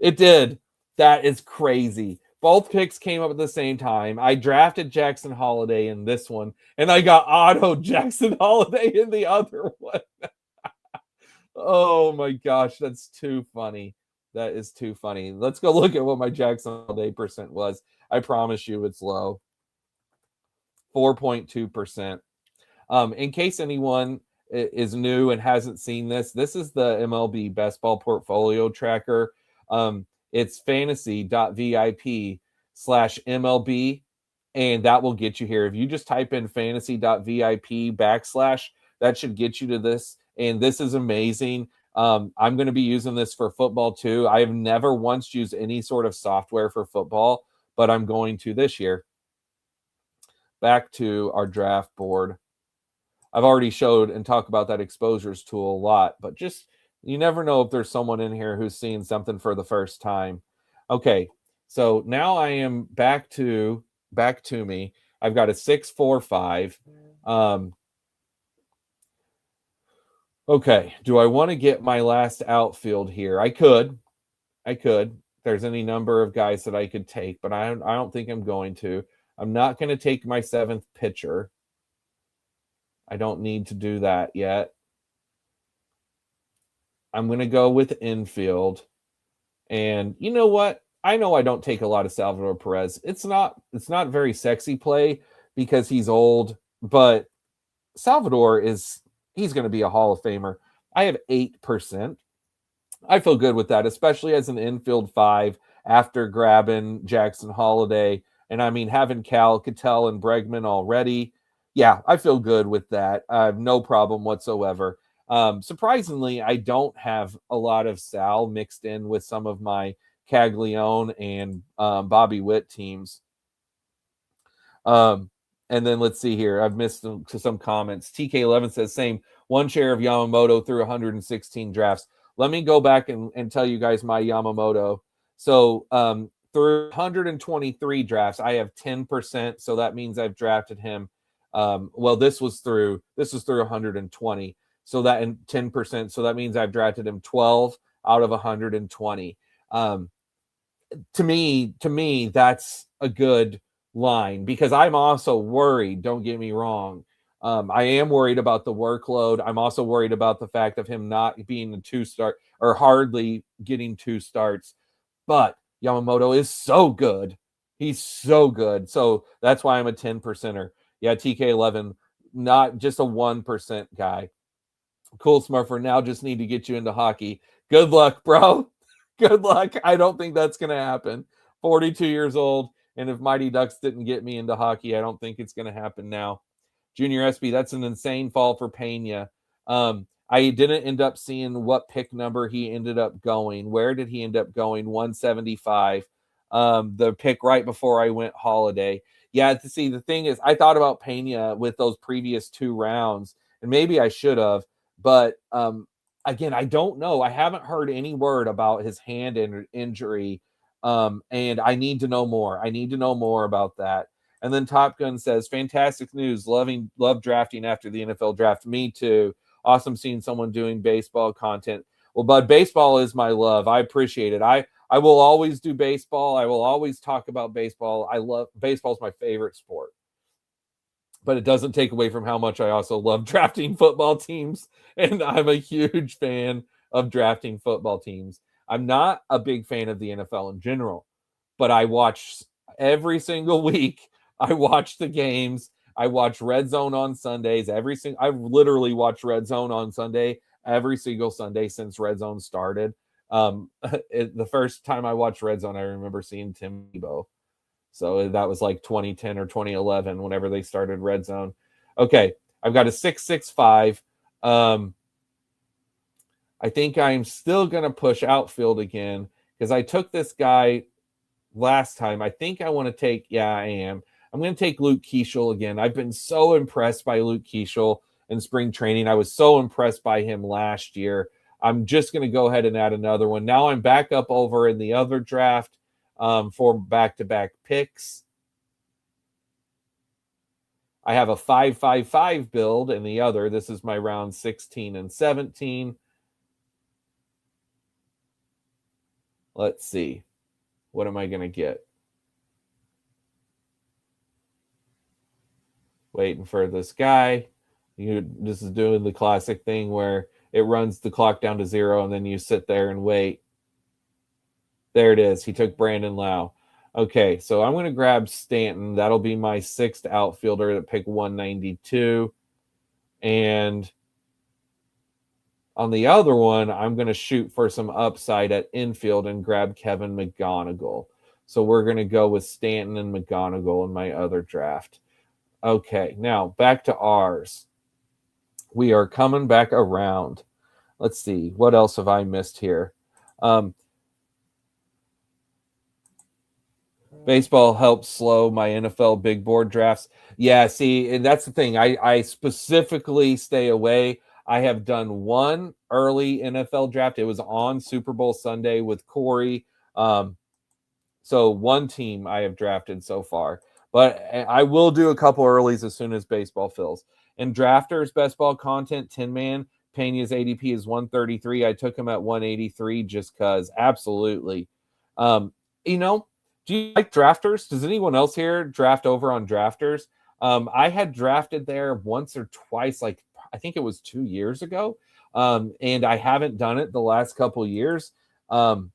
Speaker 1: It did. That is crazy. Both picks came up at the same time. I drafted Jackson Holiday in this one, and I got auto Jackson Holiday in the other one. Oh my gosh, that's too funny. That is too funny. Let's go look at what my Jackson Holiday percent was. I promise you it's low. 4.2%. In case anyone is new and hasn't seen this, this is the MLB Best Ball Portfolio Tracker. It's fantasy.vip/MLB, and that will get you here. If you just type in fantasy.vip / that should get you to this. And this is amazing. I'm going to be using this for football too. I have never once used any sort of software for football, but I'm going to this year. Back to our draft board. I've already showed and talked about that exposures tool a lot, but just you never know if there's someone in here who's seeing something for the first time. Okay, so now I am back to me. I've got a 6.45. Okay, do I want to get my last outfield here? I could. There's any number of guys that I could take, but I don't think I'm going to. I'm not going to take my 7th pitcher. I don't need to do that yet. I'm going to go with infield. And you know what? I know I don't take a lot of Salvador Perez. It's not very sexy play because he's old, but Salvador he's going to be a Hall of Famer. I have 8%. I feel good with that, especially as an infield 5 after grabbing Jackson Holiday. And I mean, having Cal, Cattell, and Bregman already. Yeah, I feel good with that. I have no problem whatsoever. Surprisingly, I don't have a lot of Sal mixed in with some of my Caglione and Bobby Witt teams. And then let's see here. I've missed some comments. TK11 says, same, 1 share of Yamamoto through 116 drafts. Let me go back and tell you guys my Yamamoto. So through 123 drafts, I have 10%. So that means I've drafted him. Well, this was through 120. So that in 10%. So that means I've drafted him 12 out of 120. To me, that's a good line because I'm also worried. Don't get me wrong. I am worried about the workload. I'm also worried about the fact of him not being a 2-star or hardly getting 2 starts. But Yamamoto is so good. He's so good. So that's why I'm a 10%er. Yeah, TK11, not just a 1% guy. Cool, Smurfer. Now just need to get you into hockey. Good luck, bro. Good luck. I don't think that's going to happen. 42 years old. And if Mighty Ducks didn't get me into hockey, I don't think it's going to happen now. Junior SB, that's an insane fall for Pena. I didn't end up seeing what pick number he ended up going. Where did he end up going? 175. The pick right before I went holiday. Yeah, to see, the thing is, I thought about Pena with those previous 2 rounds, and maybe I should have. But again, I don't know. I haven't heard any word about his hand injury, and I need to know more. I need to know more about that. And then Top Gun says, fantastic news. Love drafting after the NFL draft. Me too. Awesome seeing someone doing baseball content. Well, Bud, baseball is my love. I appreciate it. I will always do baseball. I will always talk about baseball. I love baseball is my favorite sport. But it doesn't take away from how much I also love drafting football teams. And I'm a huge fan of drafting football teams. I'm not a big fan of the NFL in general, but I watch every single week. I watch the games. I watch Red Zone on Sundays. I've literally watched Red Zone on Sunday every single Sunday since Red Zone started. The first time I watched Red Zone, I remember seeing Tim Tebow. So that was like 2010 or 2011, whenever they started Red Zone. Okay, I've got a 665. I think I'm still going to push outfield again because I took this guy last time. I think I want to take, I am. I'm going to take Luke Keeschel again. I've been so impressed by Luke Keeschel in spring training. I was so impressed by him last year. I'm just going to go ahead and add another one. Now I'm back up over in the other draft for back-to-back picks. I have a 5-5-5 build in the other. This is my round 16 and 17. Let's see. What am I going to get? Waiting for this guy. This is doing the classic thing where it runs the clock down to 0 and then you sit there and wait. There it is. He took Brandon Lau. Okay, so I'm going to grab Stanton. That'll be my 6th outfielder at pick 192. And on the other one, I'm going to shoot for some upside at infield and grab Kevin McGonigal. So we're going to go with Stanton and McGonigal in my other draft. Okay, now back to ours. We are coming back around. Let's see. What else have I missed here? Baseball helps slow my NFL big board drafts. Yeah, see, and that's the thing. I specifically stay away. I have done one early NFL draft. It was on Super Bowl Sunday with Corey. So one team I have drafted so far. But I will do a couple earlies as soon as baseball fills. And drafters, best ball content, 10-man, Pena's ADP is 133. I took him at 183 just because. Absolutely. Do you like drafters? Does anyone else here draft over on drafters? I had drafted there once or twice, like I think it was 2 years ago. And I haven't done it the last couple years. I'm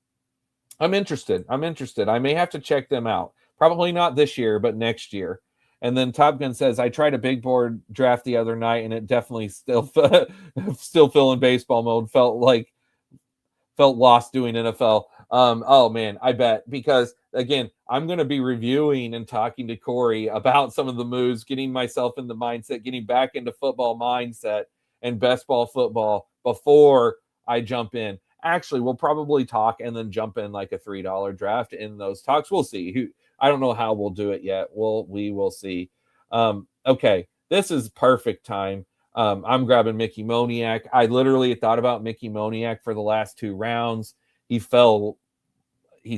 Speaker 1: interested. I may have to check them out. Probably not this year, but next year. And then Top Gun says, I tried a big board draft the other night, and it definitely still feel in baseball mode. Felt lost doing NFL. Oh man, I bet, because again, I'm going to be reviewing and talking to Corey about some of the moves, getting myself in the mindset, getting back into football mindset and best ball football before I jump in. Actually, we'll probably talk and then jump in like a $3 draft in those talks. We'll see. I don't know how we'll do it yet. We will see. Okay, this is perfect time. I'm grabbing Mickey Moniak. I literally thought about Mickey Moniak for the last 2 rounds. He's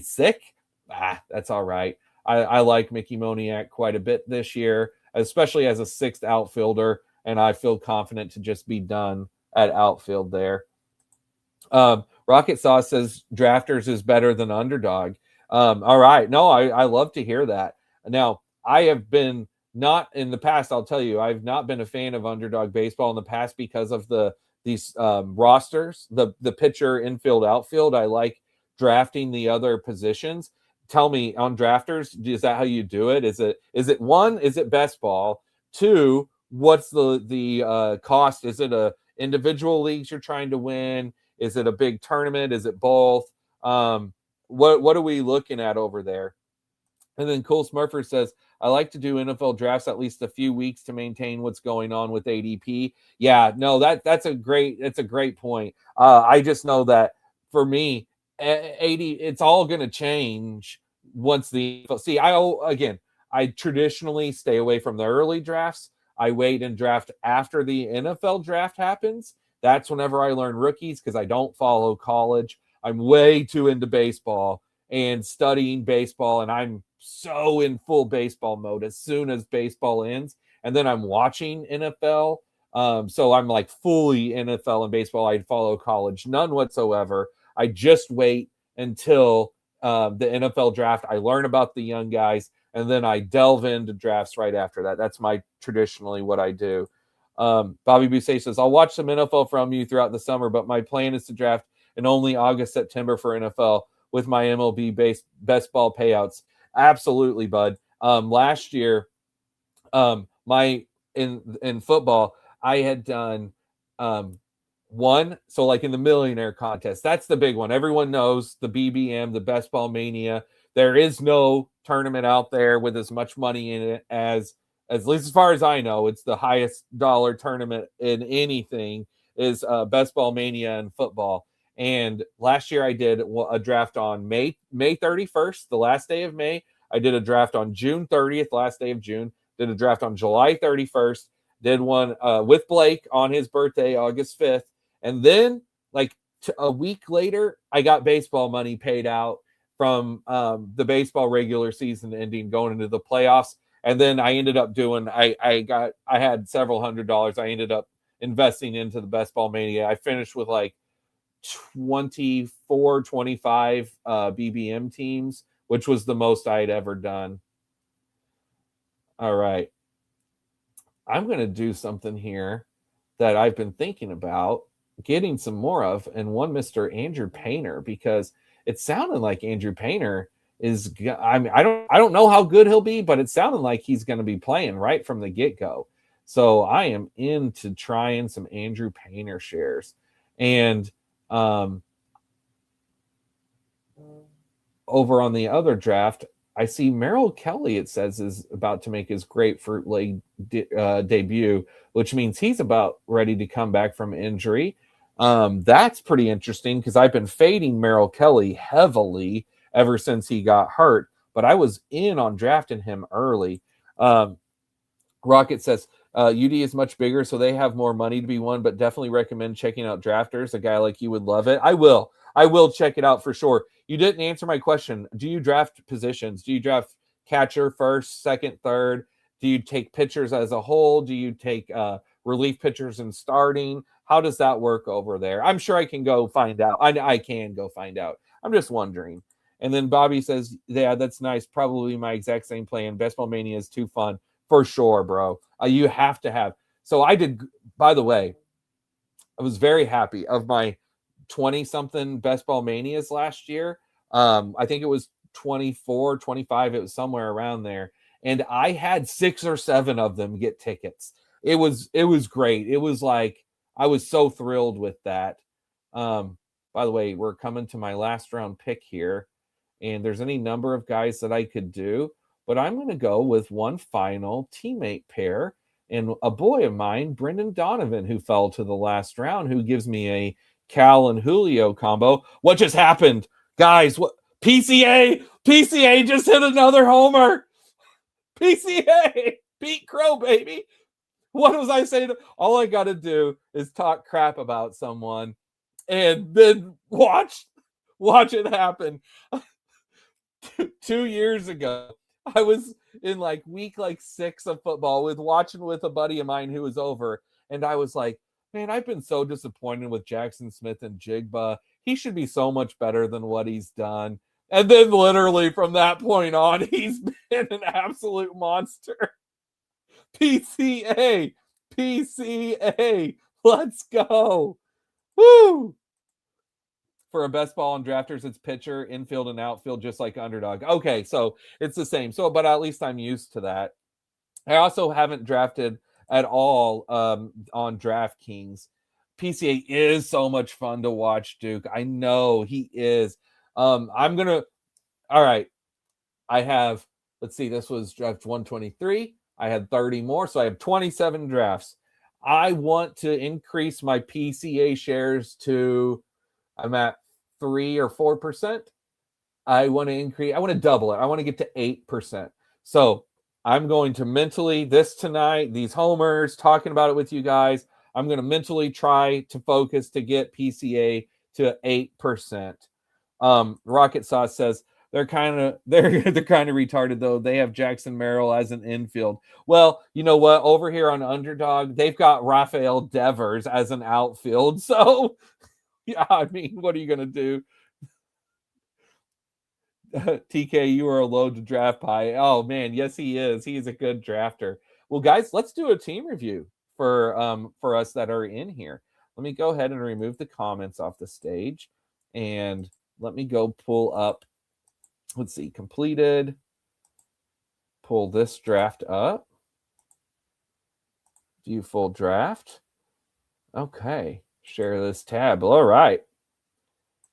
Speaker 1: sick. That's all right. I like Mickey Moniak quite a bit this year, especially as a 6th outfielder, and I feel confident to just be done at outfield there. Rocket Sauce says Drafters is better than Underdog. All right. No, I love to hear that. Now, I have been not in the past, I'll tell you, I've not been a fan of Underdog baseball in the past because of these rosters, the pitcher, infield, outfield. I like drafting the other positions. Tell me, on Drafters, is that how you do it? Is it one, is it best ball? Two, what's the cost? Is it a individual leagues you're trying to win? Is it a big tournament? Is it both? What are we looking at over there? And then Cole Smurfer says, I like to do NFL drafts at least a few weeks to maintain what's going on with ADP. Yeah, no, that's a great point. I just know that for me, 80, it's all going to change once the see. I traditionally stay away from the early drafts. I wait and draft after the NFL draft happens. That's whenever I learn rookies because I don't follow college. I'm way too into baseball and studying baseball, and I'm so in full baseball mode as soon as baseball ends. And then I'm watching NFL. So I'm like fully NFL and baseball. I follow college, none whatsoever. I just wait until the NFL draft. I learn about the young guys, and then I delve into drafts right after that. That's my traditionally what I do. Bobby Busay says, I'll watch some NFL from you throughout the summer, but my plan is to draft in only August, September for NFL with my MLB best ball payouts. Absolutely, bud. Last year, my in football, I had done one. So like in the millionaire contest, that's the big one. Everyone knows the BBM, the Best Ball Mania. There is no tournament out there with as much money in it as least as far as I know, it's the highest dollar tournament in anything is Best Ball Mania in football. And last year I did a draft on May 31st, the last day of May. I did a draft on June 30th, last day of June. Did a draft on July 31st. Did one with Blake on his birthday, August 5th. And then, like a week later, I got baseball money paid out from the baseball regular season ending, going into the playoffs. And then I ended up doing, I had several $100s. I ended up investing into the Best Ball Mania. I finished with like 24, 25 BBM teams, which was the most I had ever done. All right. I'm going to do something here that I've been thinking about getting some more of, and one Mr. Andrew Painter, because it sounded like Andrew Painter is, I mean, I don't know how good he'll be, but it sounded like he's going to be playing right from the get-go. So I am into trying some Andrew Painter shares. And over on the other draft, I see Merrill Kelly, it says, is about to make his Grapefruit League debut, which means he's about ready to come back from injury. That's pretty interesting because I've been fading Merrill Kelly heavily ever since he got hurt, but I was in on drafting him early. Rocket says, UD is much bigger, so they have more money to be won, but definitely recommend checking out Drafters. A guy like you would love it. I will check it out for sure. You didn't answer my question. Do you draft positions? Do you draft catcher first, second, third? Do you take pitchers as a whole? Do you take relief pitchers and starting? How does that work over there? I'm sure I can go find out. I can go find out. I'm just wondering. And then Bobby says, yeah, that's nice. Probably my exact same plan. Best Ball Mania is too fun. For sure, bro. You have to have. So I did, by the way, I was very happy of my 20-something Best Ball Manias last year. I think it was 24, 25. It was somewhere around there. And I had 6 or 7 of them get tickets. It was great. It was like, I was so thrilled with that. By the way, we're coming to my last round pick here. And there's any number of guys that I could do, but I'm going to go with one final teammate pair and a boy of mine, Brendan Donovan, who fell to the last round, who gives me a Cal and Julio combo. What just happened? Guys, what PCA just hit another homer. PCA, Pete Crow, baby. What was I saying? All I got to do is talk crap about someone and then watch it happen. 2 years ago, I was in like week 6 of football watching with a buddy of mine who was over, and I was like, Man, I've been so disappointed with Jackson Smith and Jigba. He should be so much better than what he's done. And then literally from that point on, he's been an absolute monster. PCA, PCA, let's go. Woo! For a best ball and drafters, it's pitcher, infield, and outfield, just like Underdog. Okay, so it's the same. So, but at least I'm used to that. I also haven't drafted at all on DraftKings. PCA is so much fun to watch, Duke. I know he is. I'm gonna. All right, I have. Let's see. This was draft 123. I had 30 more, so I have 27 drafts. I want to increase my PCA shares to. I'm at 3 or 4%. I want to double it. I want to get to 8%. So I'm going to mentally, this tonight, these homers, talking about it with you guys, I'm going to mentally try to focus to get PCA to 8%. Rocket Sauce says they're kind of retarded though. They have Jackson Merrill as an infield. Well, you know what? Over here on Underdog, they've got Rafael Devers as an outfield. So yeah, I mean, what are you going to do? TK, you are a load to draft pie. Oh man, yes he is. He is a good drafter. Well, guys, let's do a team review for us that are in here. Let me go ahead and remove the comments off the stage, and let me go pull up. Let's see, completed. Pull this draft up. View full draft. Okay, share this tab. All right,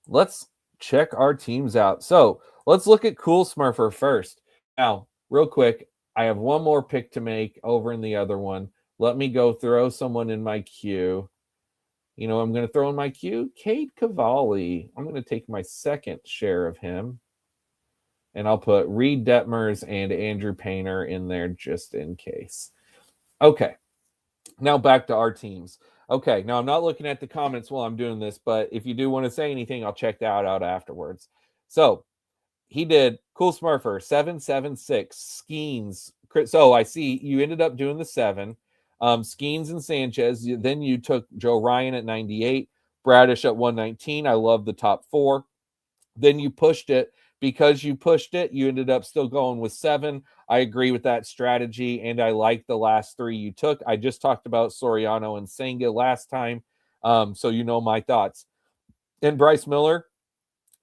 Speaker 1: let's check our teams out. So let's look at Cool Smurfer first. Now, real quick, I have one more pick to make over in the other one. Let me go throw someone in my queue. You know, I'm going to throw in my queue Cade Cavalli. I'm going to take my second share of him. And I'll put Reed Detmers and Andrew Painter in there just in case. Okay. Now back to our teams. Okay, now I'm not looking at the comments while I'm doing this, but if you do want to say anything, I'll check that out afterwards. So he did Cool Smurfer 776 Skeens. So I see you ended up doing the 7. Skeens and Sanchez. Then you took Joe Ryan at 98, Bradish at 119. I love the top 4. Then you pushed it. Because you pushed it, you ended up still going with 7. I agree with that strategy, and I like the last 3 you took. I just talked about Soriano and Senga last time, so you know my thoughts. And Bryce Miller,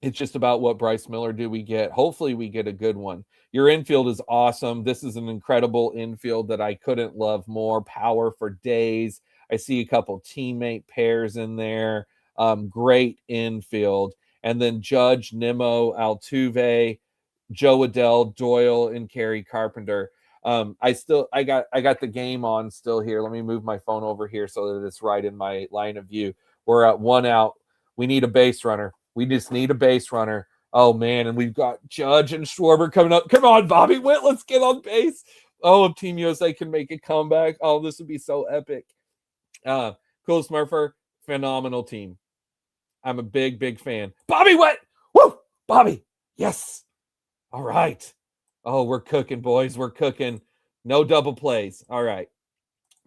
Speaker 1: it's just about what Bryce Miller do we get. Hopefully we get a good one. Your infield is awesome. This is an incredible infield that I couldn't love more. Power for days. I see a couple teammate pairs in there. Great infield. And then Judge, Nimmo, Altuve, Joe Adell, Doyle, and Kerry Carpenter. I got the game on still here. Let me move my phone over here so that it's right in my line of view. We're at 1 out. We need a base runner. We just need a base runner. Oh man, and we've got Judge and Schwarber coming up. Come on, Bobby Witt, let's get on base. Oh, if Team USA can make a comeback, oh, this would be so epic. Cool Smurfer, phenomenal team. I'm a big fan. Bobby Witt! Woo! Bobby! Yes! All right. Oh, we're cooking, boys. We're cooking. No double plays. All right.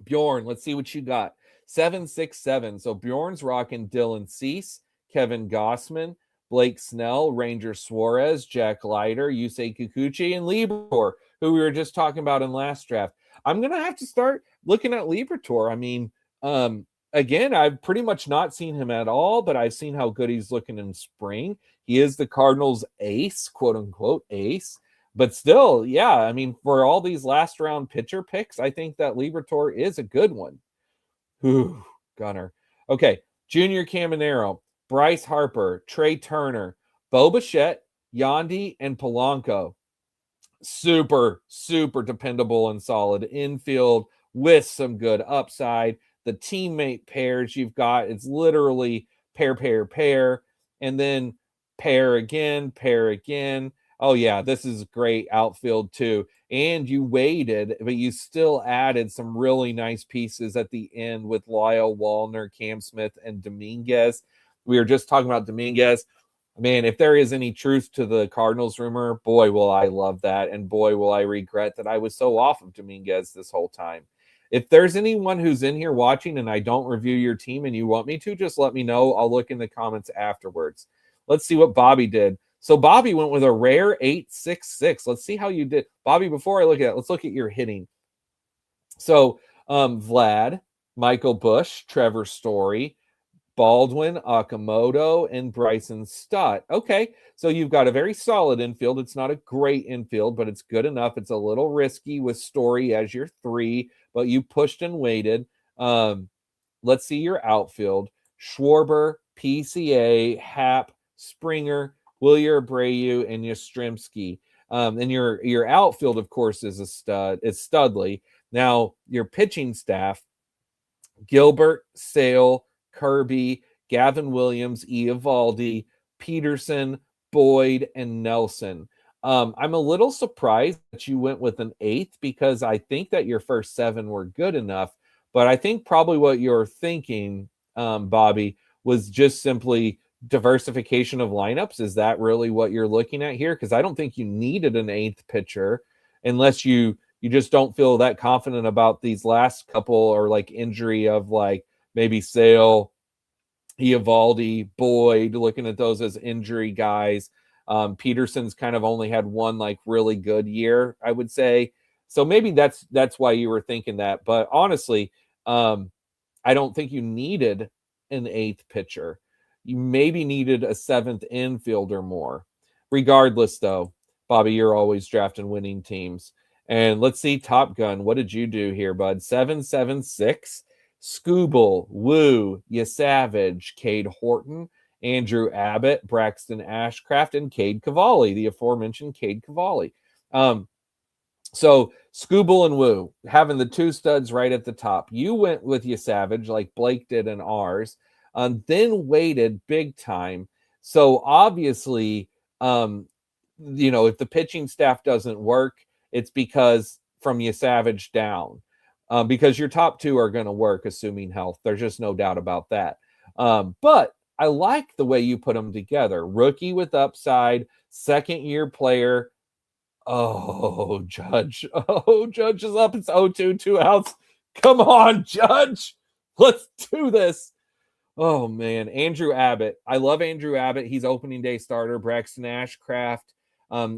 Speaker 1: Bjorn, let's see what you got. 767. So Bjorn's rocking Dylan Cease, Kevin Gossman, Blake Snell, Ranger Suarez, Jack Leiter, Yusei Kikuchi, and Libertor, who we were just talking about in last draft. I'm going to have to start looking at Libertor. I mean, again, I've pretty much not seen him at all, but I've seen how good he's looking in spring. He is the Cardinals' ace, quote unquote ace. But still, yeah, I mean, for all these last round pitcher picks, I think that Libertor is a good one. Whew, Gunner. Okay, Junior Caminero, Bryce Harper, Trey Turner, Bo Bichette, Yandy, and Polanco. Super dependable and solid infield with some good upside. The teammate pairs you've got, it's literally pair, and then pair again. Oh yeah, this is great outfield too. And you waited, but you still added some really nice pieces at the end with Lyle Wallner, Cam Smith, and Dominguez. We were just talking about Dominguez. Man, if there is any truth to the Cardinals rumor, boy, will I love that. And boy, will I regret that I was so off of Dominguez this whole time. If there's anyone who's in here watching and I don't review your team and you want me to, just let me know. I'll look in the comments afterwards. Let's see what Bobby did. So Bobby went with a rare 866. Let's see how you did. Bobby, before I look at it, let's look at your hitting. So Vlad, Michael Bush, Trevor Story, Baldwin, Okamoto, and Bryson Stott. Okay, so you've got a very solid infield. It's not a great infield, but it's good enough. It's a little risky with Story as your 3, but you pushed and waited. Let's see your outfield. Schwarber, PCA, Happ, Springer, Wilyer Abreu, and Yastrzemski. And your outfield, of course, is a stud. It's Studley. Now, your pitching staff, Gilbert, Sale, Kirby, Gavin Williams, Eovaldi, Peterson, Boyd, and Nelson. I'm a little surprised that you went with an 8th because I think that your first 7 were good enough. But I think probably what you're thinking, Bobby, was just simply diversification of lineups. Is that really what you're looking at here? Because I don't think you needed an 8th pitcher unless you just don't feel that confident about these last couple or like injury of like maybe Sale, Eovaldi, Boyd, looking at those as injury guys. Peterson's kind of only had one like really good year, I would say. So maybe that's why you were thinking that. But honestly, I don't think you needed an 8th pitcher. You maybe needed a 7th infielder more. Regardless, though, Bobby, you're always drafting winning teams. And let's see, Top Gun. What did you do here, bud? 776. Scooble, Woo, Savage, Cade Horton, Andrew Abbott, Braxton Ashcraft, and Cade Cavalli, the aforementioned Cade Cavalli. So Scooble and Woo, having the 2 studs right at the top. You went with Savage like Blake did in ours, then waited big time. So obviously, if the pitching staff doesn't work, it's because from Savage down. Because your top 2 are going to work, assuming health. There's just no doubt about that. But I like the way you put them together. Rookie with upside, second-year player. Oh, Judge. Oh, Judge is up. It's 0-2, 2 outs. Come on, Judge. Let's do this. Oh, man. Andrew Abbott. I love Andrew Abbott. He's opening day starter. Braxton Ashcraft.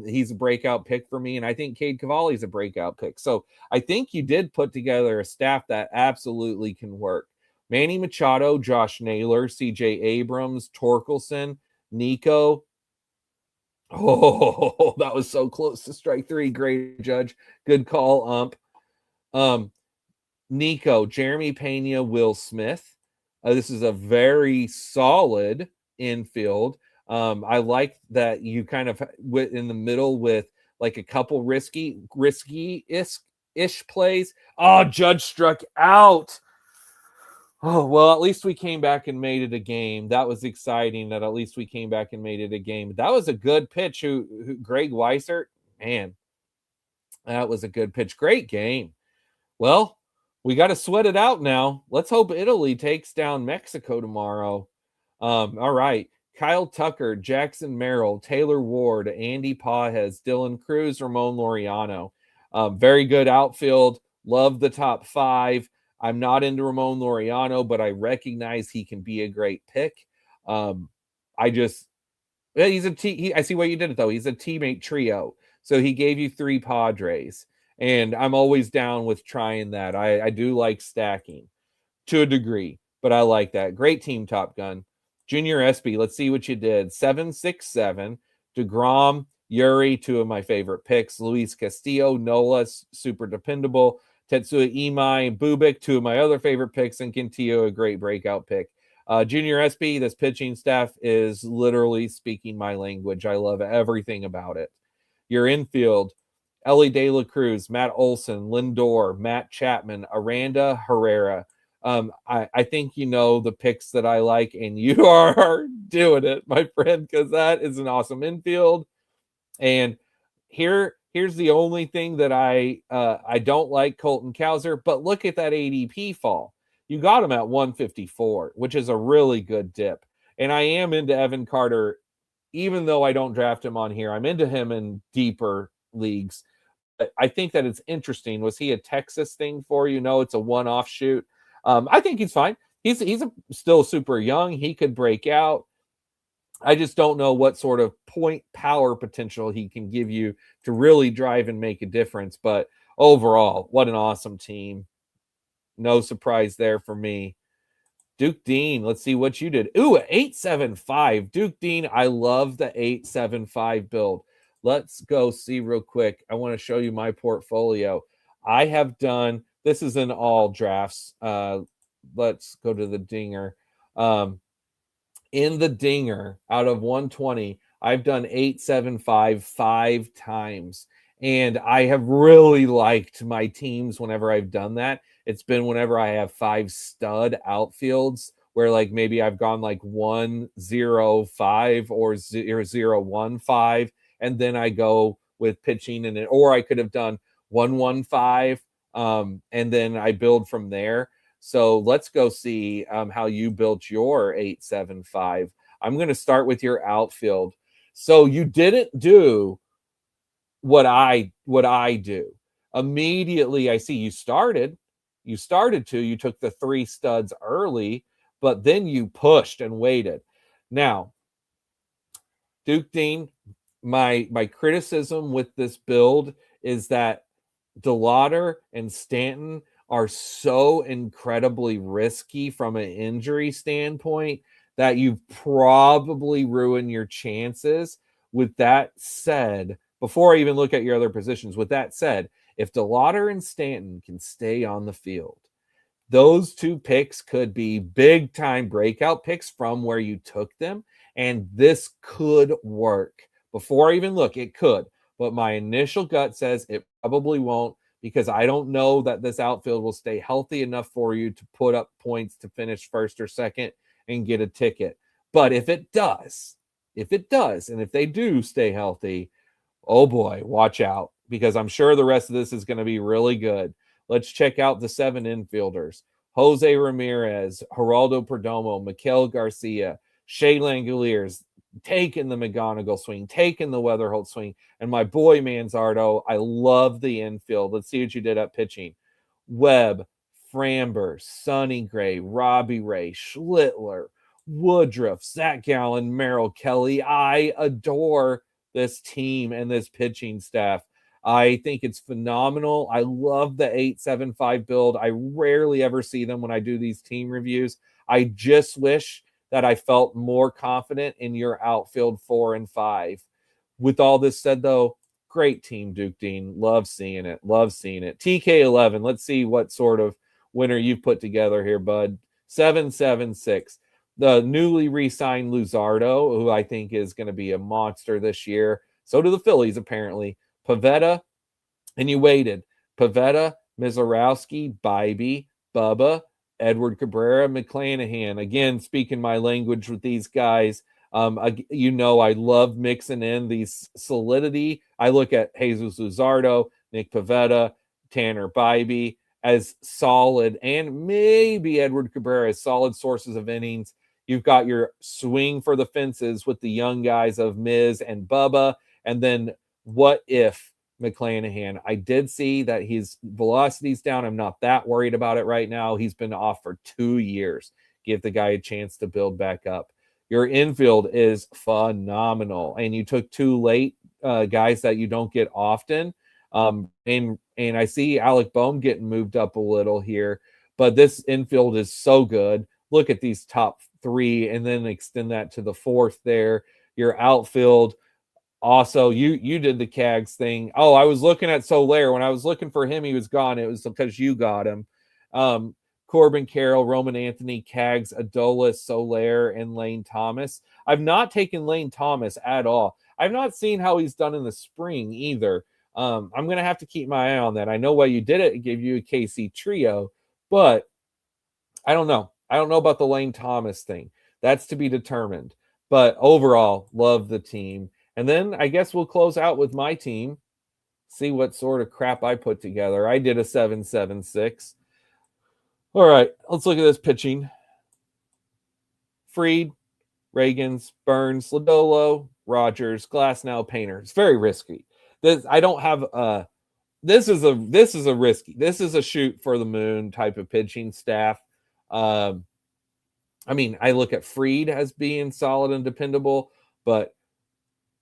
Speaker 1: He's a breakout pick for me, and I think Cade Cavalli is a breakout pick. So I think you did put together a staff that absolutely can work. Manny Machado, Josh Naylor, CJ Abrams, Torkelson, Nico. Oh, that was so close to strike 3. Great, Judge. Good call, Nico, Jeremy Pena, Will Smith. This is a very solid infield. I like that you kind of went in the middle with like a couple risky-ish plays. Oh, Judge struck out. Oh, well, at least we came back and made it a game. That was exciting that at least we came back and made it a game. That was a good pitch. Greg Weissert, man, that was a good pitch. Great game. Well, we got to sweat it out now. Let's hope Italy takes down Mexico tomorrow. All right. Kyle Tucker, Jackson Merrill, Taylor Ward, Andy Pajes, Dylan Cruz, Ramon Laureano. Very good outfield. Love the top 5. I'm not into Ramon Laureano, but I recognize he can be a great pick. I see why you did it, though. He's a teammate trio. So he gave you 3 Padres. And I'm always down with trying that. I do like stacking to a degree, but I like that. Great team, Top Gun. Junior Espy, let's see what you did. 767, DeGrom, Yuri, 2 of my favorite picks. Luis Castillo, Nola, super dependable. Tetsuya Imai, Bubik, 2 of my other favorite picks. And Quintillo, a great breakout pick. Junior Espy, this pitching staff is literally speaking my language. I love everything about it. Your infield, Ellie De La Cruz, Matt Olson, Lindor, Matt Chapman, Aranda Herrera. I think you know the picks that I like, and you are doing it, my friend, because that is an awesome infield. And here's the only thing that I don't like, Colton Cowser, but look at that ADP fall. You got him at 154, which is a really good dip. And I am into Evan Carter, even though I don't draft him on here. I'm into him in deeper leagues. I think that it's interesting. Was he a Texas thing for you? No, it's a one-off shoot. I think he's fine. He's still super young. He could break out. I just don't know what sort of point power potential he can give you to really drive and make a difference. But overall, what an awesome team. No surprise there for me. Duke Dean, let's see what you did. Ooh, 875. Duke Dean, I love the 875 build. Let's go see real quick. I want to show you my portfolio. I have done, this is in all drafts. Let's go to the dinger. In the dinger, out of 120, I've done 875 5 times. And I have really liked my teams whenever I've done that. It's been whenever I have 5 stud outfields where like maybe I've gone like 1-0-5 or 0-0-1-5, and then I go with pitching, and or I could have done 1-1-5, and then I build from there. So let's go see how you built your 875. I'm going to start with your outfield. So you didn't do what I do. Immediately I see you started to, you took the 3 studs early, but then you pushed and waited. Now, Duke Dean, my criticism with this build is that DeLauder and Stanton are so incredibly risky from an injury standpoint that you've probably ruined your chances. With that said, before I even look at your other positions, with that said, if DeLauder and Stanton can stay on the field, those 2 picks could be big time breakout picks from where you took them. And this could work. Before I even look, it could. But my initial gut says it probably won't, because I don't know that this outfield will stay healthy enough for you to put up points to finish first or second and get a ticket. But if it does, and if they do stay healthy, oh boy, watch out, because I'm sure the rest of this is going to be really good. Let's check out the 7 infielders. Jose Ramirez, Geraldo Perdomo, Miguel Garcia, Shea Langoliers, taking the McGonigal swing, taking the Weatherholt swing, and my boy Manzardo. I love the infield. Let's see what you did at pitching. Webb, Framber, Sonny Gray, Robbie Ray, Schlittler, Woodruff, Zach Gallen, Merrill Kelly. I adore this team and this pitching staff. I think it's phenomenal. I love the 875 build. I rarely ever see them when I do these team reviews. I just wish that I felt more confident in your outfield 4 and 5. With all this said, though, great team, Duke Dean. Love seeing it. Love seeing it. TK11, let's see what sort of winner you've put together here, bud. 776. The newly re-signed Luzardo, who I think is going to be a monster this year. So do the Phillies, apparently. Pavetta, and you waited. Pavetta, Mizorowski, Bybee, Bubba, Edward Cabrera, McClanahan. Again, speaking my language with these guys. I love mixing in these solidity. I look at Jesus Luzardo, Nick Pavetta, Tanner Bybee as solid, and maybe Edward Cabrera as solid sources of innings. You've got your swing for the fences with the young guys of Miz and Bubba, and then what if McClanahan? I did see that his velocity's down. I'm not that worried about it right now. He's been off for 2 years. Give the guy a chance to build back up. Your infield is phenomenal, and you took 2 late guys that you don't get often. And I see Alec Bohm getting moved up a little here, but this infield is so good. Look at these top 3, and then extend that to the 4th there. Your outfield. Also, you did the Cags thing. Oh, I was looking at Soler. When I was looking for him, he was gone. It was because you got him. Corbin Carroll, Roman Anthony, Cags, Adolis, Soler, and Lane Thomas. I've not taken Lane Thomas at all. I've not seen how he's done in the spring either. I'm going to have to keep my eye on that. I know why you did it. It gave you a KC trio, but I don't know. I don't know about the Lane Thomas thing. That's to be determined. But overall, love the team. And then I guess we'll close out with my team, see what sort of crap I put together. I did a 7-7-6. All right, let's look at this pitching. Fried, Reagans, Burns, Lodolo, Rogers, Glasnow, Painter. It's very risky. I don't have this is a risky. This is a shoot for the moon type of pitching staff. Um, I mean, I look at Freed as being solid and dependable, but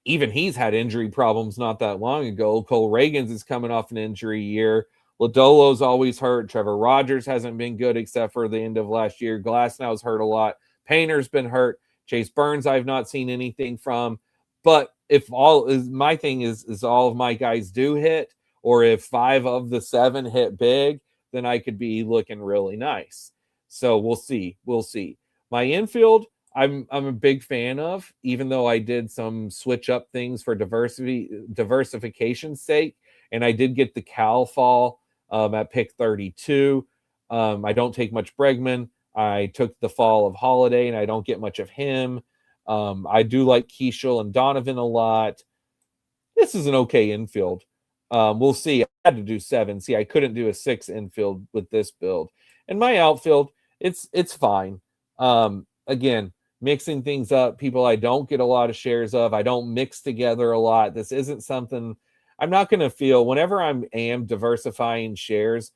Speaker 1: even he's had injury problems not that long ago. Cole Reagans is coming off an injury year. Lodolo's always hurt. Trevor Rogers hasn't been good except for the end of last year. Glasnow's hurt a lot. Painter's been hurt. Chase Burns, I've not seen anything from. But if all is my thing is all of my guys do hit, or if 5 of the 7 hit big, then I could be looking really nice. So we'll see. We'll see. My infield, I'm a big fan of, even though I did some switch up things for diversification's sake, and I did get the Cal fall at pick 32. I don't take much Bregman. I took the fall of Holiday, and I don't get much of him. I do like Keishel and Donovan a lot. This is an okay infield. We'll see. I had to do 7. See, I couldn't do a 6 infield with this build. And my outfield, it's fine. Again, mixing things up, people I don't get a lot of shares of. I don't mix together a lot. This isn't something I'm not going to feel whenever I am diversifying shares.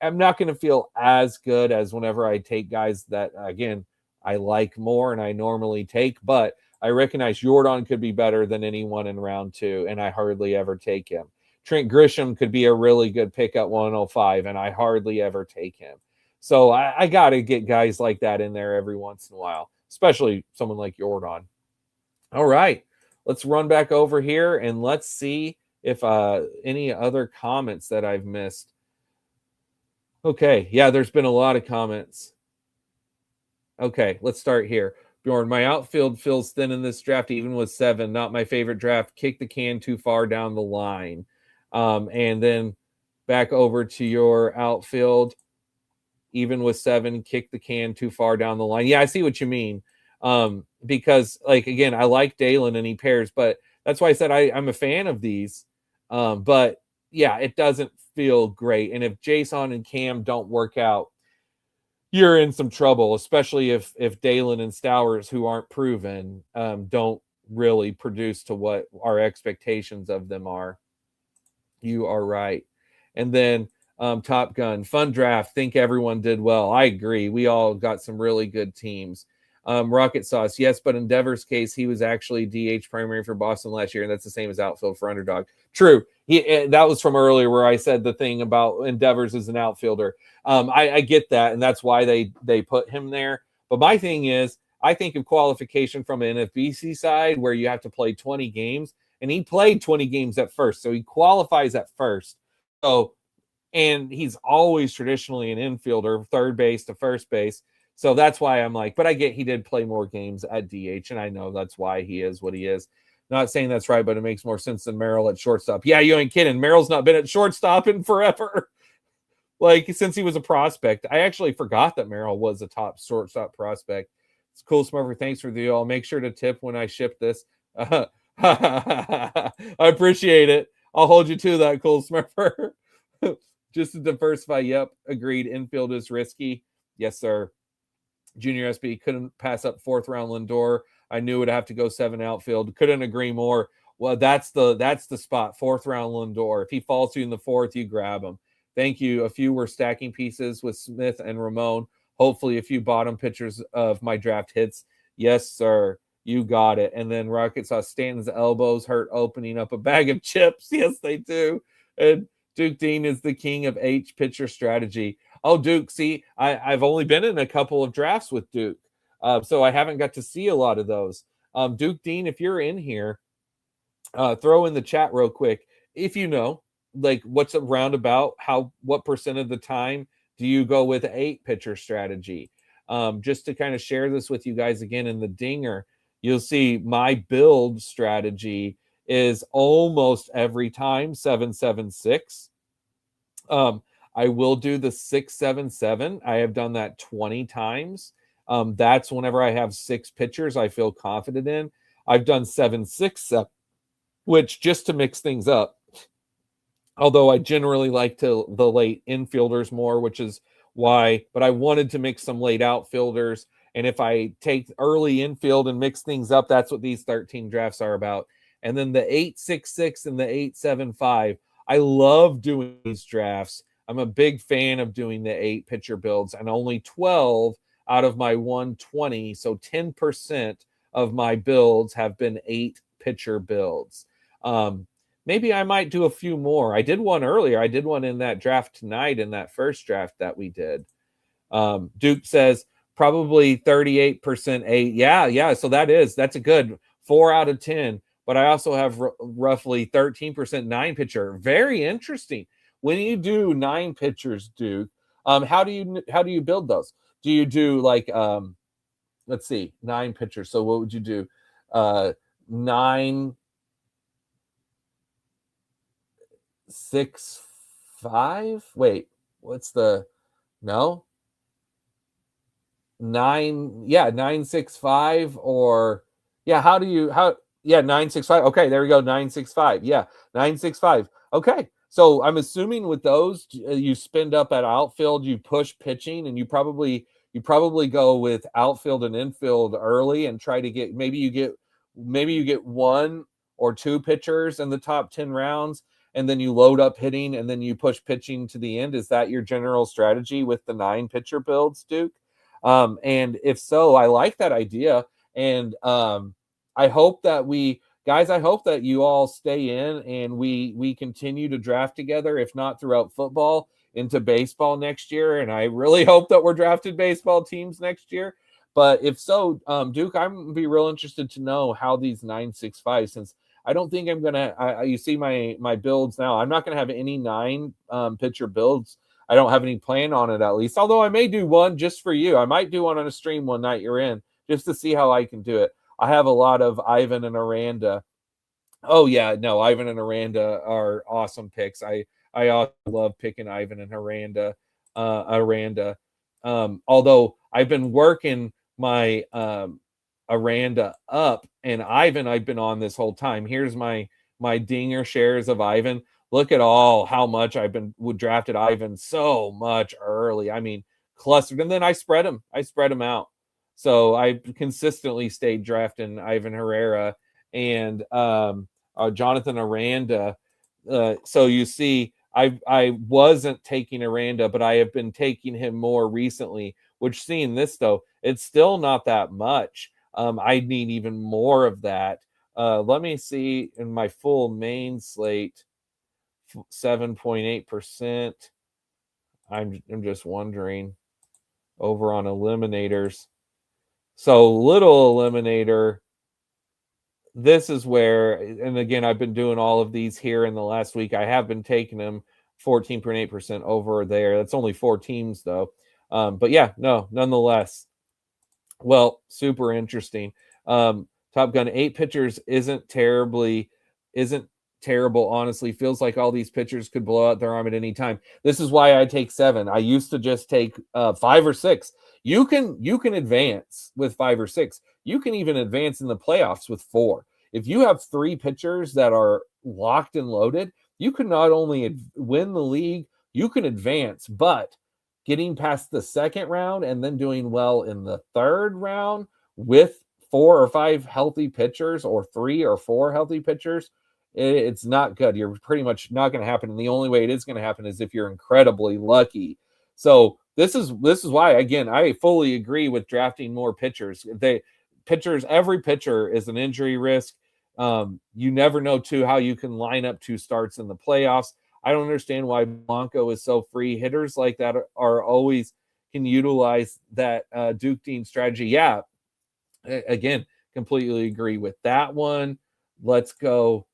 Speaker 1: I'm not going to feel as good as whenever I take guys that, again, I like more and I normally take, but I recognize Jordan could be better than anyone in round 2, and I hardly ever take him. Trent Grisham could be a really good pick at 105, and I hardly ever take him. So I got to get guys like that in there every once in a while, especially someone like Jordan. All right, let's run back over here and let's see if any other comments that I've missed. Okay, yeah, there's been a lot of comments. Okay, let's start here. Bjorn, my outfield feels thin in this draft, even with 7. Not my favorite draft. Kick the can too far down the line. And then back over to your outfield. Even with 7, kick the can too far down the line. Yeah, I see what you mean. Because, like, again, I like Dalen and he pairs, but that's why I said I'm a fan of these. But, yeah, it doesn't feel great. And if Jason and Cam don't work out, you're in some trouble, especially if Dalen and Stowers, who aren't proven, don't really produce to what our expectations of them are. You are right. And then Top Gun, fun draft. Think everyone did well. I agree. We all got some really good teams. Rocket Sauce, yes, but in Devers' case, he was actually DH primary for Boston last year, and that's the same as outfield for Underdog. True. That was from earlier where I said the thing about Endeavors as an outfielder. I get that, and that's why they put him there. But my thing is, I think of qualification from an NFBC side where you have to play 20 games, and he played 20 games at first, so he qualifies at first. So, and he's always traditionally an infielder, third base to first base. So that's why I'm like, but I get he did play more games at DH, and I know that's why he is what he is. Not saying that's right, but it makes more sense than Merrill at shortstop. Yeah, you ain't kidding. Merrill's not been at shortstop in forever. Like, since he was a prospect. I actually forgot that Merrill was a top shortstop prospect. It's cool, Smurfer. Thanks for the deal. I'll make sure to tip when I ship this. I appreciate it. I'll hold you to that, cool Smurfer. Just to diversify. Yep, agreed. Infield is risky. Yes, sir. Junior SB couldn't pass up 4th round Lindor. I knew it would have to go 7 outfield. Couldn't agree more. Well, that's the spot. 4th round Lindor. If he falls to you in the 4th, you grab him. Thank you. A few were stacking pieces with Smith and Ramon. Hopefully, a few bottom pitchers of my draft hits. Yes, sir. You got it. And then Rocket saw Stanton's elbows hurt opening up a bag of chips. Yes, they do. And Duke Dean is the king of H pitcher strategy. Oh, Duke, see, I've only been in a couple of drafts with Duke, so I haven't got to see a lot of those. Duke Dean, if you're in here, throw in the chat real quick. If you know, like, what's a roundabout, what percent of the time do you go with 8 pitcher strategy? Just to kind of share this with you guys again in the dinger, you'll see my build strategy is almost every time 7-7-6. I will do the 6-7-7. I have done that 20 times. That's whenever I have 6 pitchers I feel confident in. I've done 7-6-7, which, just to mix things up, although I generally like the late infielders more, which is why, but I wanted to mix some late outfielders. And if I take early infield and mix things up, that's what these 13 drafts are about. And then the 8-6-6 and the 8-7-5, I love doing these drafts. I'm a big fan of doing the 8 pitcher builds, and only 12 out of my 120, so 10% of my builds have been 8 pitcher builds. Maybe I might do a few more. I did one earlier. I did one in that draft tonight, in that first draft that we did. Duke says probably 38% 8. Yeah. So that's a good 4 out of 10. But I also have roughly 13% 9 pitcher. Very interesting. When you do 9 pitchers, Duke, how do you build those? Do you do like let's see, 9 pitchers. So what would you do? 9 6 5. Wait, what's the no? 965 or how do you 965. Okay, there we go. 965. 965. Okay, so I'm assuming with those you spend up at outfield, you push pitching, and you probably go with outfield and infield early and try to get maybe you get 1 or 2 pitchers in the top 10 rounds, and then you load up hitting, and then you push pitching to the end. Is that your general strategy with the 9 pitcher builds, Duke? And if so, I like that idea. And I hope that I hope that you all stay in and we continue to draft together, if not throughout football, into baseball next year. And I really hope that we're drafted baseball teams next year. But if so, Duke, I'm going to be real interested to know how these 965, since I don't think I'm going to, you see my builds now, I'm not going to have any 9 pitcher builds. I don't have any plan on it, at least. Although I may do one just for you. I might do one on a stream one night you're in, just to see how I can do it. I have a lot of Ivan and Aranda. Oh yeah, no, Ivan and Aranda are awesome picks. I also love picking Ivan and Aranda. Although I've been working my Aranda up, and Ivan I've been on this whole time. Here's my dinger shares of Ivan. Look at how much I've been drafted Ivan so much early. I mean, clustered. And then I spread him out. So I consistently stayed drafting Ivan Herrera and Jonathan Aranda. So you see, I wasn't taking Aranda, but I have been taking him more recently, which, seeing this though, it's still not that much. I need even more of that. Let me see in my full main slate. 7.8%. I'm just wondering over on eliminators. So little eliminator. This is where, and again, I've been doing all of these here in the last week. I have been taking them 14.8% over there. That's only 4 teams though. But yeah, no, nonetheless. Well, super interesting. Top Gun 8 pitchers isn't terrible, honestly. Feels like all these pitchers could blow out their arm at any time. This is why I take 7. I used to just take 5 or 6. You can advance with 5 or 6. You can even advance in the playoffs with 4. If you have 3 pitchers that are locked and loaded, you can not only win the league, you can advance, but getting past the second round and then doing well in the third round with 4 or 5 healthy pitchers, or 3 or 4 healthy pitchers, it's not good. You're pretty much not going to happen. And the only way it is going to happen is if you're incredibly lucky. So this is why, again, I fully agree with drafting more pitchers. Every pitcher is an injury risk. You never know too how you can line up 2 starts in the playoffs. I don't understand why Blanco is so free. Hitters like that are always can utilize that Duke Dean strategy. Yeah, again, completely agree with that one. Let's go.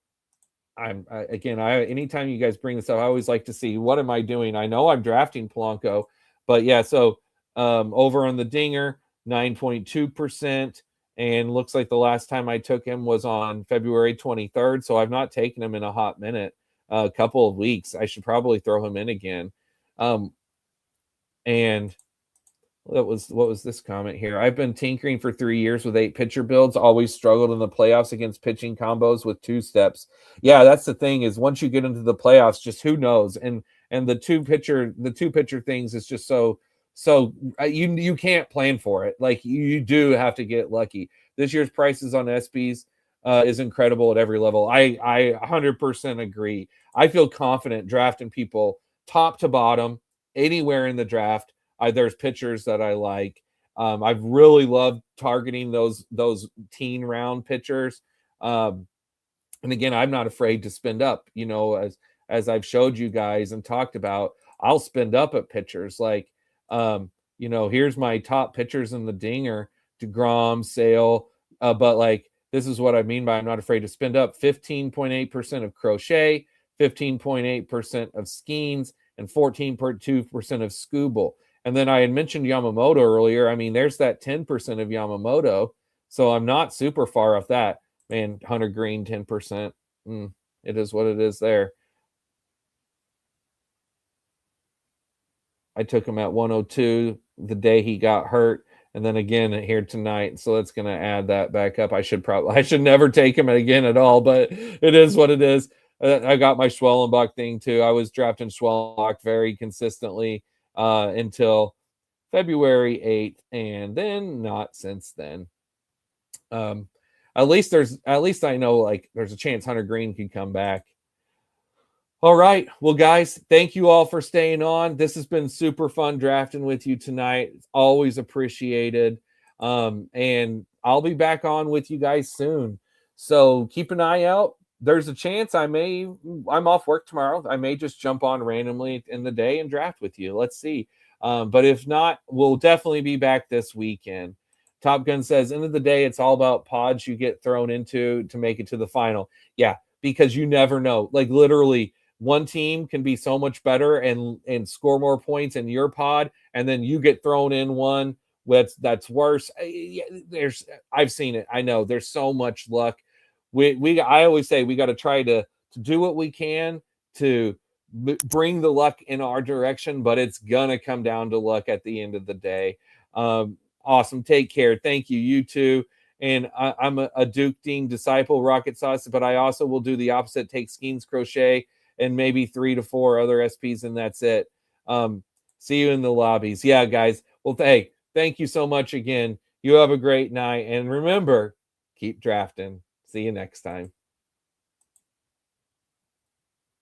Speaker 1: Anytime you guys bring this up, I always like to see what am I doing. I know I'm drafting Polanco, but yeah. So over on the dinger, 9.2%, and looks like the last time I took him was on February 23rd. So I've not taken him in a hot minute, a couple of weeks. I should probably throw him in again. And what was this comment here? I've been tinkering for 3 years with 8 pitcher builds, always struggled in the playoffs against pitching combos with 2 steps. Yeah, that's the thing, is once you get into the playoffs, just who knows? And the two pitcher things is just so you can't plan for it. Like, you do have to get lucky. This year's prices on SBs is incredible at every level. I 100% agree. I feel confident drafting people top to bottom, anywhere in the draft. There's pitchers that I like. I've really loved targeting those teen round pitchers. And again, I'm not afraid to spend up. As I've showed you guys and talked about, I'll spend up at pitchers. Like, here's my top pitchers in the dinger: DeGrom, Sale. But like, this is what I mean by I'm not afraid to spend up. 15.8% of Crochet, 15.8% of Skeens, and 14.2% of Scooble. And then I had mentioned Yamamoto earlier. I mean, there's that 10% of Yamamoto. So I'm not super far off that. Man, Hunter Green, 10%. It is what it is there. I took him at 102 the day he got hurt, and then again here tonight. So that's going to add that back up. I should never take him again at all, but it is what it is. I got my Schwellenbach thing too. I was drafting Schwellenbach very consistently until February 8th, and then not since then. At least I know like there's a chance Hunter Green can come back. All right. Well, guys, thank you all for staying on. This has been super fun drafting with you tonight. It's always appreciated. And I'll be back on with you guys soon. So keep an eye out. There's a chance I'm off work tomorrow. I may just jump on randomly in the day and draft with you. Let's see. But if not, we'll definitely be back this weekend. Top Gun says, end of the day, it's all about pods you get thrown into to make it to the final. Yeah, because you never know. Like literally, one team can be so much better and score more points in your pod, and then you get thrown in one that's worse. I've seen it. I know there's so much luck. I always say we got to try to do what we can to bring the luck in our direction, but it's gonna come down to luck at the end of the day. Awesome. Take care. Thank you. You too. And I'm a Duke Dean disciple, Rocket Sauce, but I also will do the opposite, take Skeens Crochet and maybe 3 to 4 other SPs, and that's it. See you in the lobbies. Yeah, guys. Well, hey, thank you so much again. You have a great night. And remember, keep drafting. See you next time.